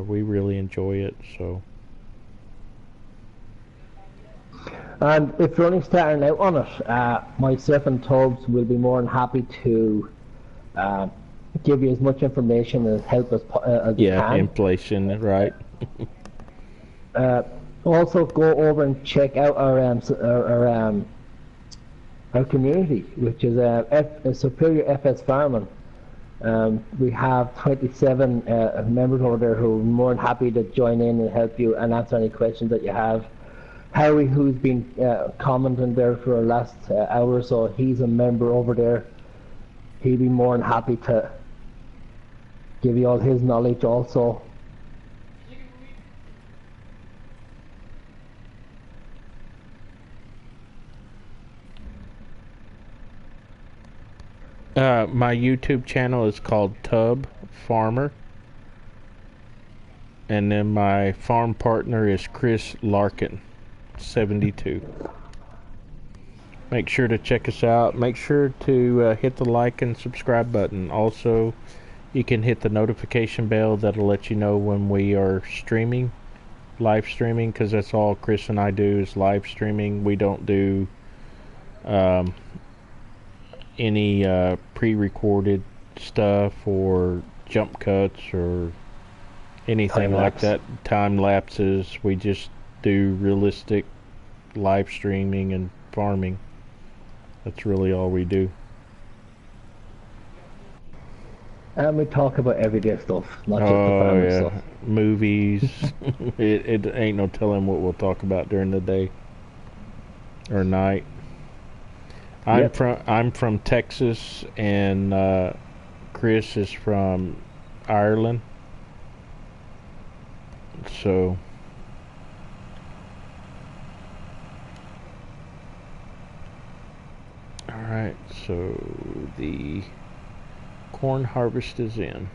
Speaker 2: We really enjoy it, so.
Speaker 1: And if you're only starting out on it, myself and Tubbs will be more than happy to give you as much information and help as we can.
Speaker 2: Yeah, inflation, right.
Speaker 1: Also, go over and check out our community, which is Superior FS Farming. We have 27 members over there who are more than happy to join in and help you and answer any questions that you have. Harry, who's been commenting there for the last hour or so, he's a member over there. He'd be more than happy to give you all his knowledge also.
Speaker 2: My YouTube channel is called Tubbfarmer. And then my farm partner is Chris Larkin, 72. Make sure to check us out. Make sure to hit the like and subscribe button. Also, you can hit the notification bell. That'll let you know when we are streaming, live streaming, because that's all Chris and I do is live streaming. We don't do any pre-recorded stuff or jump cuts or anything like that. Time lapses. We just do realistic live streaming and farming. That's really all we do.
Speaker 1: And we talk about everyday stuff, not just the farming stuff.
Speaker 2: Movies. it ain't no telling what we'll talk about during the day or night. I'm from Texas, and Chris is from Ireland. So all right, so the corn harvest is in.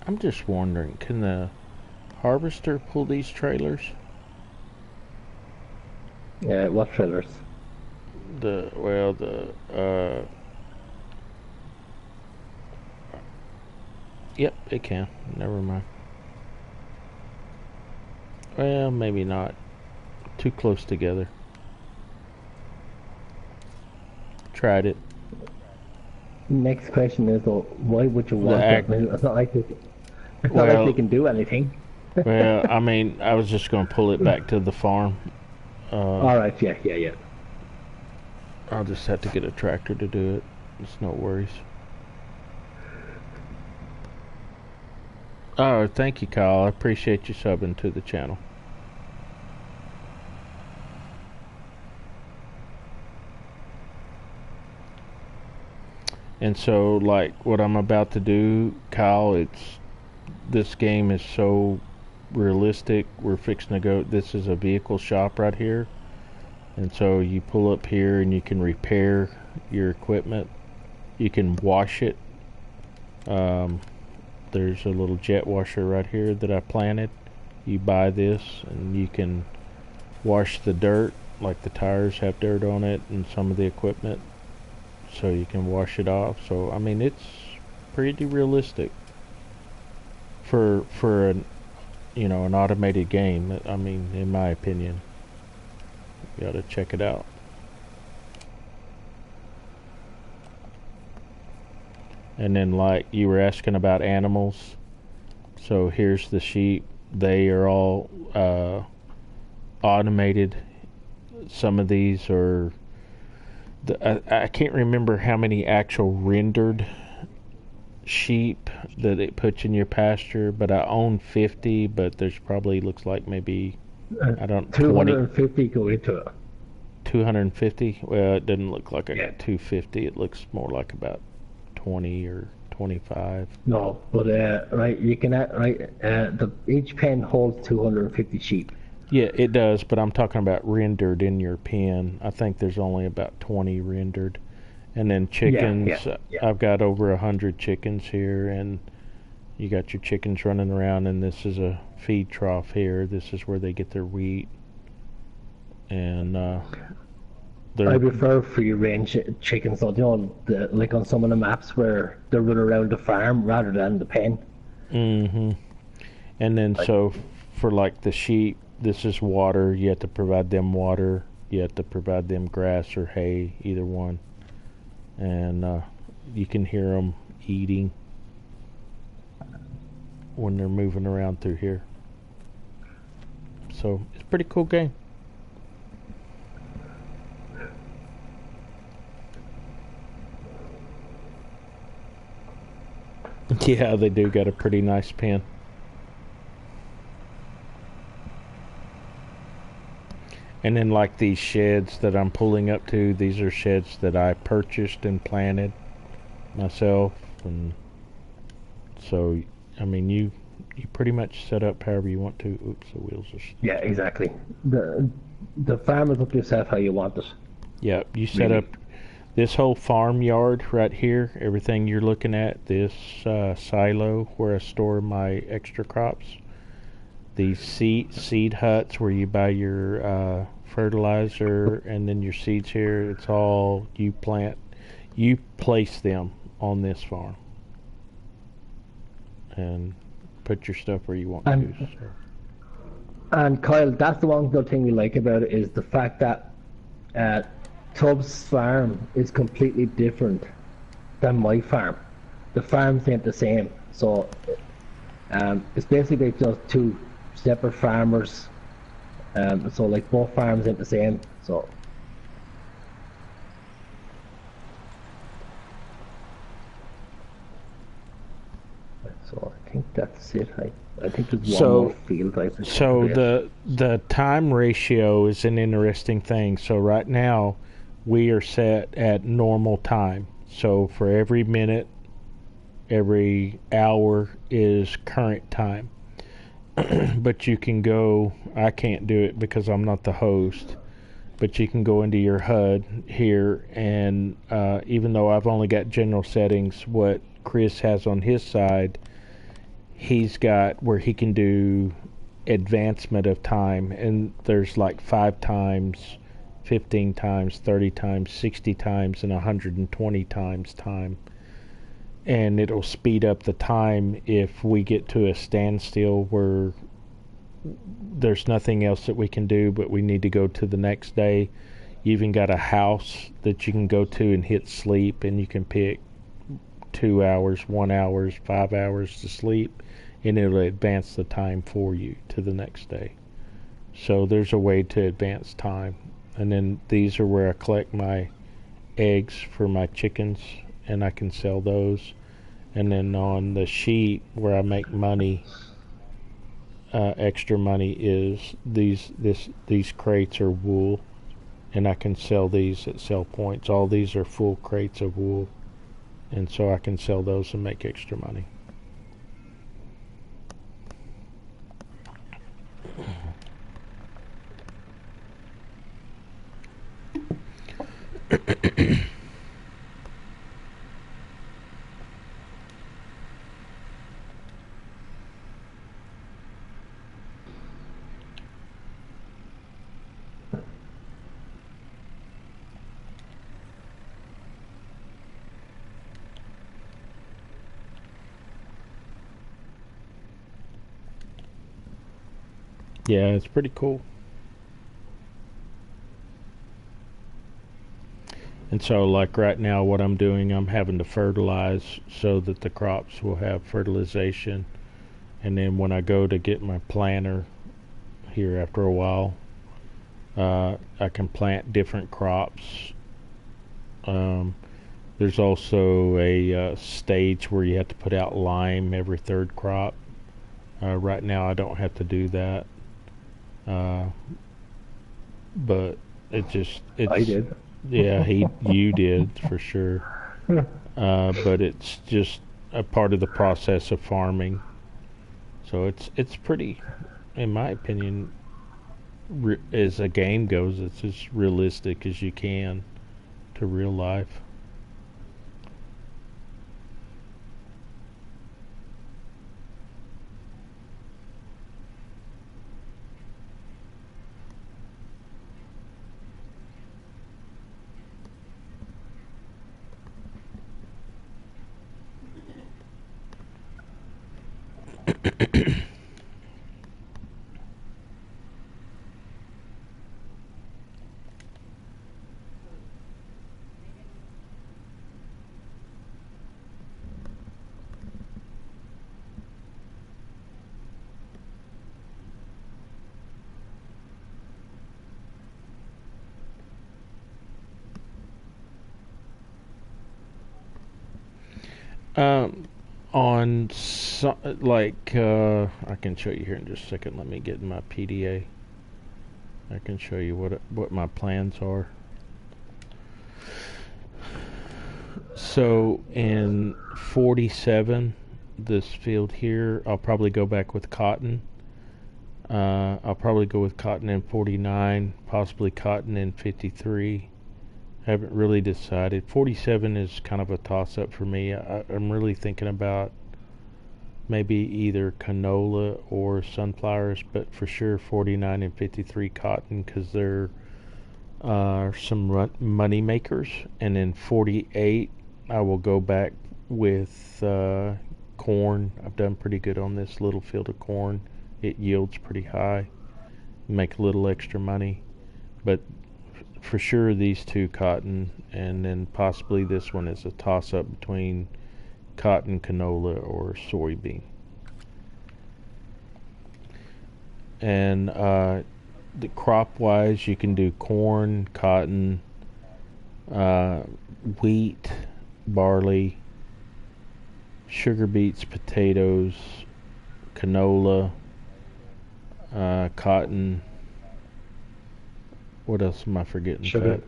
Speaker 2: I'm just wondering, can the harvester pull these trailers?
Speaker 1: Yeah, what trailers?
Speaker 2: Yep, it can. Never mind. Well, maybe not. Too close together. Tried it.
Speaker 1: Next question is, though, why would you want that? It's not like they can do anything.
Speaker 2: Well, I mean, I was just going to pull it back to the farm.
Speaker 1: Alright, yeah.
Speaker 2: I'll just have to get a tractor to do it. It's no worries. Oh, thank you, Kyle. I appreciate you subbing to the channel. And so, like, what I'm about to do, Kyle, this game is so realistic. We're fixing to go. This is a vehicle shop right here. And so you pull up here and you can repair your equipment. You can wash it. There's a little jet washer right here that I planted. You buy this and you can wash the dirt, like the tires have dirt on it and some of the equipment, so you can wash it off. So I mean, it's pretty realistic for an an automated game. I mean, in my opinion, you ought to check it out. And then, like you were asking about animals, so here's the sheep. They are all automated. Some of these are I can't remember how many actual rendered sheep that it puts in your pasture, but I own 50, but there's probably looks like maybe I don't
Speaker 1: 250 go into it.
Speaker 2: 250. Well, it doesn't look like I got 250. It looks more like about 20 or 25.
Speaker 1: No, but right, you can each pen holds 250 sheep.
Speaker 2: Yeah, it does, but I'm talking about rendered in your pen. I think there's only about 20 rendered. And then chickens, I've got over 100 chickens here, and you got your chickens running around, and this is a feed trough here. This is where they get their wheat. And I
Speaker 1: prefer free range chickens, though, like on some of the maps where they run around the farm rather than the pen.
Speaker 2: Mm-hmm. And then so for like the sheep, this is water. You have to provide them water. You have to provide them grass or hay, either one. And you can hear them eating when they're moving around through here. So it's a pretty cool game. Yeah, they do got a pretty nice pen. And then like these sheds that I'm pulling up to, these are sheds that I purchased and planted myself. And so, I mean, you pretty much set up however you want to. Oops, the wheels are...
Speaker 1: Yeah, exactly. The farm is up to yourself how you want it.
Speaker 2: Yeah, you set up this whole farmyard right here. Everything you're looking at, this silo where I store my extra crops. These seed huts where you buy your fertilizer and then your seeds here. It's all you plant. You place them on this farm and put your stuff where you want to. So.
Speaker 1: And Kyle, that's the one good thing we like about it, is the fact that Tubb's farm is completely different than my farm. The farms ain't the same, so it's basically just two separate farmers. So like both farms ain't the same. So I think that's it. I think there's one more field.
Speaker 2: So the time ratio is an interesting thing. So right now we are set at normal time. So for every minute, every hour is current time. But you can go, I can't do it because I'm not the host, but you can go into your HUD here, and even though I've only got general settings, what Chris has on his side, he's got where he can do advancement of time, and there's like 5 times, 15 times, 30 times, 60 times, and 120 times time. And it'll speed up the time if we get to a standstill where there's nothing else that we can do, but we need to go to the next day. You even got a house that you can go to and hit sleep, and you can pick 2 hours, 1 hour, 5 hours to sleep, and it'll advance the time for you to the next day. So there's a way to advance time. And then these are where I collect my eggs for my chickens, and I can sell those. And then on the sheet where I make money, extra money, is these crates are wool, and I can sell these at sell points. All these are full crates of wool, and so I can sell those and make extra money. Yeah, it's pretty cool. And so, like right now, what I'm doing, I'm having to fertilize so that the crops will have fertilization. And then when I go to get my planter here after a while, I can plant different crops. There's also a stage where you have to put out lime every third crop. Right now, I don't have to do that. But it's
Speaker 1: I did.
Speaker 2: yeah, you did for sure. But it's just a part of the process of farming. So it's pretty, in my opinion, as a game goes, it's as realistic as you can to real life. Um, on I can show you here in just a second. Let me get in my PDA. I can show you what my plans are. So in 47, this field here, I'll probably go back with cotton. I'll probably go with cotton in 49, possibly cotton in 53. Haven't really decided. 47 is kind of a toss-up for me. I'm really thinking about maybe either canola or sunflowers, but for sure 49 and 53 cotton, because they're some money makers. And then 48, I will go back with corn. I've done pretty good on this little field of corn. It yields pretty high. Make a little extra money. But for sure these two, cotton, and then possibly this one is a toss-up between cotton, canola, or soybean. And the crop-wise, you can do corn, cotton, wheat, barley, sugar beets, potatoes, canola, cotton. What else am I forgetting?
Speaker 1: Sugar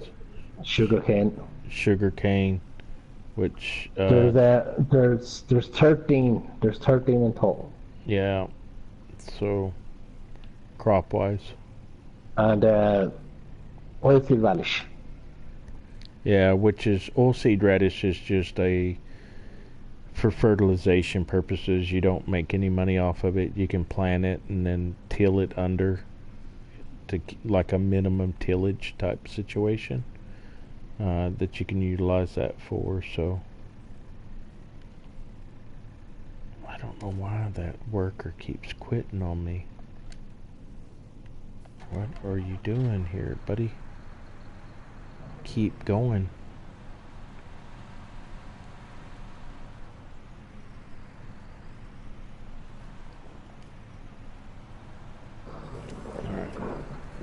Speaker 1: cane.
Speaker 2: Sugar cane, which
Speaker 1: there's 13 in total.
Speaker 2: Yeah. So crop wise.
Speaker 1: And oilseed radish.
Speaker 2: Yeah, which is oilseed radish is just for fertilization purposes. You don't make any money off of it. You can plant it and then till it under, to like a minimum tillage type situation, that you can utilize that for. So I don't know why that worker keeps quitting on me. What are you doing here, buddy? Keep going.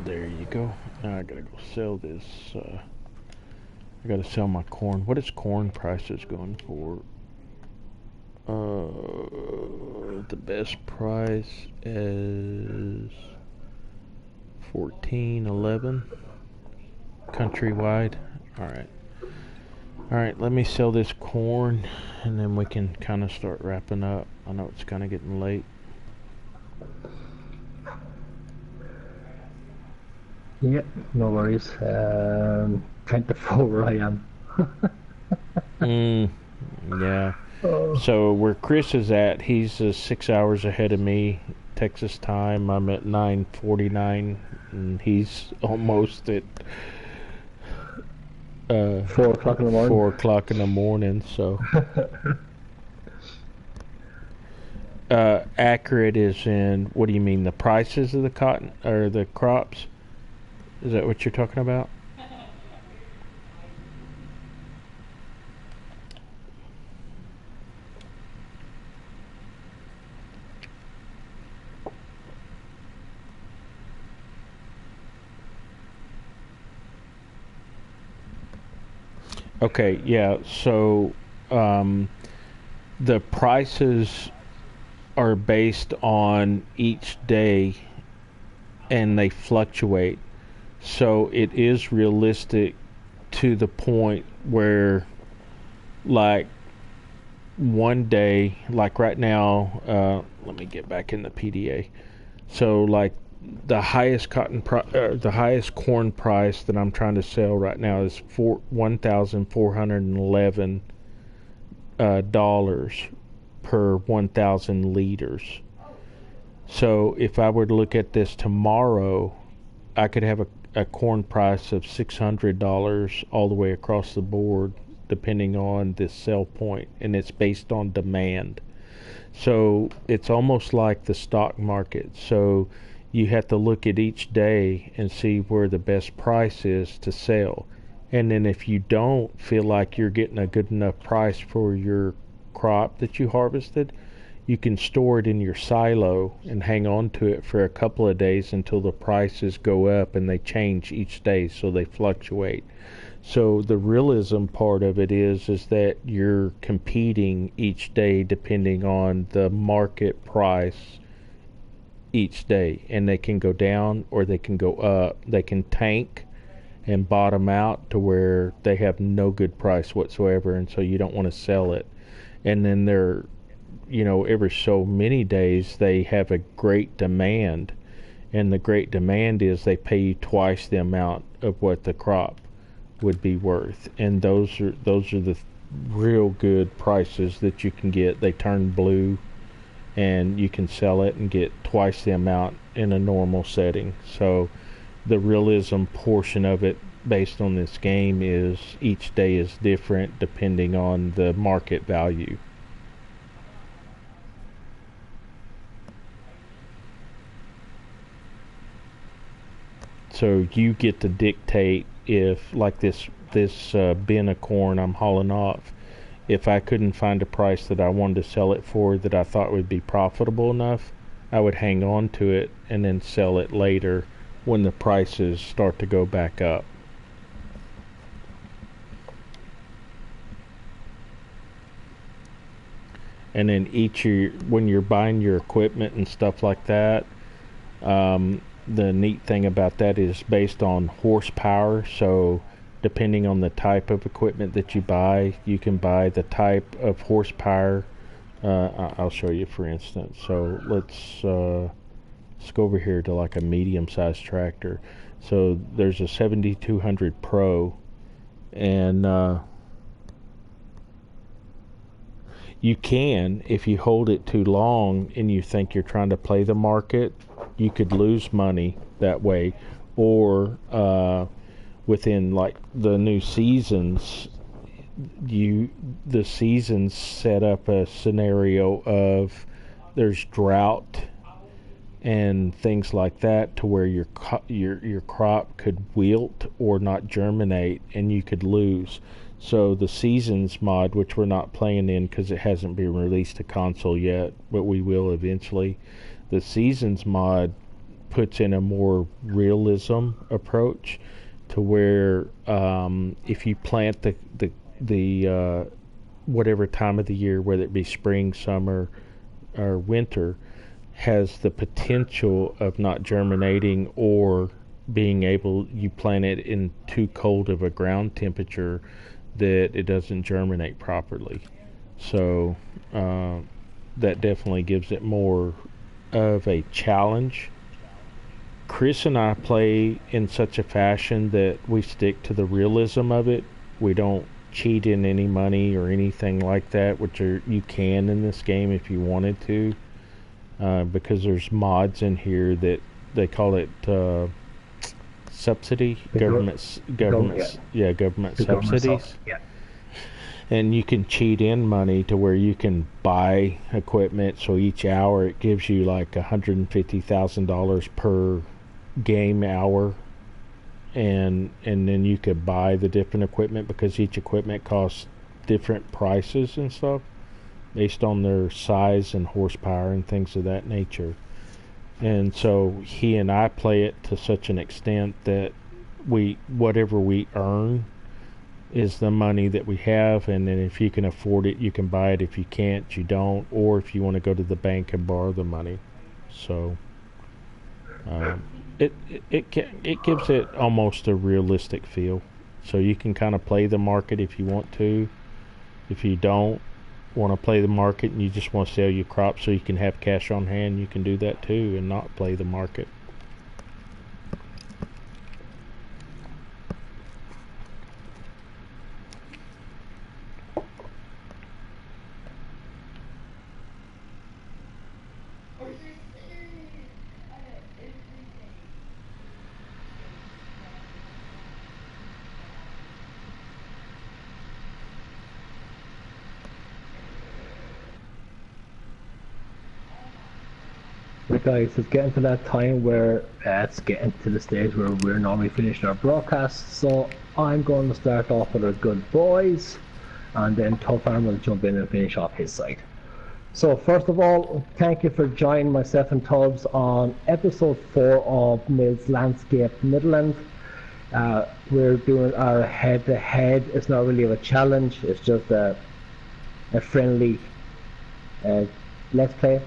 Speaker 2: There you go. Now I gotta go sell this. I gotta sell my corn. What is corn prices going for? The best price is 14.11 countrywide. All right, let me sell this corn and then we can kind of start wrapping up. I know it's kind of getting late.
Speaker 1: Yeah, no worries. Kind of full where I am.
Speaker 2: Yeah.
Speaker 1: Oh.
Speaker 2: So where Chris is at, he's 6 hours ahead of me, Texas time. I'm at 9:49, and he's almost at
Speaker 1: 4 o'clock in the morning.
Speaker 2: 4 o'clock in the morning. So accurate is in, what do you mean, the prices of the cotton or the crops? Is that what you're talking about? Okay, yeah. So the prices are based on each day and they fluctuate. So it is realistic to the point where, like, one day, like right now, let me get back in the PDA. So, like, the highest the highest corn price that I'm trying to sell right now is $1,411 dollars per 1,000 liters. So if I were to look at this tomorrow, I could have a corn price of $600 all the way across the board, depending on the sell point, and it's based on demand. So it's almost like the stock market. So you have to look at each day and see where the best price is to sell. And then if you don't feel like you're getting a good enough price for your crop that you harvested, you can store it in your silo and hang on to it for a couple of days until the prices go up, and they change each day, so they fluctuate. So the realism part of it is that you're competing each day depending on the market price each day, and they can go down or they can go up. They can tank and bottom out to where they have no good price whatsoever, and so you don't want to sell it. And then they're, every so many days they have a great demand, and the great demand is they pay you twice the amount of what the crop would be worth, and those are the real good prices that you can get. They turn blue, and you can sell it and get twice the amount in a normal setting. So the realism portion of it based on this game is each day is different depending on the market value. So you get to dictate, if like this bin of corn I'm hauling off, if I couldn't find a price that I wanted to sell it for that I thought would be profitable enough, I would hang on to it and then sell it later when the prices start to go back up. And then when you're buying your equipment and stuff like that, the neat thing about that is based on horsepower. So depending on the type of equipment that you buy, you can buy the type of horsepower. I'll show you, for instance. So let's go over here to like a medium-sized tractor. So there's a 7200 Pro, and you can, if you hold it too long and you think you're trying to play the market, you could lose money that way. Or within like the new seasons, the seasons set up a scenario of there's drought and things like that, to where your crop could wilt or not germinate, and you could lose. So the Seasons mod, which we're not playing in because it hasn't been released to console yet, but we will eventually, the Seasons mod puts in a more realism approach, to where if you plant the whatever time of the year, whether it be spring, summer, or winter, has the potential of not germinating or being able, you plant it in too cold of a ground temperature that it doesn't germinate properly. So that definitely gives it more of a challenge. Chris and I play in such a fashion that we stick to the realism of it. We don't cheat in any money or anything like that, which you can in this game if you wanted to, because there's mods in here that they call it subsidy, government subsidies.
Speaker 1: Yeah.
Speaker 2: And you can cheat in money to where you can buy equipment. So each hour it gives you like $150,000 per game hour, and then you could buy the different equipment, because each equipment costs different prices and stuff based on their size and horsepower and things of that nature. And so he and I play it to such an extent that whatever we earn is the money that we have, and then if you can afford it, you can buy it. If you can't, you don't, or if you want to go to the bank and borrow the money. So it gives it almost a realistic feel. So you can kind of play the market if you want to. If you don't want to play the market and you just want to sell your crops so you can have cash on hand, you can do that too and not play the market.
Speaker 1: Guys, it's getting to that time where it's getting to the stage where we're normally finishing our broadcast, so I'm going to start off with our good boys, and then Tubbfarmer will jump in and finish off his side. So first of all, thank you for joining myself and Tubbs on episode 4 of Mills Landscape Midland. We're doing our head-to-head. It's not really a challenge, it's just a friendly let's play.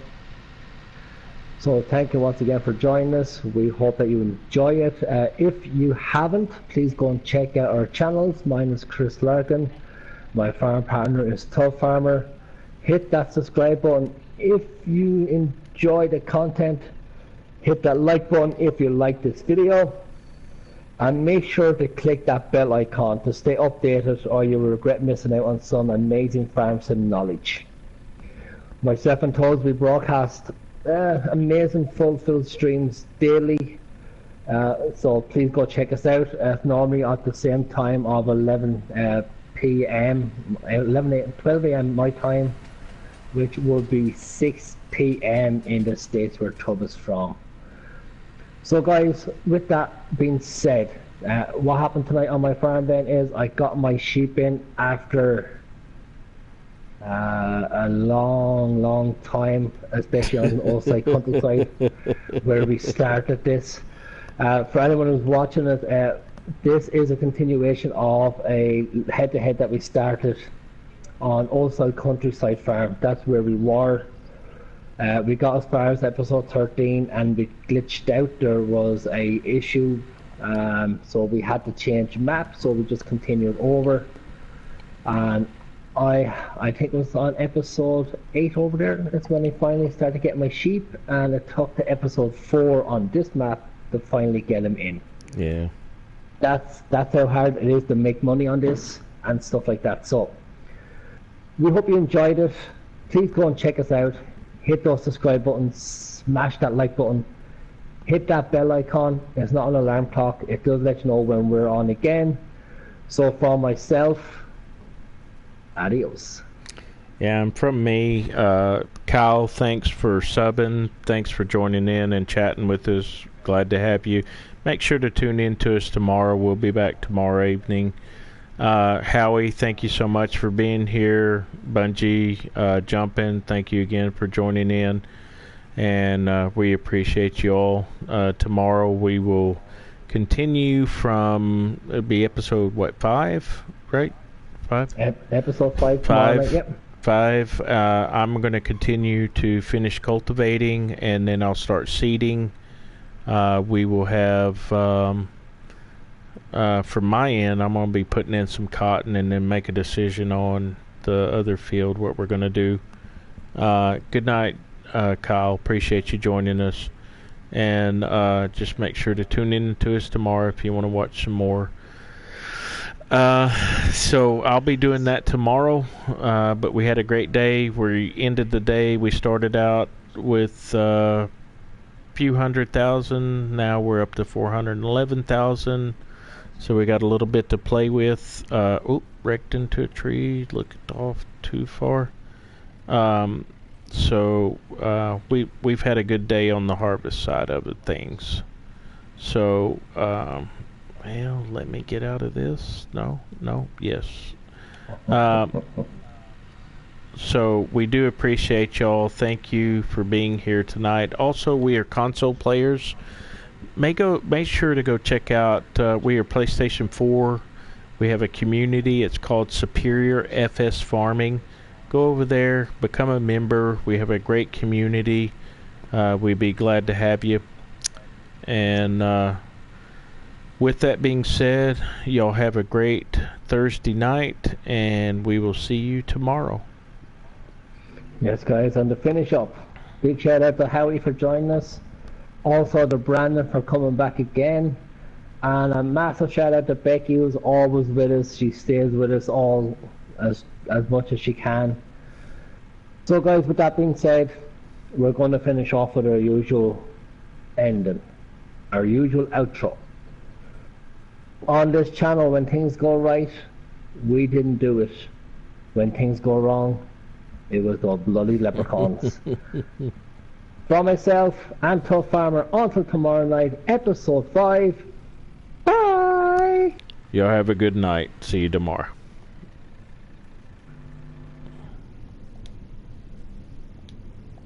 Speaker 1: So thank you once again for joining us. We hope that you enjoy it. If you haven't, please go and check out our channels. Mine is Chris Larkin. My farm partner is Tubbfarmer. Hit that subscribe button if you enjoy the content. Hit that like button if you like this video. And make sure to click that bell icon to stay updated, or you will regret missing out on some amazing farm sim knowledge. Myself and Tubbs, we broadcast amazing full streams daily, so please go check us out. Normally at the same time of 11 p.m. 12 a.m. my time, which will be 6 p.m. in the states where Tubb is from. So guys, with that being said, what happened tonight on my farm then is I got my sheep in after a long time, especially on the old side countryside where we started this. For anyone who's watching it, this is a continuation of a head-to-head that we started on Old Side Countryside Farm. That's where we were. We got as far as episode 13 and we glitched out. There was a issue, so we had to change map, so we just continued over. And I think it was on episode 8 over there, that's when I finally started getting my sheep, and it took to episode 4 on this map to finally get them in.
Speaker 2: Yeah.
Speaker 1: That's how hard it is to make money on this and stuff like that. So we hope you enjoyed it. Please go and check us out. Hit those subscribe buttons, smash that like button, hit that bell icon. It's not an alarm clock, it does let you know when we're on again. So for myself, adios.
Speaker 2: Yeah, and from me, Kyle, thanks for subbing. Thanks for joining in and chatting with us. Glad to have you. Make sure to tune in to us tomorrow. We'll be back tomorrow evening. Howie, thank you so much for being here. Bungie, Jumpin', thank you again for joining in. And we appreciate you all. Tomorrow we will continue from, it'll be episode, 5, right? 5?
Speaker 1: Episode 5 tomorrow night,
Speaker 2: 5.
Speaker 1: yep.
Speaker 2: 5. I'm going to continue to finish cultivating, and then I'll start seeding. We will have, from my end, I'm going to be putting in some cotton and then make a decision on the other field, what we're going to do. Good night, Kyle. Appreciate you joining us. And just make sure to tune in to us tomorrow if you want to watch some more. So I'll be doing that tomorrow. But we had a great day. We ended the day. We started out with a few 100,000. Now we're up to 411,000. So we got a little bit to play with. Wrecked into a tree. Looked off too far. So we've had a good day on the harvest side of it, things. So well, let me get out of this. No, yes. So we do appreciate y'all. Thank you for being here tonight. Also, we are console players. Make sure to go check out. We are PlayStation 4. We have a community. It's called Superior FS Farming. Go over there, become a member. We have a great community. We'd be glad to have you. And with that being said, y'all have a great Thursday night, and we will see you tomorrow.
Speaker 1: Yes, guys, and to finish up, big shout out to Howie for joining us. Also to Brandon for coming back again. And a massive shout out to Becky, who's always with us. She stays with us all as much as she can. So guys, with that being said, we're going to finish off with our usual ending, our usual outro. On this channel, when things go right, we didn't do it. When things go wrong, it was the bloody leprechauns. From myself and Tubbfarmer, until tomorrow night, episode 5. Bye!
Speaker 2: Y'all have a good night. See you tomorrow.